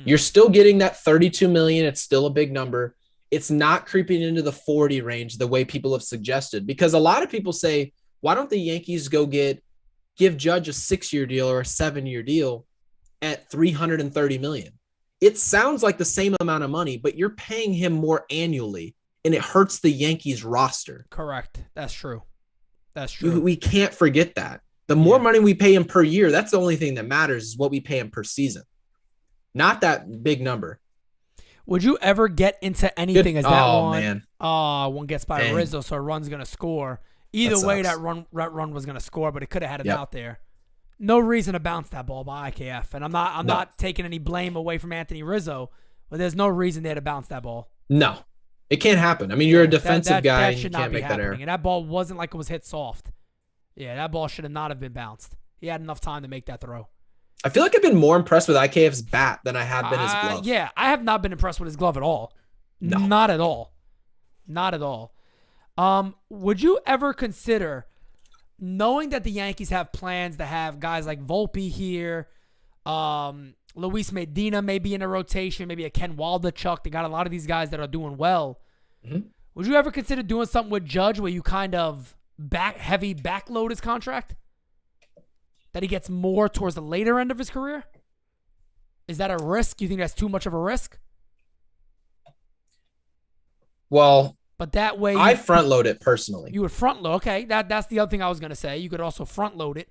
You're still getting that $32 million. It's still a big number. It's not creeping into the 40 range the way people have suggested. Because a lot of people say, why don't the Yankees go give Judge a 6-year deal or a 7-year deal at $330 million? It sounds like the same amount of money, but you're paying him more annually, and it hurts the Yankees roster. Correct. That's true. That's true. We can't forget that. The more money we pay him per year, that's the only thing that matters is what we pay him per season. Not that big number. Would you ever get into anything as that one? Man. One gets by Rizzo, so a run's going to score. Either way, that run was going to score, but it could have had it out there. No reason to bounce that ball by IKF. And I'm not taking any blame away from Anthony Rizzo, but there's no reason there to bounce that ball. No. It can't happen. I mean, you're a defensive guy and you should can't not be make that error. And that ball wasn't like it was hit soft. Yeah, that ball should have not have been bounced. He had enough time to make that throw. I feel like I've been more impressed with IKF's bat than I have been his glove. Yeah, I have not been impressed with his glove at all. No. Not at all. Not at all. Would you ever consider, knowing that the Yankees have plans to have guys like Volpe here, Luis Medina may be in a rotation, maybe a Ken Waldichuk. They got a lot of these guys that are doing well. Mm-hmm. Would you ever consider doing something with Judge where you kind of backload his contract? That he gets more towards the later end of his career? Is that a risk? You think that's too much of a risk? Well, but that way I front load it personally. You would front load. Okay, that's the other thing I was going to say. You could also front load it,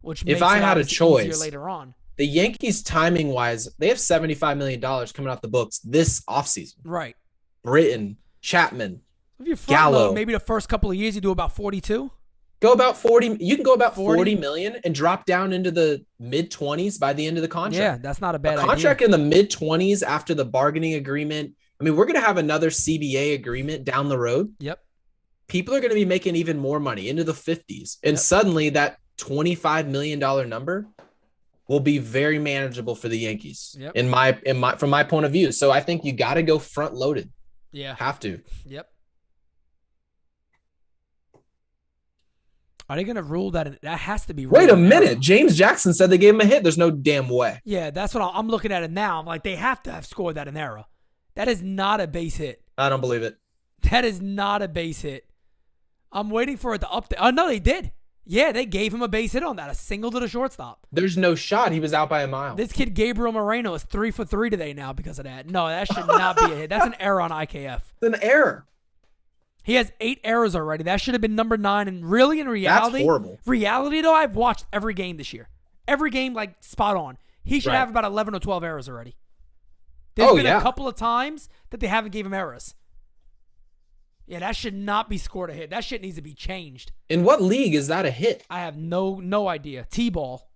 which makes if I it had a choice easier later on. The Yankees, timing wise, they have $75 million coming off the books this offseason. Right. Britton, Chapman, if you front Gallo. load, maybe the first couple of years you do about 42. Go about 40. You can go about 40 million and drop down into the mid 20s by the end of the contract. Yeah, that's not a bad contract idea. in the mid 20s after the bargaining agreement. I mean, we're going to have another CBA agreement down the road. Yep. People are going to be making even more money into the 50s. And suddenly that $25 million number will be very manageable for the Yankees from my point of view. So I think you got to go front loaded. Yeah. Have to. Yep. Are they going to rule that? That has to be. Wait a minute. James Jackson said they gave him a hit. There's no damn way. Yeah, that's what I'm looking at it now. I'm like, they have to have scored that in error. That is not a base hit. I don't believe it. That is not a base hit. I'm waiting for it to update. Oh, no, they did. Yeah, they gave him a base hit on that. A single to the shortstop. There's no shot. He was out by a mile. This kid, Gabriel Moreno, is 3 for 3 today now because of that. No, that should not be a hit. That's an error on IKF. It's an error. He has 8 errors already. That should have been number 9. And really, in reality, that's horrible. Reality, though, I've watched every game this year. Every game, like, spot on. He should have about 11 or 12 errors already. There's been a couple of times that they haven't gave him errors. Yeah, that should not be scored a hit. That shit needs to be changed. In what league is that a hit? I have no idea. T-ball.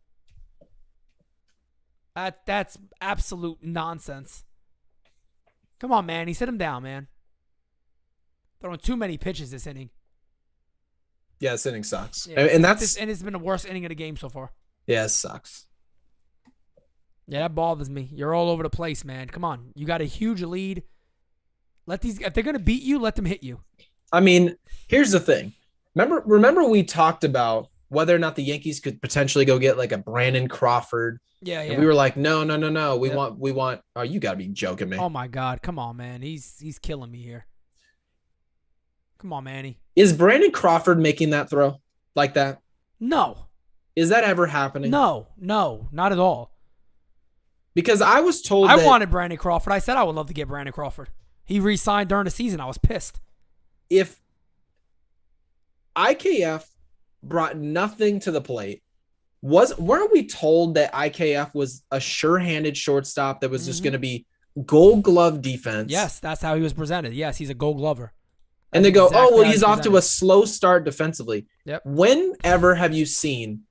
That's absolute nonsense. Come on, man. Sit him down, man. Throwing too many pitches this inning. Yeah, this inning sucks. Yeah, and it's been the worst inning of the game so far. Yeah, it sucks. Yeah, that bothers me. You're all over the place, man. Come on. You got a huge lead. If they're going to beat you, let them hit you. I mean, here's the thing. Remember we talked about whether or not the Yankees could potentially go get like a Brandon Crawford. Yeah. And we were like, no. We want. Oh, you got to be joking me. Oh my God. Come on, man. He's killing me here. Come on, Manny. Is Brandon Crawford making that throw like that? No. Is that ever happening? No, not at all. Because I was told I wanted Brandon Crawford. I said I would love to get Brandon Crawford. He re-signed during the season. I was pissed. If IKF brought nothing to the plate, weren't we told that IKF was a sure-handed shortstop that was just going to be Gold Glove defense? Yes, that's how he was presented. Yes, he's a Gold Glover. And they go, he's off to a slow start defensively. Yep. Whenever have you seen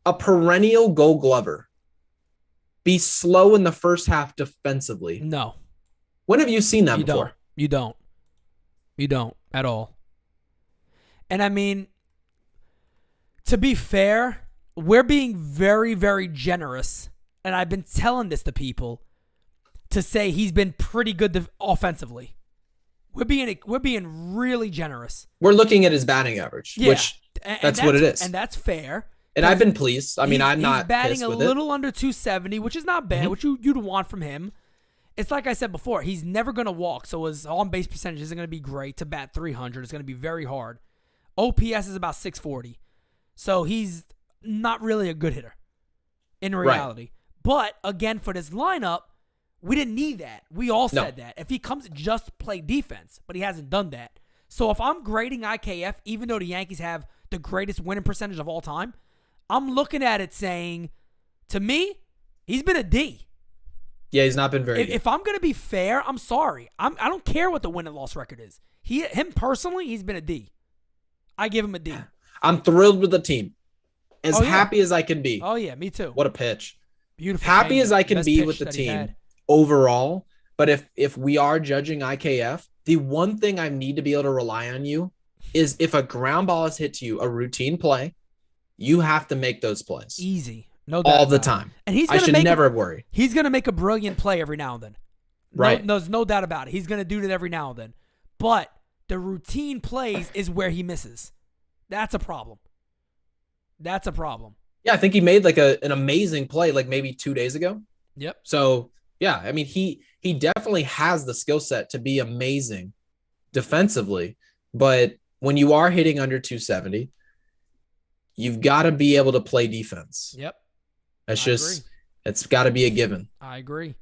a perennial Gold Glover be slow in the first half defensively? No. When have you seen that before? You don't at all. And I mean, to be fair, we're being very, very generous. And I've been telling this to people to say he's been pretty good offensively. We're being really generous. We're looking at his batting average, which that's what it is. And that's fair. And I've been pleased. I mean, I'm not He's batting pissed a with little under 270, which is not bad, which you'd want from him. It's like I said before, he's never going to walk, so his on-base percentage isn't going to be great. To bat 300 is going to be very hard. OPS is about 640. So he's not really a good hitter in reality. Right. But, again, for this lineup, we didn't need that. We all said that. If he comes, just play defense. But he hasn't done that. So if I'm grading IKF, even though the Yankees have the greatest winning percentage of all time, I'm looking at it saying, to me, he's been a D. Yeah, he's not been very good. If I'm going to be fair, I'm sorry. I don't care what the win and loss record is. Him personally, he's been a D. I give him a D. I'm thrilled with the team. As happy as I can be. Oh, yeah, me too. What a pitch. Beautiful. Happy as I can be with the team overall. But if we are judging IKF, the one thing I need to be able to rely on you is if a ground ball is hit to you, a routine play, you have to make those plays. Easy. No doubt all the time. And I should never worry. He's going to make a brilliant play every now and then. Right. There's no doubt about it. He's going to do that every now and then. But the routine plays is where he misses. That's a problem. Yeah, I think he made like an amazing play like maybe 2 days ago. Yep. So, yeah, I mean, he definitely has the skill set to be amazing defensively. But when you are hitting under 270, you've got to be able to play defense. Yep. It's got to be a given. I agree.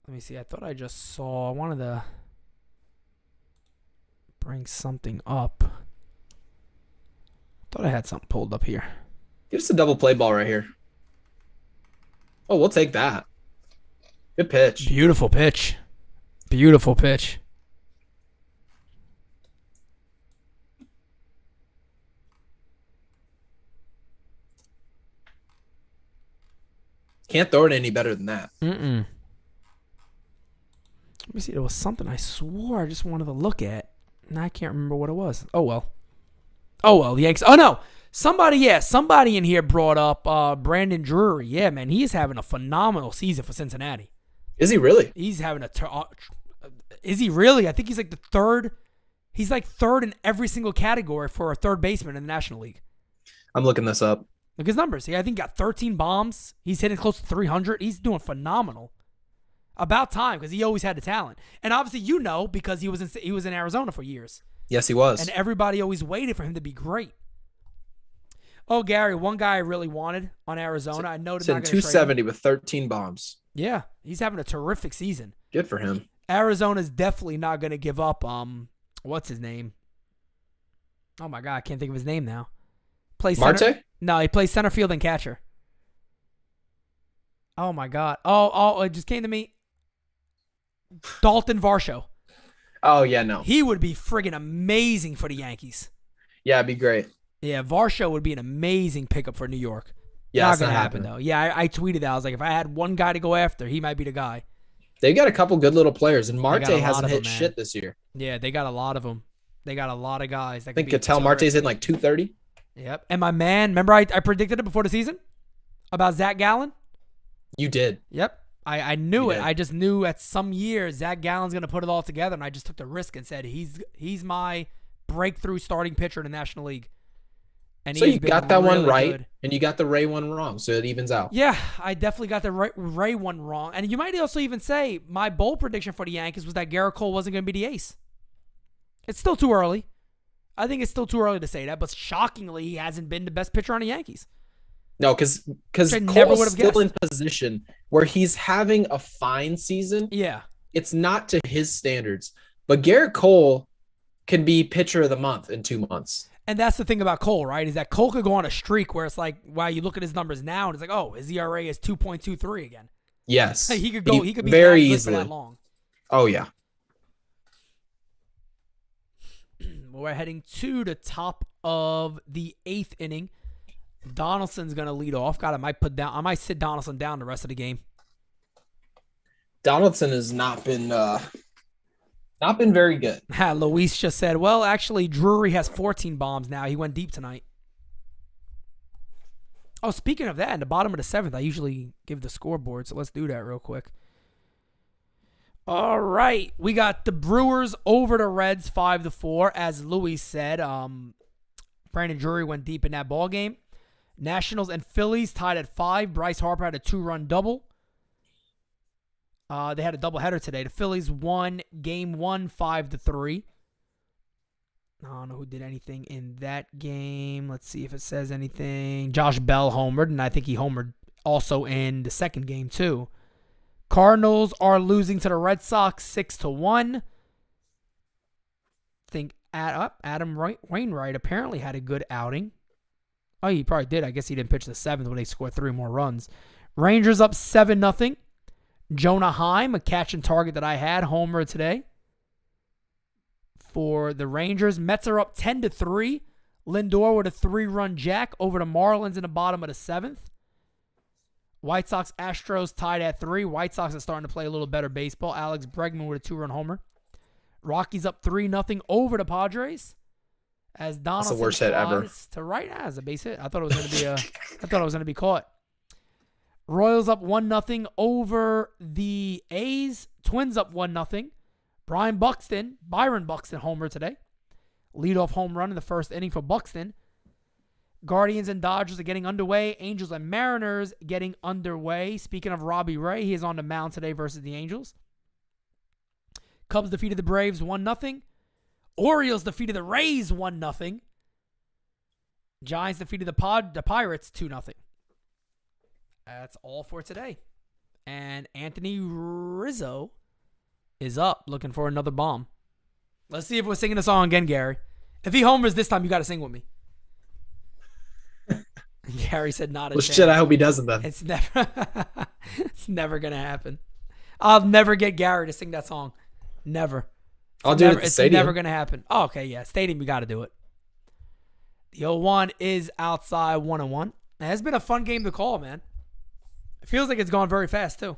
Let me see. I thought I just saw. I wanted to bring something up. Thought I had something pulled up here. Give us a double play ball right here. Oh, we'll take that. Good pitch. Beautiful pitch. Beautiful pitch. Can't throw it any better than that. Let me see. There was something I swore I just wanted to look at. Now I can't remember what it was. Oh, well. The Yankees. Oh, no. Somebody in here brought up Brandon Drury. Yeah, man. He is having a phenomenal season for Cincinnati. Is he really? He's having is he really? I think he's like the third He's like third in every single category for a third baseman in the National League. I'm looking this up. Look at his numbers. I think he got 13 bombs. He's hitting close to 300. He's doing phenomenal. About time, because he always had the talent. And obviously because he was in Arizona for years. Yes, he was. And everybody always waited for him to be great. Oh, Gary, one guy I really wanted on Arizona. I know it's in 270 with 13 bombs. Yeah, he's having a terrific season. Good for him. Arizona's definitely not going to give up. What's his name? Oh my God, I can't think of his name now. Marte? No, he plays center field and catcher. Oh my God. Oh, it just came to me. Dalton Varsho. Oh yeah, no. He would be friggin' amazing for the Yankees. Yeah, it'd be great. Yeah, Varsho would be an amazing pickup for New York. Yeah, not gonna happen though. Yeah, I tweeted that. I was like, if I had one guy to go after, he might be the guy. They got a couple good little players, and Marte hasn't hit shit this year. Yeah, they got a lot of them. They got a lot of guys. I think Cattell Marte's in like 230. Yep. And my man, remember I predicted it before the season about Zach Gallen? You did. Yep. I knew it. I just knew at some year Zach Gallen's going to put it all together, and I just took the risk and said he's my breakthrough starting pitcher in the National League. And so you got that really one right, good. And you got the Ray one wrong, so it evens out. Yeah, I definitely got the Ray one wrong. And you might also even say my bold prediction for the Yankees was that Garrett Cole wasn't going to be the ace. It's still too early. I think it's still too early to say that, but shockingly, he hasn't been the best pitcher on the Yankees. No, because Cole's still in position where he's having a fine season. Yeah. It's not to his standards. But Garrett Cole can be pitcher of the month in 2 months. And that's the thing about Cole, right? Is that Cole could go on a streak where it's like, wow, you look at his numbers now and it's like, oh, his ERA is 2.23 again. Yes. He could go. He could be very that good easily for that long. Oh yeah. We're heading to the top of the 8th inning. Donaldson's gonna lead off. God, I might sit Donaldson down the rest of the game. Donaldson has not been very good. Luis just said, well, actually, Drury has 14 bombs now. He went deep tonight. Oh, speaking of that, in the bottom of the 7th, I usually give the scoreboard, so let's do that real quick. All right. We got the Brewers over the Reds 5-4. As Luis said, Brandon Drury went deep in that ball game. Nationals and Phillies tied at 5. Bryce Harper had a 2-run double. They had a doubleheader today. The Phillies won game 1 5-3. I don't know who did anything in that game. Let's see if it says anything. Josh Bell homered, and I think he homered also in the second game too. Cardinals are losing to the Red Sox 6-1. I think Adam Wainwright apparently had a good outing. Oh, he probably did. I guess he didn't pitch the 7th when they scored 3 more runs. Rangers up 7-0. Jonah Heim, a catch and target that I had, homer today for the Rangers. Mets are up 10-3. Lindor with a 3-run jack over the Marlins in the bottom of the 7th. White Sox Astros tied at 3. White Sox are starting to play a little better baseball. Alex Bregman with a 2-run homer. Rockies up 3-0 over the Padres. As Donaldson That's the worst hit ever. To right as a base hit. I thought it was going to be caught. Royals up 1-0 over the A's. Twins up 1-0. Byron Buxton homer today. Leadoff home run in the first inning for Buxton. Guardians and Dodgers are getting underway. Angels and Mariners getting underway. Speaking of Robbie Ray, he is on the mound today versus the Angels. Cubs defeated the Braves 1-0. Orioles defeated the Rays 1-0. Giants defeated the Pirates 2-0. That's all for today. And Anthony Rizzo is up looking for another bomb. Let's see if we're singing the song again, Gary. If he homers this time, you got to sing with me. Gary said not a chance. Shit, I hope he doesn't then. It's never going to happen. I'll never get Gary to sing that song. Never. I'll do it at the stadium. It's never going to happen. Oh, okay, yeah. Stadium, you got to do it. The 0-1 is outside 1-1. It has been a fun game to call, man. It feels like it's gone very fast, too.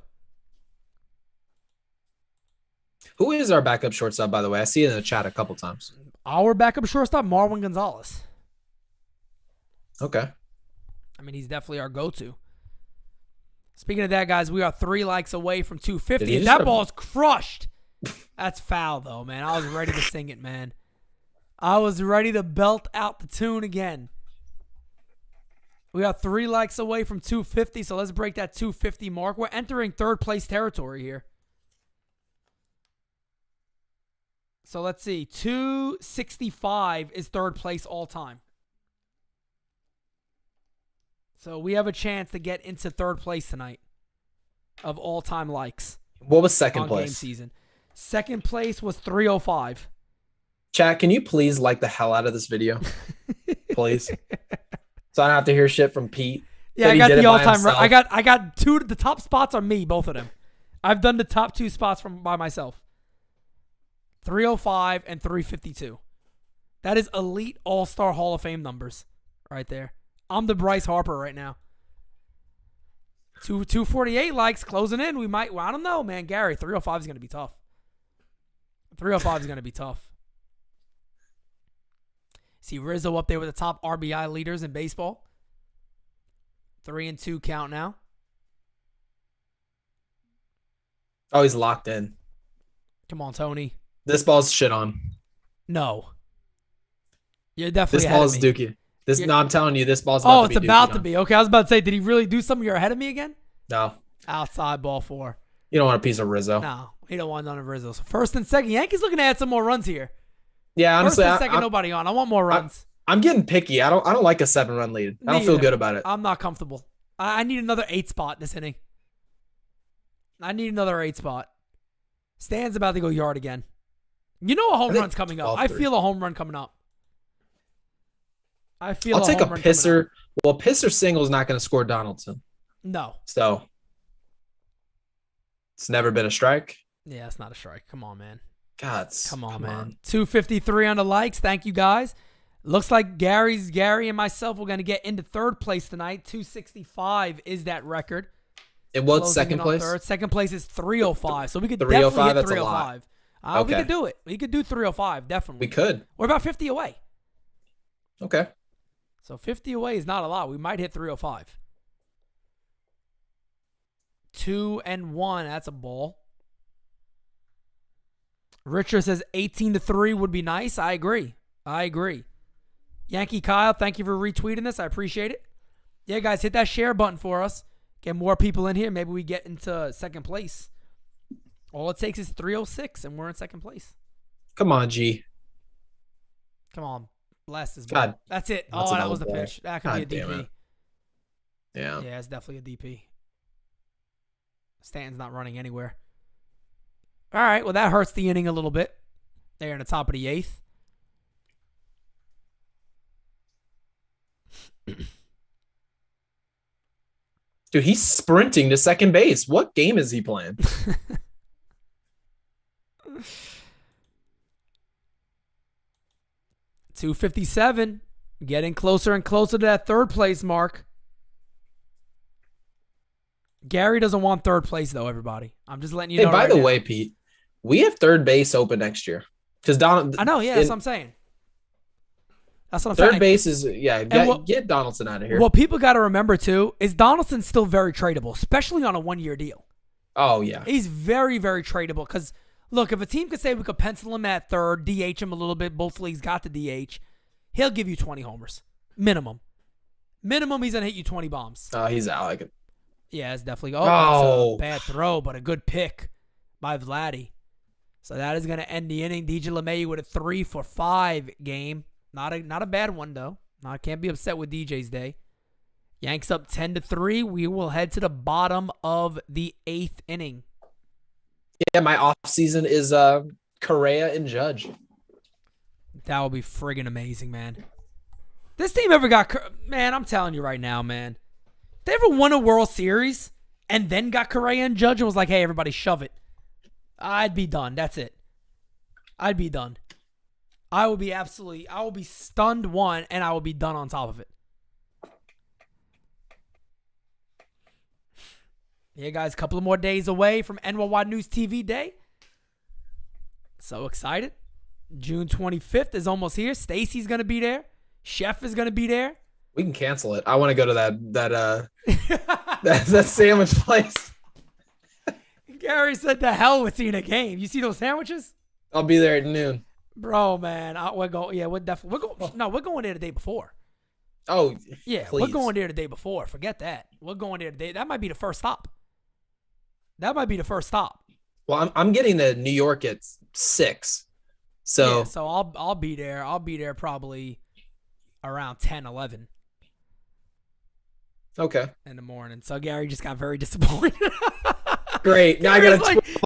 Who is our backup shortstop, by the way? I see it in the chat a couple times. Our backup shortstop, Marwin Gonzalez. Okay. I mean, he's definitely our go-to. Speaking of that, guys, we are 3 likes away from 250. If that ball's crushed, that's foul, though, man. I was ready to sing it, man. I was ready to belt out the tune again. We got 3 likes away from 250, so let's break that 250 mark. We're entering third place territory here. So let's see. 265 is third place all time. So we have a chance to get into third place tonight of all time likes. What was second on place? GameSZN. Second place was 305. Chat, can you please like the hell out of this video? Please. So I don't have to hear shit from Pete. Yeah, I got the all-time. I got 2. The top spots are me, both of them. I've done the top 2 spots by myself. 305 and 352. That is elite all-star Hall of Fame numbers right there. I'm the Bryce Harper right now. 248 likes closing in. We might. Well, I don't know, man. Gary, 305 is going to be tough. 305 is going to be tough. See Rizzo up there with the top RBI leaders in baseball. 3-2 count now. Oh, he's locked in. Come on, Tony. This ball's shit on. No. You're definitely This ball's dookie. No, I'm telling you, this ball's about to be. Oh, it's about to be. Okay, I was about to say, did he really do something? You're ahead of me again? No. Outside ball 4. You don't want a piece of Rizzo. No, he don't want none of Rizzo's. First and second. Yankees looking to add some more runs here. Yeah, honestly, First and second, nobody on. I want more runs. I'm getting picky. I don't like a 7-run lead. I don't feel good about it. I'm not comfortable. I need another 8 spot this inning. I need another 8 spot. Stan's about to go yard again. You know a home run's coming up. I feel a home run coming up. I'll take a pisser. Well, a pisser single is not going to score Donaldson. No. So it's never been a strike. Yeah, it's not a strike. Come on, man. Come on. 253 on the likes. Thank you, guys. Looks like Gary and myself are going to get into third place tonight. 265 is that record. And what's second place? Second place is 305. So we could definitely hit 305. Okay. We could do it. We could do 305, definitely. We could. We're about 50 away. Okay. So 50 away is not a lot. We might hit 305. 2-1. That's a ball. Richard says 18-3 would be nice. I agree. Yankee Kyle, thank you for retweeting this. I appreciate it. Yeah, guys, hit that share button for us. Get more people in here. Maybe we get into second place. All it takes is 306, and we're in second place. Come on, G. Come on. Bless his God. That's it. That's that was the pitch. That could be a DP. Yeah. Yeah, it's definitely a DP. Stanton's not running anywhere. All right, well, that hurts the inning a little bit. They're in the top of the 8th. Dude, he's sprinting to second base. What game is he playing? $257. Getting closer and closer to that third place mark. Gary doesn't want third place, though, everybody. I'm just letting you know. Hey, by the way, Pete, we have third base open next year. Because I know, yeah, that's what I'm saying. That's what I'm saying. Third base is, get Donaldson out of here. What people got to remember, too, is Donaldson's still very tradable, especially on a 1-year deal. Oh, yeah. He's very, very tradable. Because, look, if a team could say we could pencil him at third, DH him a little bit, both leagues got the DH, he'll give you 20 homers. Minimum. Minimum, he's going to hit you 20 bombs. Oh, he's out. Like it. Yeah, it's definitely. That's a bad throw, but a good pick by Vladdy. So that is going to end the inning. DJ LeMahieu with a 3-for-5 game. Not a bad one, though. I can't be upset with DJ's day. Yanks up 10-3. We will head to the bottom of the 8th inning. Yeah, my off season is Correa and Judge. That would be friggin' amazing, man. This team ever got... Man, I'm telling you right now, man. They ever won a World Series and then got Correa and Judge and was like, hey, everybody, shove it. I'd be done. That's it. I'd be done. I will be stunned, one, and I will be done on top of it. Yeah, guys, a couple of more days away from NyynewsTV Day. So excited. June 25th is almost here. Stacy's going to be there. Chef is going to be there. We can cancel it. I want to go to that sandwich place. Gary said, "The hell with seeing a game." You see those sandwiches? I'll be there at noon. Bro, man, we're going. Yeah, we're definitely. We're going. No, we're going there the day before. Oh, yeah, please. we're going there the day before. Forget that. We're going there today. That might be the first stop. Well, I'm getting to New York at 6. So yeah, so I'll be there. I'll be there probably around 10, 11 okay. in the morning. So Gary just got very disappointed. Great. Now Gary's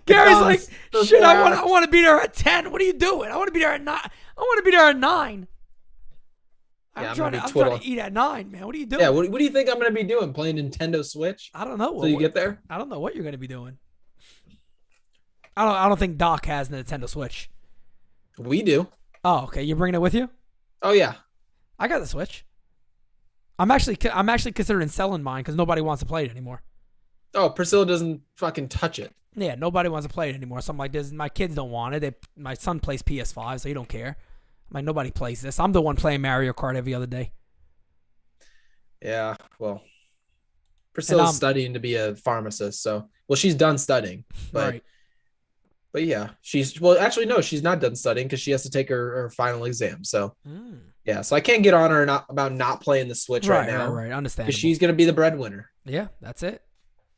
Gary's like, shit, I I want to be there at 10. What are you doing? I want to be there at 9. I want to be there at 9. I'm trying to eat at 9, man. What are you doing? Yeah, what do you think I'm going to be doing? Playing Nintendo Switch? I don't know. So you get there? I don't know what you're going to be doing. I don't think Doc has a Nintendo Switch. We do. Oh, okay. You're bringing it with you? Oh, yeah. I got the Switch. I'm actually considering selling mine because nobody wants to play it anymore. Oh, Priscilla doesn't fucking touch it. Yeah, nobody wants to play it anymore. So I'm like, my kids don't want it. My son plays PS5, so he don't care. I'm like, nobody plays this. I'm the one playing Mario Kart every other day. Yeah, well, Priscilla's studying to be a pharmacist, so she's done studying, but right. But yeah, she's not done studying because she has to take her final exam. So yeah, so I can't get on her about not playing the Switch right now. Right, understand. Because she's gonna be the breadwinner. Yeah, that's it,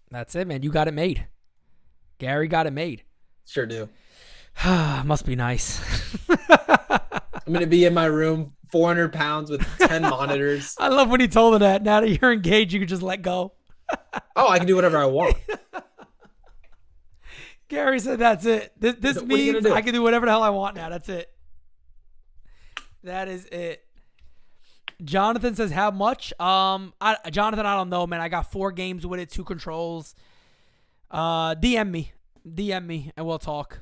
man. You got it made. Gary got it made. Sure do. Must be nice. I'm gonna be in my room, 400 pounds with 10 monitors. I love when he told her that. Now that you're engaged, you can just let go. Oh, I can do whatever I want. Gary said that's it. This means I can do whatever the hell I want now. That's it. That is it. Jonathan says, how much? Jonathan, I don't know, man. I got 4 games with it, 2 controls. DM me, and we'll talk.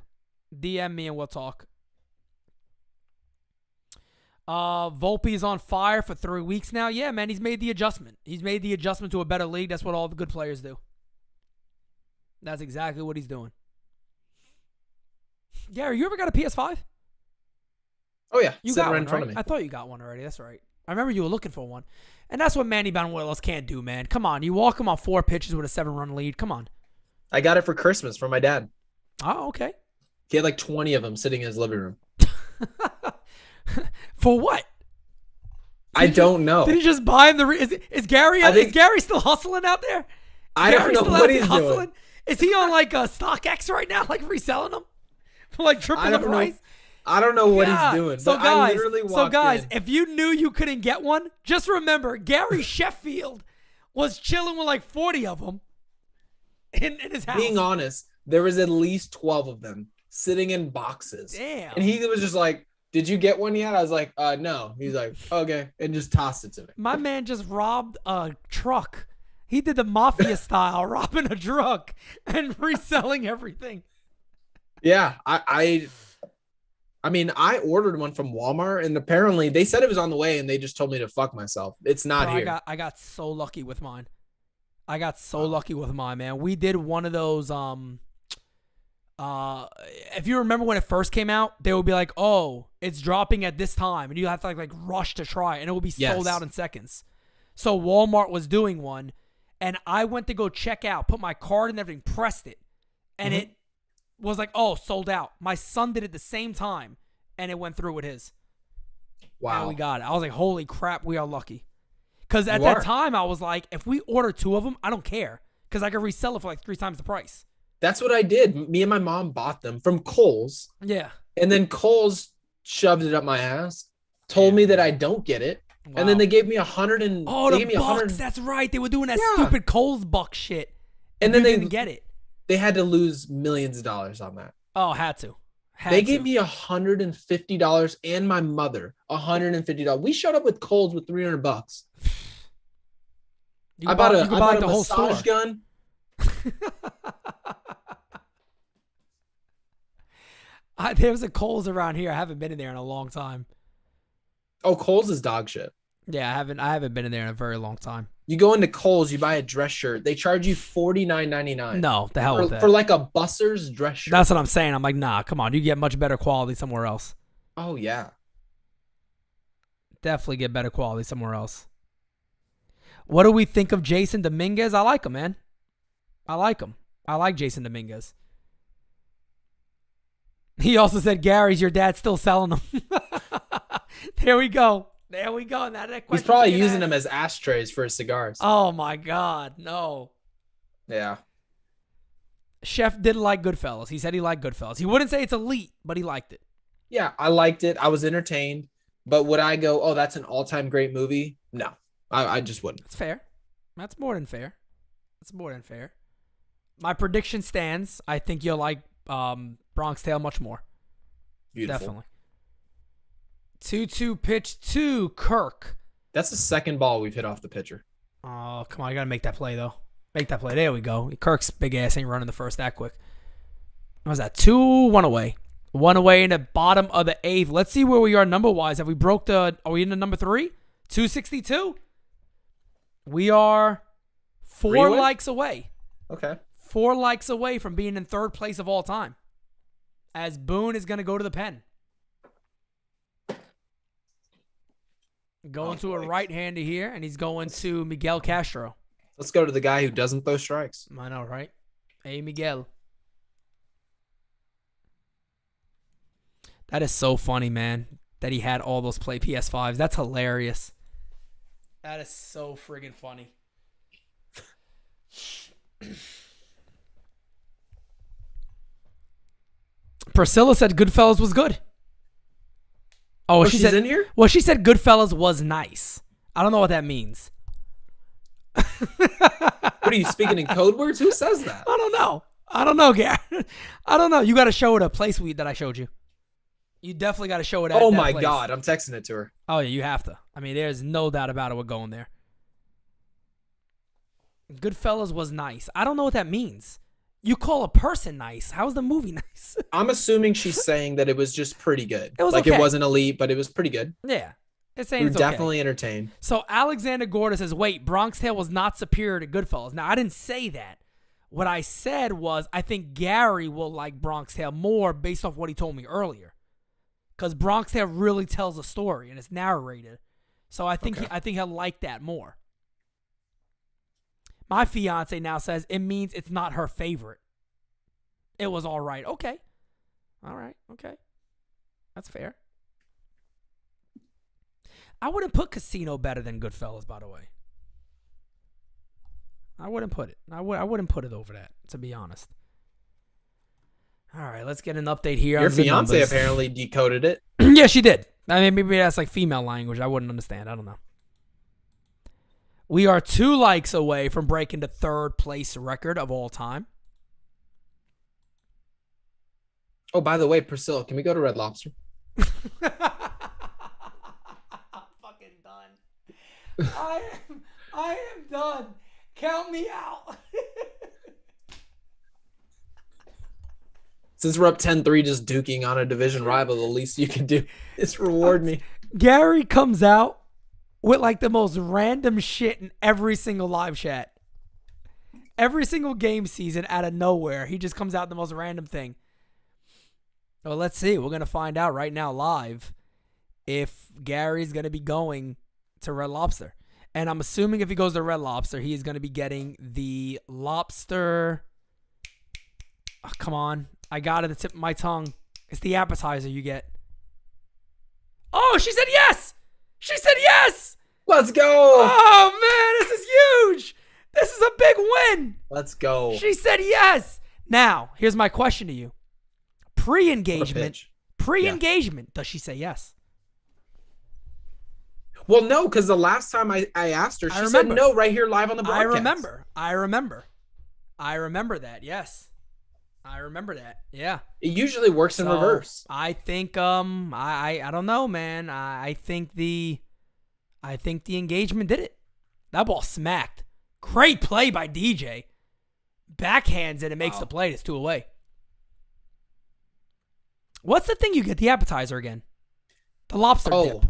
Volpe is on fire for 3 weeks now. Yeah, man, he's made the adjustment. He's made the adjustment to a better league. That's what all the good players do. That's exactly what he's doing. Gary, you ever got a PS5? Oh, yeah. You got one, in front of me. I thought you got one already. That's right. I remember you were looking for one. And that's what Manny Banuelos can't do, man. Come on. You walk him on 4 pitches with a 7-run lead. Come on. I got it for Christmas from my dad. Oh, okay. He had like 20 of them sitting in his living room. For what? I don't know. Did he just buy him is Gary still hustling out there? I don't know what he's doing. Is he on like StockX right now, like reselling them for like triple the price? I don't know what he's doing. So guys, if you knew you couldn't get one, just remember Gary Sheffield was chilling with like 40 of them in his house. Being honest, there was at least 12 of them sitting in boxes. Damn. And he was just like, did you get one yet? I was like, no. He's like, okay. And just tossed it to me. My man just robbed a truck. He did the mafia style, robbing a truck and reselling everything. Yeah. I mean, I ordered one from Walmart and apparently they said it was on the way and they just told me to fuck myself. It's not here. I got so lucky with mine. Lucky with mine, man. We did one of those, if you remember when it first came out, they would be like, oh, it's dropping at this time. And you have to like rush to try it. And it would be sold out in seconds. So Walmart was doing one. And I went to go check out, put my card and everything, pressed it. And it was like, oh, sold out. My son did it the same time. And it went through with his. Wow. And we got it. I was like, holy crap, we are lucky. Because at that time, I was like, if we order 2 of them, I don't care. Because I could resell it for like 3 times the price. That's what I did. Me and my mom bought them from Kohl's. Yeah. And then Kohl's shoved it up my ass, told me that I don't get it. Wow. And then they gave me $100 Oh, the bucks. That's right. They were doing that stupid Kohl's buck shit. And then they didn't get it. They had to lose millions of dollars on that. Oh, had to. They gave me $150 and my mother $150. We showed up with Kohl's with $300. I bought a massage gun. There's a Kohl's around here. I haven't been in there in a long time. Oh, Kohl's is dog shit. Yeah, I haven't been in there in a very long time. You go into Kohl's, you buy a dress shirt. They charge you $49.99. No, the hell with that. For like a busser's dress shirt. That's what I'm saying. I'm like, nah, come on. You get much better quality somewhere else. Oh, yeah. Definitely get better quality somewhere else. What do we think of Jason Dominguez? I like him, man. I like him. I like Jason Dominguez. He also said, Gary's your dad still selling them. There we go. There we go. Now that He's probably using them as ashtrays for his cigars. Oh, my God. No. Yeah. Chef did like Goodfellas. He said he liked Goodfellas. He wouldn't say it's elite, but he liked it. Yeah, I liked it. I was entertained. But would I go, oh, that's an all-time great movie? No, I just wouldn't. That's fair. That's more than fair. That's more than fair. My prediction stands. I think you'll like Bronx Tale much more. Beautiful. Definitely. 2-2 pitch to Kirk. That's the second ball we've hit off the pitcher. Oh, come on. I got to make that play, though. Make that play. There we go. Kirk's big ass ain't running the first that quick. What was that? 2-1 away. 1 away in the bottom of the 8th. Let's see where we are number-wise. Have we broke the... Are we in the number 3? 262? We are 4 likes away. Okay. 4 likes away from being in 3rd place of all time. As Boone is going to go to the pen. Going to a right-hander here, and he's going to Miguel Castro. Let's go to the guy who doesn't throw strikes. I know, right? Hey, Miguel. That is so funny, man, that he had all those play PS5s. That's hilarious. That is so friggin' funny. Priscilla said Goodfellas was good. Oh, she's in here? Well, she said Goodfellas was nice. I don't know what that means. What are you speaking in code words? Who says that? I don't know, Gary. I don't know. You got to show her the play suite that I showed you. You definitely got to show her that. Oh, that my place. God. I'm texting it to her. Oh, yeah, you have to. I mean, there's no doubt about it. We're going there. Goodfellas was nice. I don't know what that means. You call a person nice. How's the movie nice? I'm assuming she's saying that it was just pretty good. It was like okay. It wasn't elite, but it was pretty good. Yeah. It's saying We were it's okay. definitely entertained. So Alexander Gorda says, wait, Bronx Tale was not superior to Goodfellas. Now, I didn't say that. What I said was I think Gary will like Bronx Tale more based off what he told me earlier. Because Bronx Tale really tells a story and it's narrated. So I think I think he'll like that more. My fiance now says it means it's not her favorite. It was all right. Okay. All right. Okay. That's fair. I wouldn't put Casino better than Goodfellas, by the way. I wouldn't put it. I wouldn't put it over that, to be honest. All right, let's get an update here. Your on the fiance numbers. apparently decoded it. Yeah, she did. I mean, maybe that's like female language. I wouldn't understand. I don't know. We are 2 likes away from breaking the 3rd place record of all time. Oh, by the way, Priscilla, can we go to Red Lobster? I'm fucking done. I am done. Count me out. Since we're up 10-3 just duking on a division rival, the least you can do is reward me. Gary comes out with like the most random shit in every single live chat. Every single game season out of nowhere, he just comes out with the most random thing. Well, let's see. We're going to find out right now live if Gary's going to be going to Red Lobster. And I'm assuming if he goes to Red Lobster, he is going to be getting the lobster. Oh, come on. I got it at the tip of my tongue. It's the appetizer you get. Oh, she said yes. She said yes. Let's go. Oh, man, this is huge. This is a big win. Let's go. She said yes. Now, here's my question to you. Pre-engagement, does she say yes? Well, no, because the last time I asked her, she said no right here live on the broadcast. I remember that, yes. I remember that, yeah. It usually works in reverse. I think, I don't know, man. I think the engagement did it. That ball smacked. Great play by DJ. Backhands it and makes the play. It's 2 away. What's the thing you get the appetizer again? The lobster dip.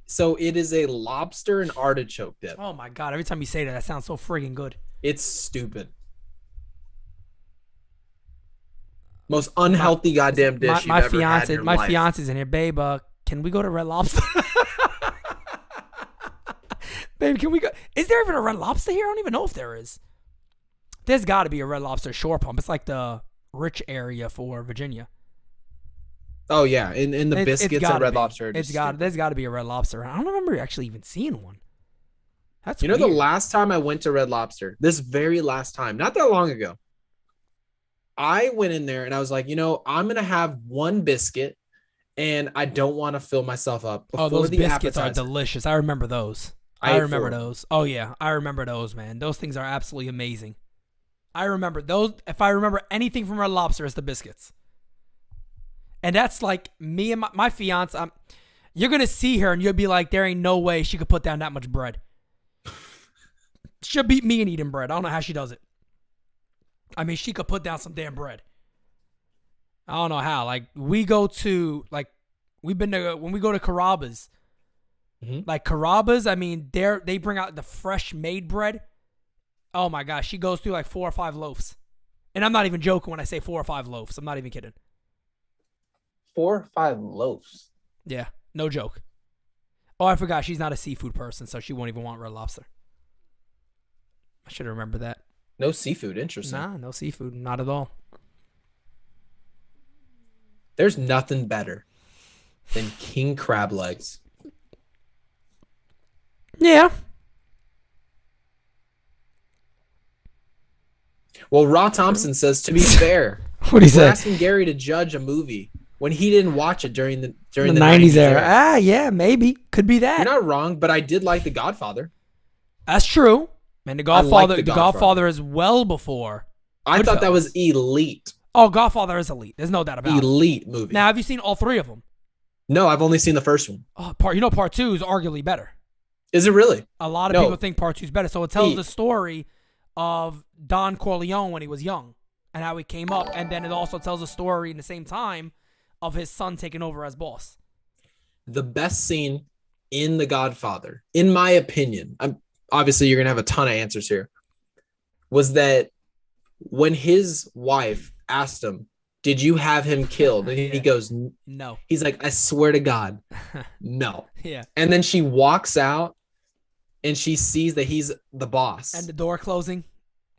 So it is a lobster and artichoke dip. Oh my God. Every time you say that sounds so friggin' good. It's stupid. Most unhealthy goddamn dish you've ever had in your life. My fiance's in here. Babe, can we go to Red Lobster? Babe, can we go? Is there even a Red Lobster here? I don't even know if there is. There's got to be a Red Lobster Shore Pump. It's like the rich area for Virginia. Oh yeah, in the It's biscuits at gotta Red be. Lobster. There's got to be a Red Lobster. I don't remember actually even seeing one. That's You know, weird. the last time I went to Red Lobster, this very last time, not that long ago, I went in there and I was like, I'm gonna have one biscuit, and I don't want to fill myself up before those the biscuits are appetizer. delicious. I remember those. I I ate remember 4. those. Oh yeah, I remember those, man. Those things are absolutely amazing. I remember those. If I remember anything from Red Lobster, it's the biscuits. And that's like me and my fiance. You're gonna see her and you'll be like, there ain't no way she could put down that much bread. She'll beat me in eating bread. I don't know how she does it. I mean, she could put down some damn bread. I don't know how. Like when we go to Carrabba's. Mm-hmm. Like Carrabba's, I mean, they bring out the fresh made bread. Oh my gosh, she goes through like 4 or 5 loaves. And I'm not even joking when I say 4 or 5 loaves. I'm not even kidding. 4 or 5 loaves. Yeah, no joke. Oh, I forgot. She's not a seafood person, so she won't even want Red Lobster. I should have remembered that. No seafood. Interesting. Nah, no seafood. Not at all. There's nothing better than king crab legs. Yeah. Well, Raw Thompson says, to be fair, What do you we're say? asking Gary to judge a movie when he didn't watch it during the The 90s era. era. Ah, yeah, maybe. Could be that. You're not wrong, but I did like The Godfather. That's true. Man, The I like Godfather, The The Godfather Godfather is well before. I thought that was Goodfellas. elite. Oh, Godfather is elite. There's no doubt about it. Elite movie. Now, have you seen all 3 of them? No, I've only seen the first one. Oh, part 2 is arguably better. Is it really? A lot of No. people think part 2 is better. So it tells Pete. the story of Don Corleone when he was young and how he came up. And then it also tells a story in the same time of his son taking over as boss. The best scene in The Godfather, in my opinion, obviously you're going to have a ton of answers here, was that when his wife asked him, did you have him killed? And he goes, No. he's like, I swear to God, no. Yeah. And then she walks out and she sees that he's the boss. And the door closing.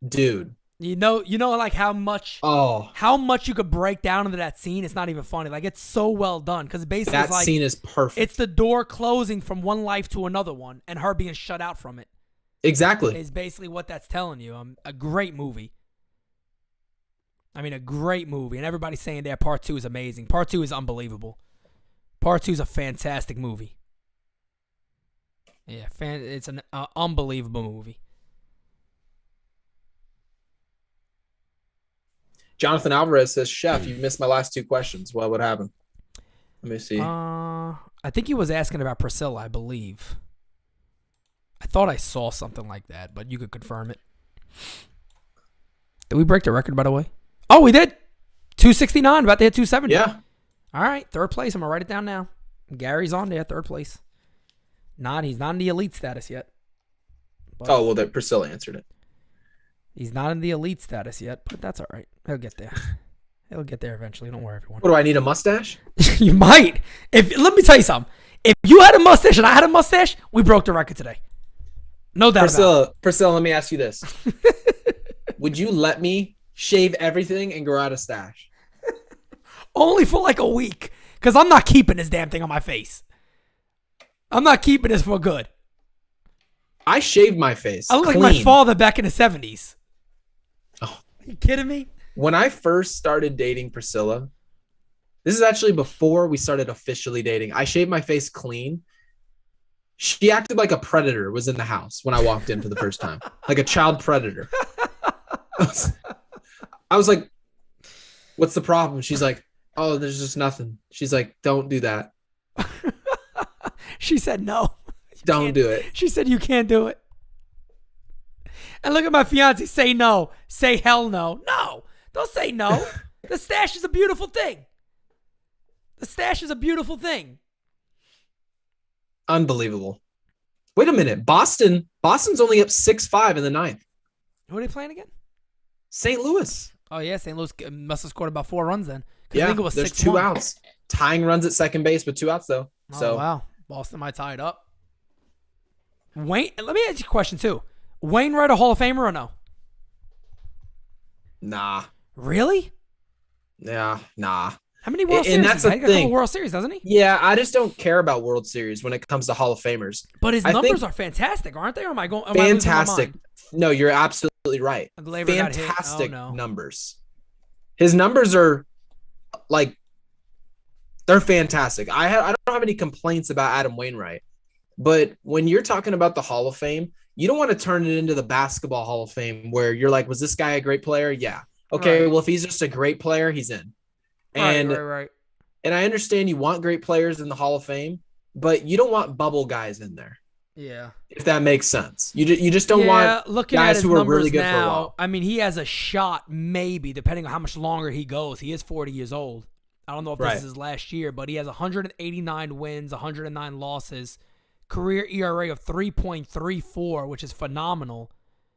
Dude. You know, like how much you could break down into that scene. It's not even funny. Like it's so well done because basically That it's like scene is perfect. it's the door closing from one life to another one, and her being shut out from it. Exactly. Is basically what that's telling you. A great movie. I mean, a great movie, and everybody's saying that part 2 is amazing. Part 2 is unbelievable. Part 2 is a fantastic movie. Yeah, it's an unbelievable movie. Jonathan Alvarez says, Chef, you missed my last 2 questions. What would happen? Let me see. I think he was asking about Priscilla, I believe. I thought I saw something like that, but you could confirm it. Did we break the record, by the way? Oh, we did. 269, about to hit 270. Yeah. All right, 3rd place. I'm going to write it down now. Gary's on there, 3rd place. He's not in the elite status yet. But Oh, well, that Priscilla answered it. he's not in the elite status yet, but that's all right. He'll get there. He'll get there eventually. Don't worry, everyone. What do I need, a mustache? You might. Let me tell you something. If you had a mustache and I had a mustache, we broke the record today. No doubt about it. Priscilla, let me ask you this. Would you let me shave everything and grow out a stash? Only for like a week. Because I'm not keeping this damn thing on my face. I'm not keeping this for good. I shaved my face. I look clean. like my father back in the 70s. Oh. Are you kidding me? When I first started dating Priscilla, this is actually before we started officially dating. I shaved my face clean. She acted like a predator was in the house when I walked in for the first time. Like a child predator. I was like, what's the problem? She's like, oh, there's just nothing. She's like, don't do that. She said no. Don't do it. She said you can't do it. And look at my fiance. Say no. Say hell no. No. Don't say no. The stash is a beautiful thing. The stash is a beautiful thing. Unbelievable. Wait a minute. Boston's only up 6-5 in the 9th. Who are they playing again? St. Louis. Oh, yeah. St. Louis must have scored about 4 runs then. Yeah, I think it was there's 6-1. 2 outs. Tying runs at second base with 2 outs, though. Oh, So wow. Boston might tie it up. Wayne, let me ask you a question, too. Wainwright a Hall of Famer or no? Nah. Really? Yeah, nah. How many World And Series? that's the He got a couple thing. World Series, doesn't he? Yeah, I just don't care about World Series when it comes to Hall of Famers. But his I numbers think are fantastic, aren't they? Or am I going? Am I losing my fantastic. mind? No, you're absolutely right. Gleyber got hit. Fantastic Oh, no. numbers. His numbers are like they're fantastic. I don't have any complaints about Adam Wainwright. But when you're talking about the Hall of Fame, you don't want to turn it into the Basketball Hall of Fame where you're like, was this guy a great player? Yeah. Okay, Right. well, if he's just a great player, he's in. Right. And I understand you want great players in the Hall of Fame, but you don't want bubble guys in there. Yeah. If that makes sense. You just don't want looking guys at his who are numbers really good now, for a while. I mean, he has a shot, maybe, depending on how much longer he goes. He is 40 years old. I don't know if this is his last year, but he has 189 wins, 109 losses, career ERA of 3.34, which is phenomenal.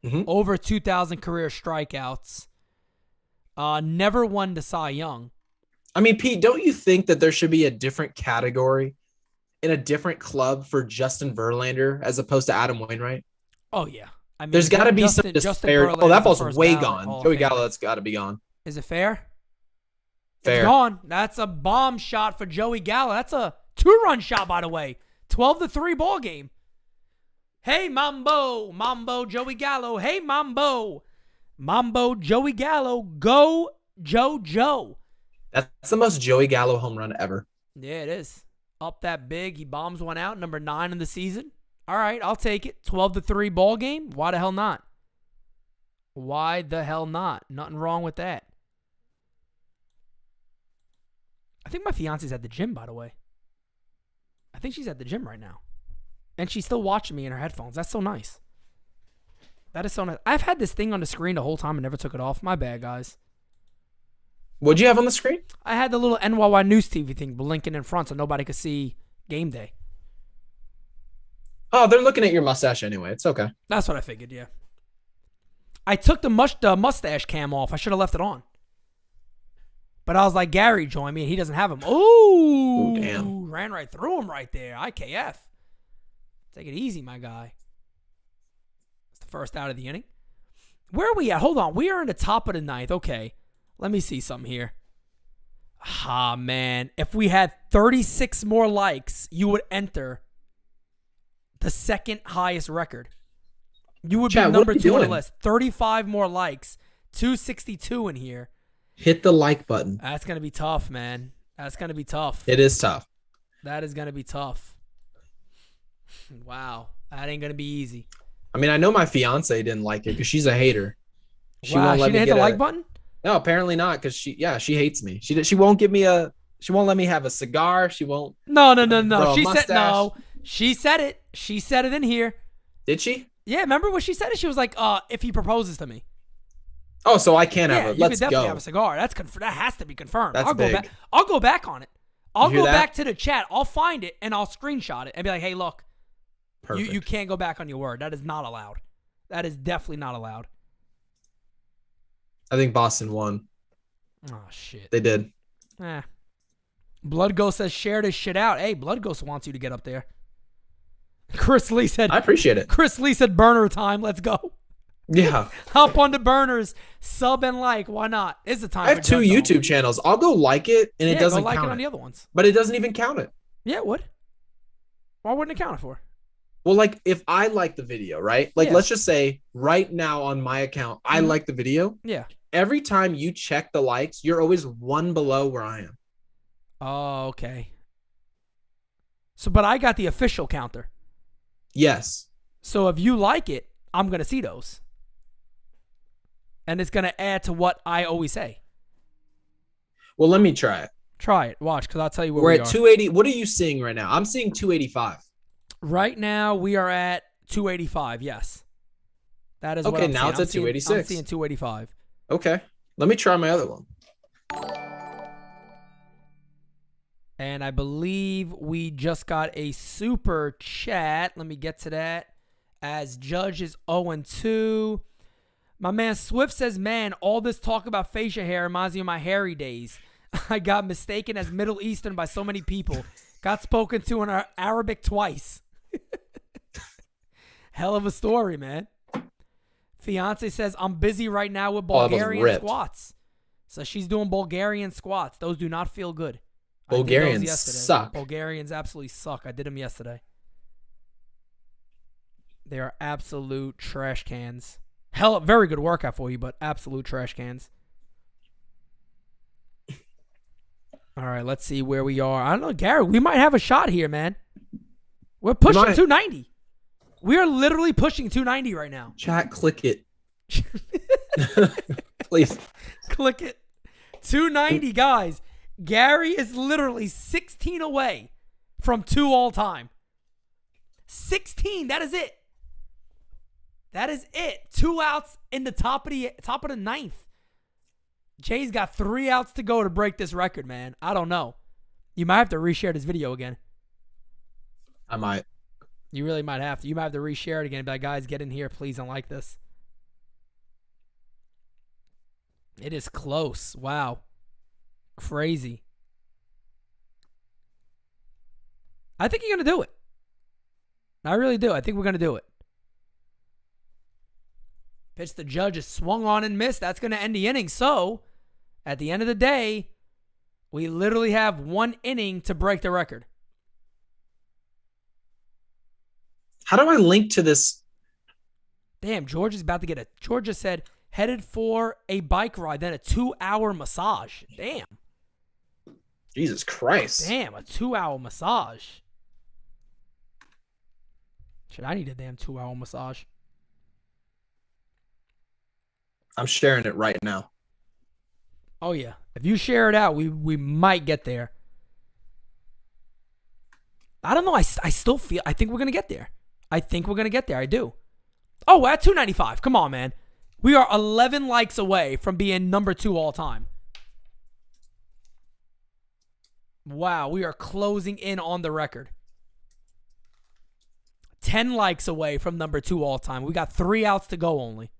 Mm-hmm. Over 2,000 career strikeouts. Never won the Cy Young. I mean, Pete, don't you think that there should be a different category in a different club for Justin Verlander as opposed to Adam Wainwright? Oh, yeah. I mean, There's got to be some disparity. Oh, that ball's way gone. Joey Gallo, that's got to be gone. Is it fair? Fair. It's gone. That's a bomb shot for Joey Gallo. That's a 2-run shot, by the way. 12-3 ball game. Hey, Mambo, Joey Gallo. Hey, Mambo, Joey Gallo. Go, Joe. That's the most Joey Gallo home run ever. Yeah, it is. Up that big. He bombs one out, number 9 in the season. All right, I'll take it. 12-3 ball game. Why the hell not? Why the hell not? Nothing wrong with that. I think my fiance's at the gym, by the way. I think she's at the gym right now. And she's still watching me in her headphones. That's so nice. That is so nice. I've had this thing on the screen the whole time and never took it off. My bad, guys. What'd you have on the screen? I had the little NyynewsTV thing blinking in front so nobody could see game day. Oh, they're looking at your mustache anyway. It's okay. That's what I figured, yeah. I took the mustache cam off. I should have left it on. But I was like, Gary, join me, and he doesn't have him. Ooh, damn. Ran right through him right there. IKF. Take it easy, my guy. It's the first out of the inning. Where are we at? Hold on. We are in the top of the 9th. Okay. Let me see something here. Ah, man. If we had 36 more likes, you would enter the second highest record. You would be number 2 on the list. 35 more likes. 262 in here. Hit the like button. That's going to be tough, man. That's going to be tough. It is tough. That is going to be tough. Wow. That ain't going to be easy. I mean, I know my fiance didn't like it because she's a hater. She won't let me hit the like button? No, apparently not because she hates me. She won't give me she won't let me have a cigar. She won't. No. She said no. She said it. She said it in here. Did she? Yeah, remember when she said it? She was like, if he proposes to me. Oh, so I can't have it. You Let's could definitely go. have a cigar. That has to be confirmed. That's I'll big. go back. I'll go back on it. I'll hear go that? back to the chat. I'll find it and I'll screenshot it and be like, hey, look. Perfect. You can't go back on your word. That is not allowed. That is definitely not allowed. I think Boston won. Oh, shit. They did. Blood Ghost says, share this shit out. Hey, Blood Ghost wants you to get up there. Chris Lee said, I appreciate it. Chris Lee said, burner time. Let's go. Yeah. Hop on the burners. Sub and like. Why not? It's the time I have 2 YouTube channels. I'll go like it, and it doesn't go like count it on the other ones. But it doesn't even count it. Yeah, it would. Why wouldn't it count it for? Well, like if I like the video, right? Like let's just say right now on my account, I like the video. Yeah. Every time you check the likes, you're always 1 below where I am. Oh, okay. So, but I got the official counter. Yes. So if you like it, I'm going to see those. And it's going to add to what I always say. Well, let me try it. Try it. Watch, because I'll tell you where we're we at are. 280. What are you seeing right now? I'm seeing 285. Right now, we are at 285, yes. That is what okay, I'm now seeing. it's at 286. I'm seeing 285. Okay. Let me try my other one. And I believe we just got a super chat. Let me get to that. As Judge is 0-2. My man Swift says, man, all this talk about facial hair reminds me of my hairy days. I got mistaken as Middle Eastern by so many people. Got spoken to in Arabic twice. Hell of a story, man. Fiance says, I'm busy right now with Bulgarian squats. So she's doing Bulgarian squats. Those do not feel good. Bulgarians suck. Bulgarians absolutely suck. I did them yesterday. They are absolute trash cans. Hell, very good workout for you, but absolute trash cans. All right, let's see where we are. I don't know, Gary. We might have a shot here, man. We're pushing 290. We are literally pushing 290 right now. Chat, click it. Please. Click it. 290, guys. Gary is literally 16 away from 2 all-time. 16. That is it. That is it. 2 outs in the top of the ninth. Jay's got 3 outs to go to break this record, man. I don't know. You might have to reshare this video again. I might. You really might have to. You might have to reshare it again and be like, guys, get in here. Please don't like this. It is close. Wow. Crazy. I think you're going to do it. I really do. I think we're going to do it. Pitch the judge is swung on and missed. That's going to end the inning. So, at the end of the day, we literally have 1 inning to break the record. How do I link to this? Damn, George is about to get George just said, headed for a bike ride, then a 2-hour massage. Damn. Jesus Christ. Damn, a 2-hour massage. Shit, I need a damn 2-hour massage. I'm sharing it right now. Oh, yeah. If you share it out, we might get there. I don't know. I still feel, I think we're going to get there. I think we're going to get there. I do. Oh, we're at 295. Come on, man. We are 11 likes away from being number 2 all time. Wow, we are closing in on the record. 10 likes away from number 2 all time. We got 3 outs to go only.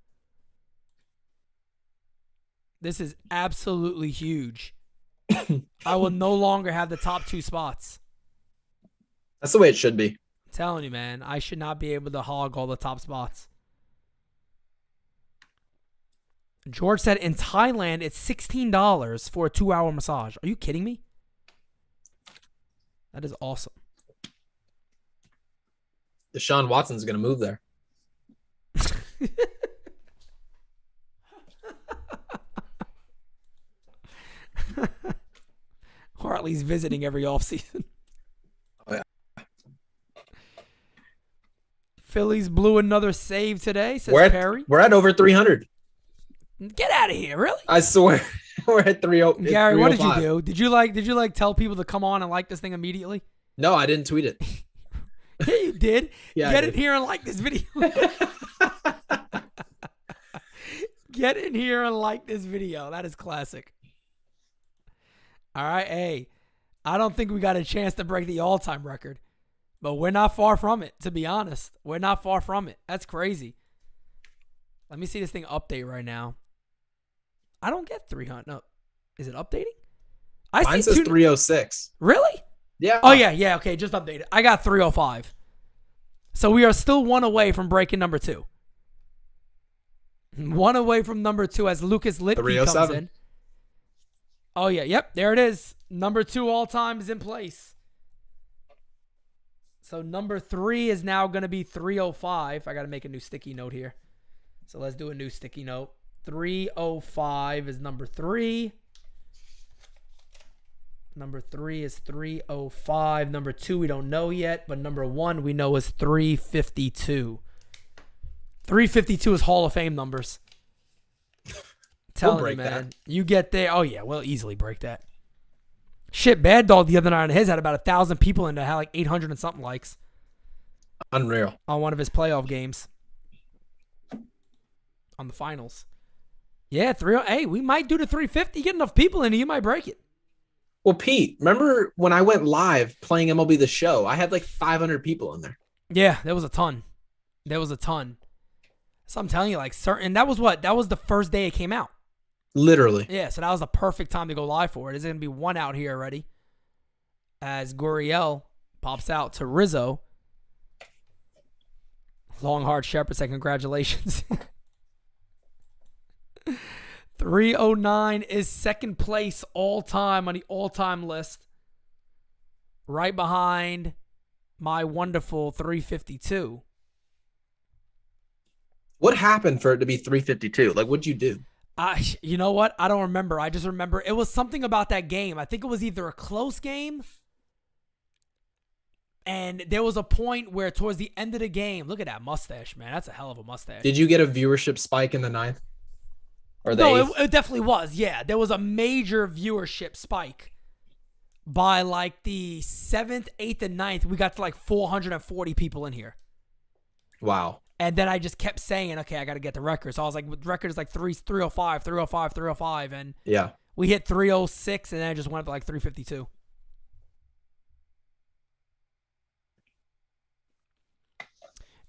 This is absolutely huge. I will no longer have the top 2 spots. That's the way it should be. I'm telling you, man. I should not be able to hog all the top spots. George said in Thailand, it's $16 for a 2-hour massage. Are you kidding me? That is awesome. Deshaun Watson's going to move there. Or at least visiting every offseason. Oh, yeah. Phillies blew another save today, says Perry. We're at over 300. Get out of here, really? I swear. We're at 30. Gary, what did you do? Did you like tell people to come on and like this thing immediately? No, I didn't tweet it. Yeah, you did. Yeah, Get in here and like this video. Get in here and like this video. That is classic. All right, hey, I don't think we got a chance to break the all-time record, but we're not far from it, to be honest. We're not far from it. That's crazy. Let me see this thing update right now. I don't get 300. No. Is it updating? Mine says 306. Really? Yeah. Oh, yeah. Okay, just updated. I got 305. So we are still 1 away from breaking number 2. 1 away from number 2 as Lucas Litke comes in. Oh, yeah. Yep, there it is. Number 2 all time is in place. So number 3 is now going to be 305. I got to make a new sticky note here. So let's do a new sticky note. 305 is number 3. Number 3 is 305. Number 2 we don't know yet, but number 1 we know is 352. 352 is Hall of Fame numbers. Telling you, man. That. You get there. Oh, yeah, we'll easily break that. Shit, Bad Dog the other night on his had about 1,000 people in there, had like 800 and something likes. Unreal. On one of his playoff games. On the finals. Yeah, hey, we might do the 350. Get enough people in here, you might break it. Well, Pete, remember when I went live playing MLB The Show? I had like 500 people in there. Yeah, there was a ton. So I'm telling you, like, certain. That was what? That was the first day it came out. Literally. Yeah, so that was the perfect time to go live for it. There's going to be 1 out here already. As Gurriel pops out to Rizzo. Long, hard Shepherd said, congratulations. 309 is second place all time on the all-time list. Right behind my wonderful 352. What happened for it to be 352? Like, what'd you do? You know what? I don't remember. I just remember it was something about that game. I think it was either a close game, and there was a point where towards the end of the game, look at that mustache, man. That's a hell of a mustache. Did you get a viewership spike in the 9th? Or the No, 8th? it definitely was. Yeah, there was a major viewership spike. By like the 7th, 8th, and 9th, we got to like 440 people in here. Wow. And then I just kept saying, okay, I got to get the record. So I was like, the record is like 305, 305, 305. And yeah, we hit 306, and then I just went up to like 352.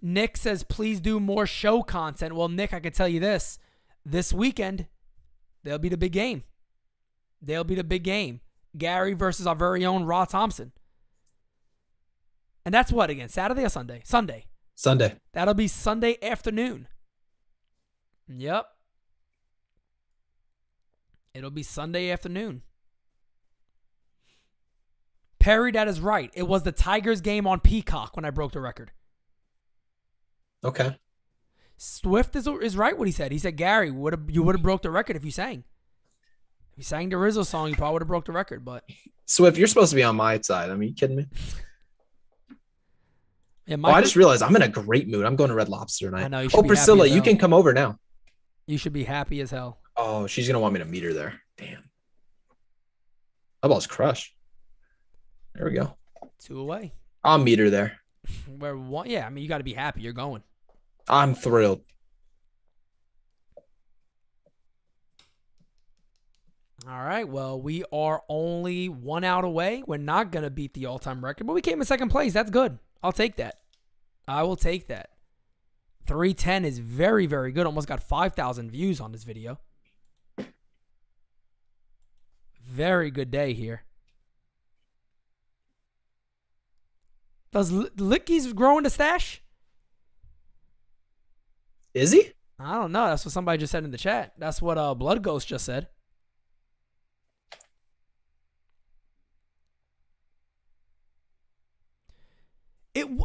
Nick says, please do more show content. Well, Nick, I can tell you this. This weekend, there'll be the big game. There'll be the big game. Gary versus our very own Raw Thompson. And that's what again? Saturday or Sunday? Sunday. That'll be Sunday afternoon. Yep. It'll be Sunday afternoon. Perry, that is right. It was the Tigers game on Peacock when I broke the record. Okay. Swift is right what he said. He said, Gary, you would have broke the record if you sang. If you sang the Rizzo song, you probably would have broke the record. But Swift, you're supposed to be on my side. I mean, you kidding me? Yeah, I just realized I'm in a great mood. I'm going to Red Lobster tonight. I know. You should be Priscilla, happy as you hell. can come over now. You should be happy as hell. Oh, she's going to want me to meet her there. Damn. That ball's crushed. There we go. 2 away. I'll meet her there. Yeah, I mean, you got to be happy. You're going. I'm thrilled. All right, well, we are only 1 out away. We're not going to beat the all-time record, but we came in second place. That's good. I'll take that. I will take that. 310 is very, very good. Almost got 5,000 views on this video. Very good day here. Does Licky's growing the stash? Is he? I don't know. That's what somebody just said in the chat. That's what Blood Ghost just said.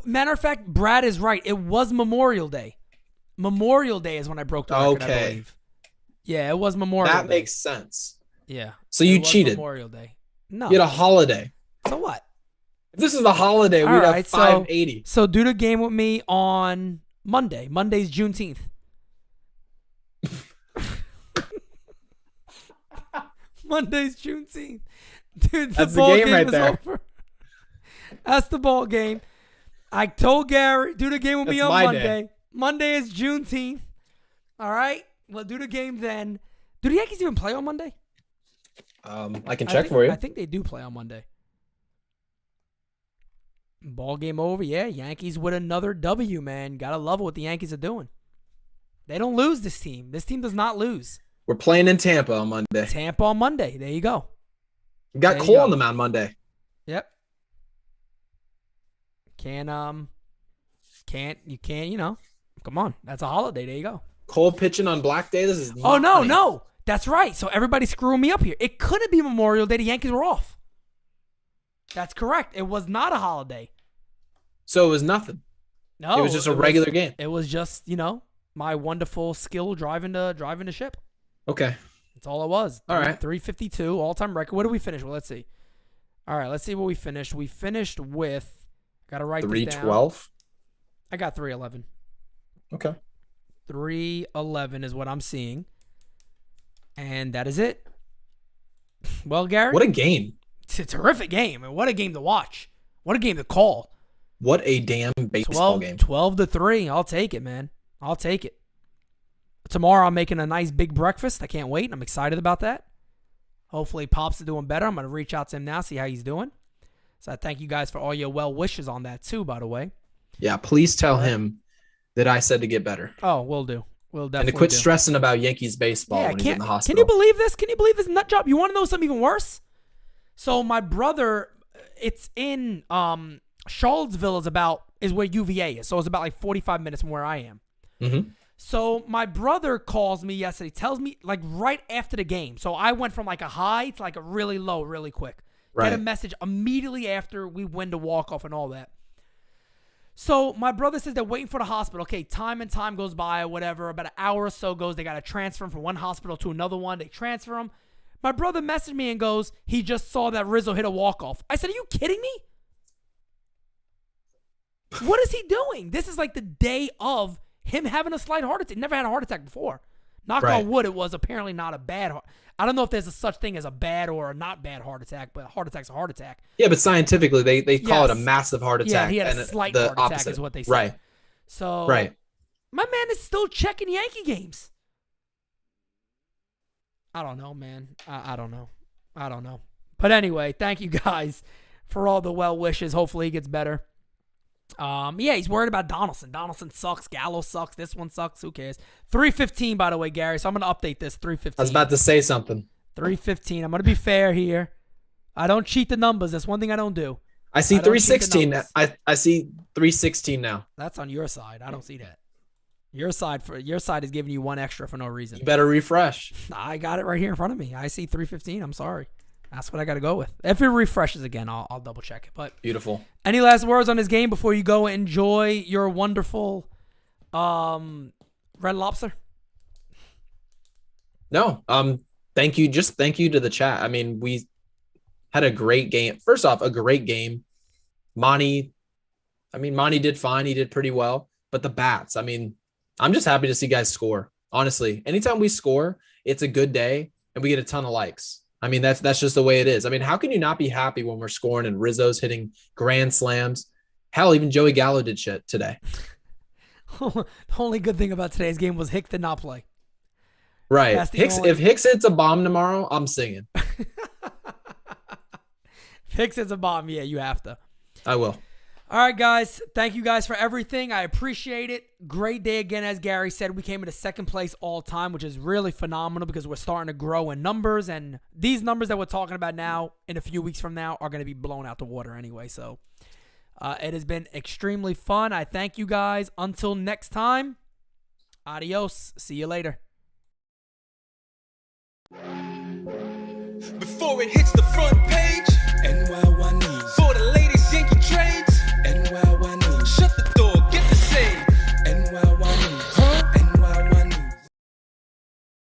Matter of fact, Brad is right. It was Memorial Day. Memorial Day is when I broke the record, I believe. Yeah, it was Memorial Day. That makes sense. Yeah. So you cheated. Memorial Day. No. You had a holiday. So what? If this is the holiday, we'd have 580. So do the game with me on Monday. Monday's Juneteenth. Monday's Juneteenth. Dude, That's the game right there. Over. That's the ball game. I told Gary, do the game with me on Monday. Day. Monday is Juneteenth. All right? We'll do the game then. Do the Yankees even play on Monday? I can check for you. I think they do play on Monday. Ball game over. Yeah, Yankees with another W, man. Gotta love what the Yankees are doing. They don't lose this team. This team does not lose. We're playing in Tampa on Monday. Tampa on Monday. There you go. We got Cole on the mound Monday. Yep. Can't, you know. Come on. That's a holiday. There you go. Cole pitching on Black Day. This is Oh, no. That's right. So everybody's screwing me up here. It couldn't be Memorial Day. The Yankees were off. That's correct. It was not a holiday. So it was nothing. No. It was just a regular game. It was just, my wonderful skill driving the ship. Okay. That's all it was. All right. 352, all-time record. What did we finish? Well, let's see. All right, let's see what we finished. We finished with, got to write this down. 312? I got 311. Okay. 311 is what I'm seeing. And that is it. Well, Gary. What a game. It's a terrific game. And what a game to watch. What a game to call. What a damn baseball game. 12-3. I'll take it, man. I'll take it. Tomorrow I'm making a nice big breakfast. I can't wait. I'm excited about that. Hopefully Pops is doing better. I'm going to reach out to him now, see how he's doing. So I thank you guys for all your well wishes on that too, by the way. Yeah, please tell him that I said to get better. Oh, we'll do. We'll definitely and to quit stressing about Yankees baseball when he's in the hospital. Can you believe this? Can you believe this nut job? You want to know something even worse? So my brother, it's in Charlottesville is where UVA is. So it's about like 45 minutes from where I am. Mm-hmm. So my brother calls me yesterday, tells me like right after the game. So I went from like a high to like a really low really quick. Right. Get a message immediately after we win the walk-off and all that. So my brother says they're waiting for the hospital. Okay, time and time goes by or whatever. About an hour or so goes. They got to transfer him from one hospital to another one. They transfer him. My brother messaged me and goes, he just saw that Rizzo hit a walk-off. I said, are you kidding me? What is he doing? This is like the day of him having a slight heart attack. Never had a heart attack before. Knock on wood, it was apparently not a bad heart. I don't know if there's a such thing as a bad or a not bad heart attack, but a heart attack's a heart attack. Yeah, but scientifically, they call it a massive heart attack. Yeah, he had a slight heart attack opposite. is what they say. Right. So, right. My man is still checking Yankee games. I don't know, man. I don't know. I don't know. But anyway, thank you guys for all the well wishes. Hopefully he gets better. Yeah, he's worried about Donaldson. Donaldson sucks. Gallo sucks. This one sucks. Who cares? 3:15, by the way, Gary. So I'm going to update this. 3:15. I was about to say something. 3:15. I'm going to be fair here. I don't cheat the numbers. That's one thing I don't do. I see 3:16. I see 3:16 now. That's on your side. I don't see that. Your side is giving you one extra for no reason. You better refresh. I got it right here in front of me. I see 3:15. I'm sorry. That's what I got to go with. If it refreshes again, I'll double check it. But beautiful. Any last words on this game before you go enjoy your wonderful Red Lobster? No. Thank you. Just thank you to the chat. I mean, we had a great game. First off, a great game. Monty did fine. He did pretty well. But the bats, I mean, I'm just happy to see guys score. Honestly, anytime we score, it's a good day and we get a ton of likes. I mean, that's just the way it is. I mean, how can you not be happy when we're scoring and Rizzo's hitting grand slams? Hell, even Joey Gallo did shit today. The only good thing about today's game was Hicks did not play. Right. If Hicks hits a bomb tomorrow, I'm singing. If Hicks hits a bomb, yeah, you have to. I will. All right, guys. Thank you guys for everything. I appreciate it. Great day again, as Gary said. We came into second place all time, which is really phenomenal because we're starting to grow in numbers. And these numbers that we're talking about now, in a few weeks from now, are going to be blown out the water anyway. So it has been extremely fun. I thank you guys. Until next time, adios. See you later. Before it hits the front page.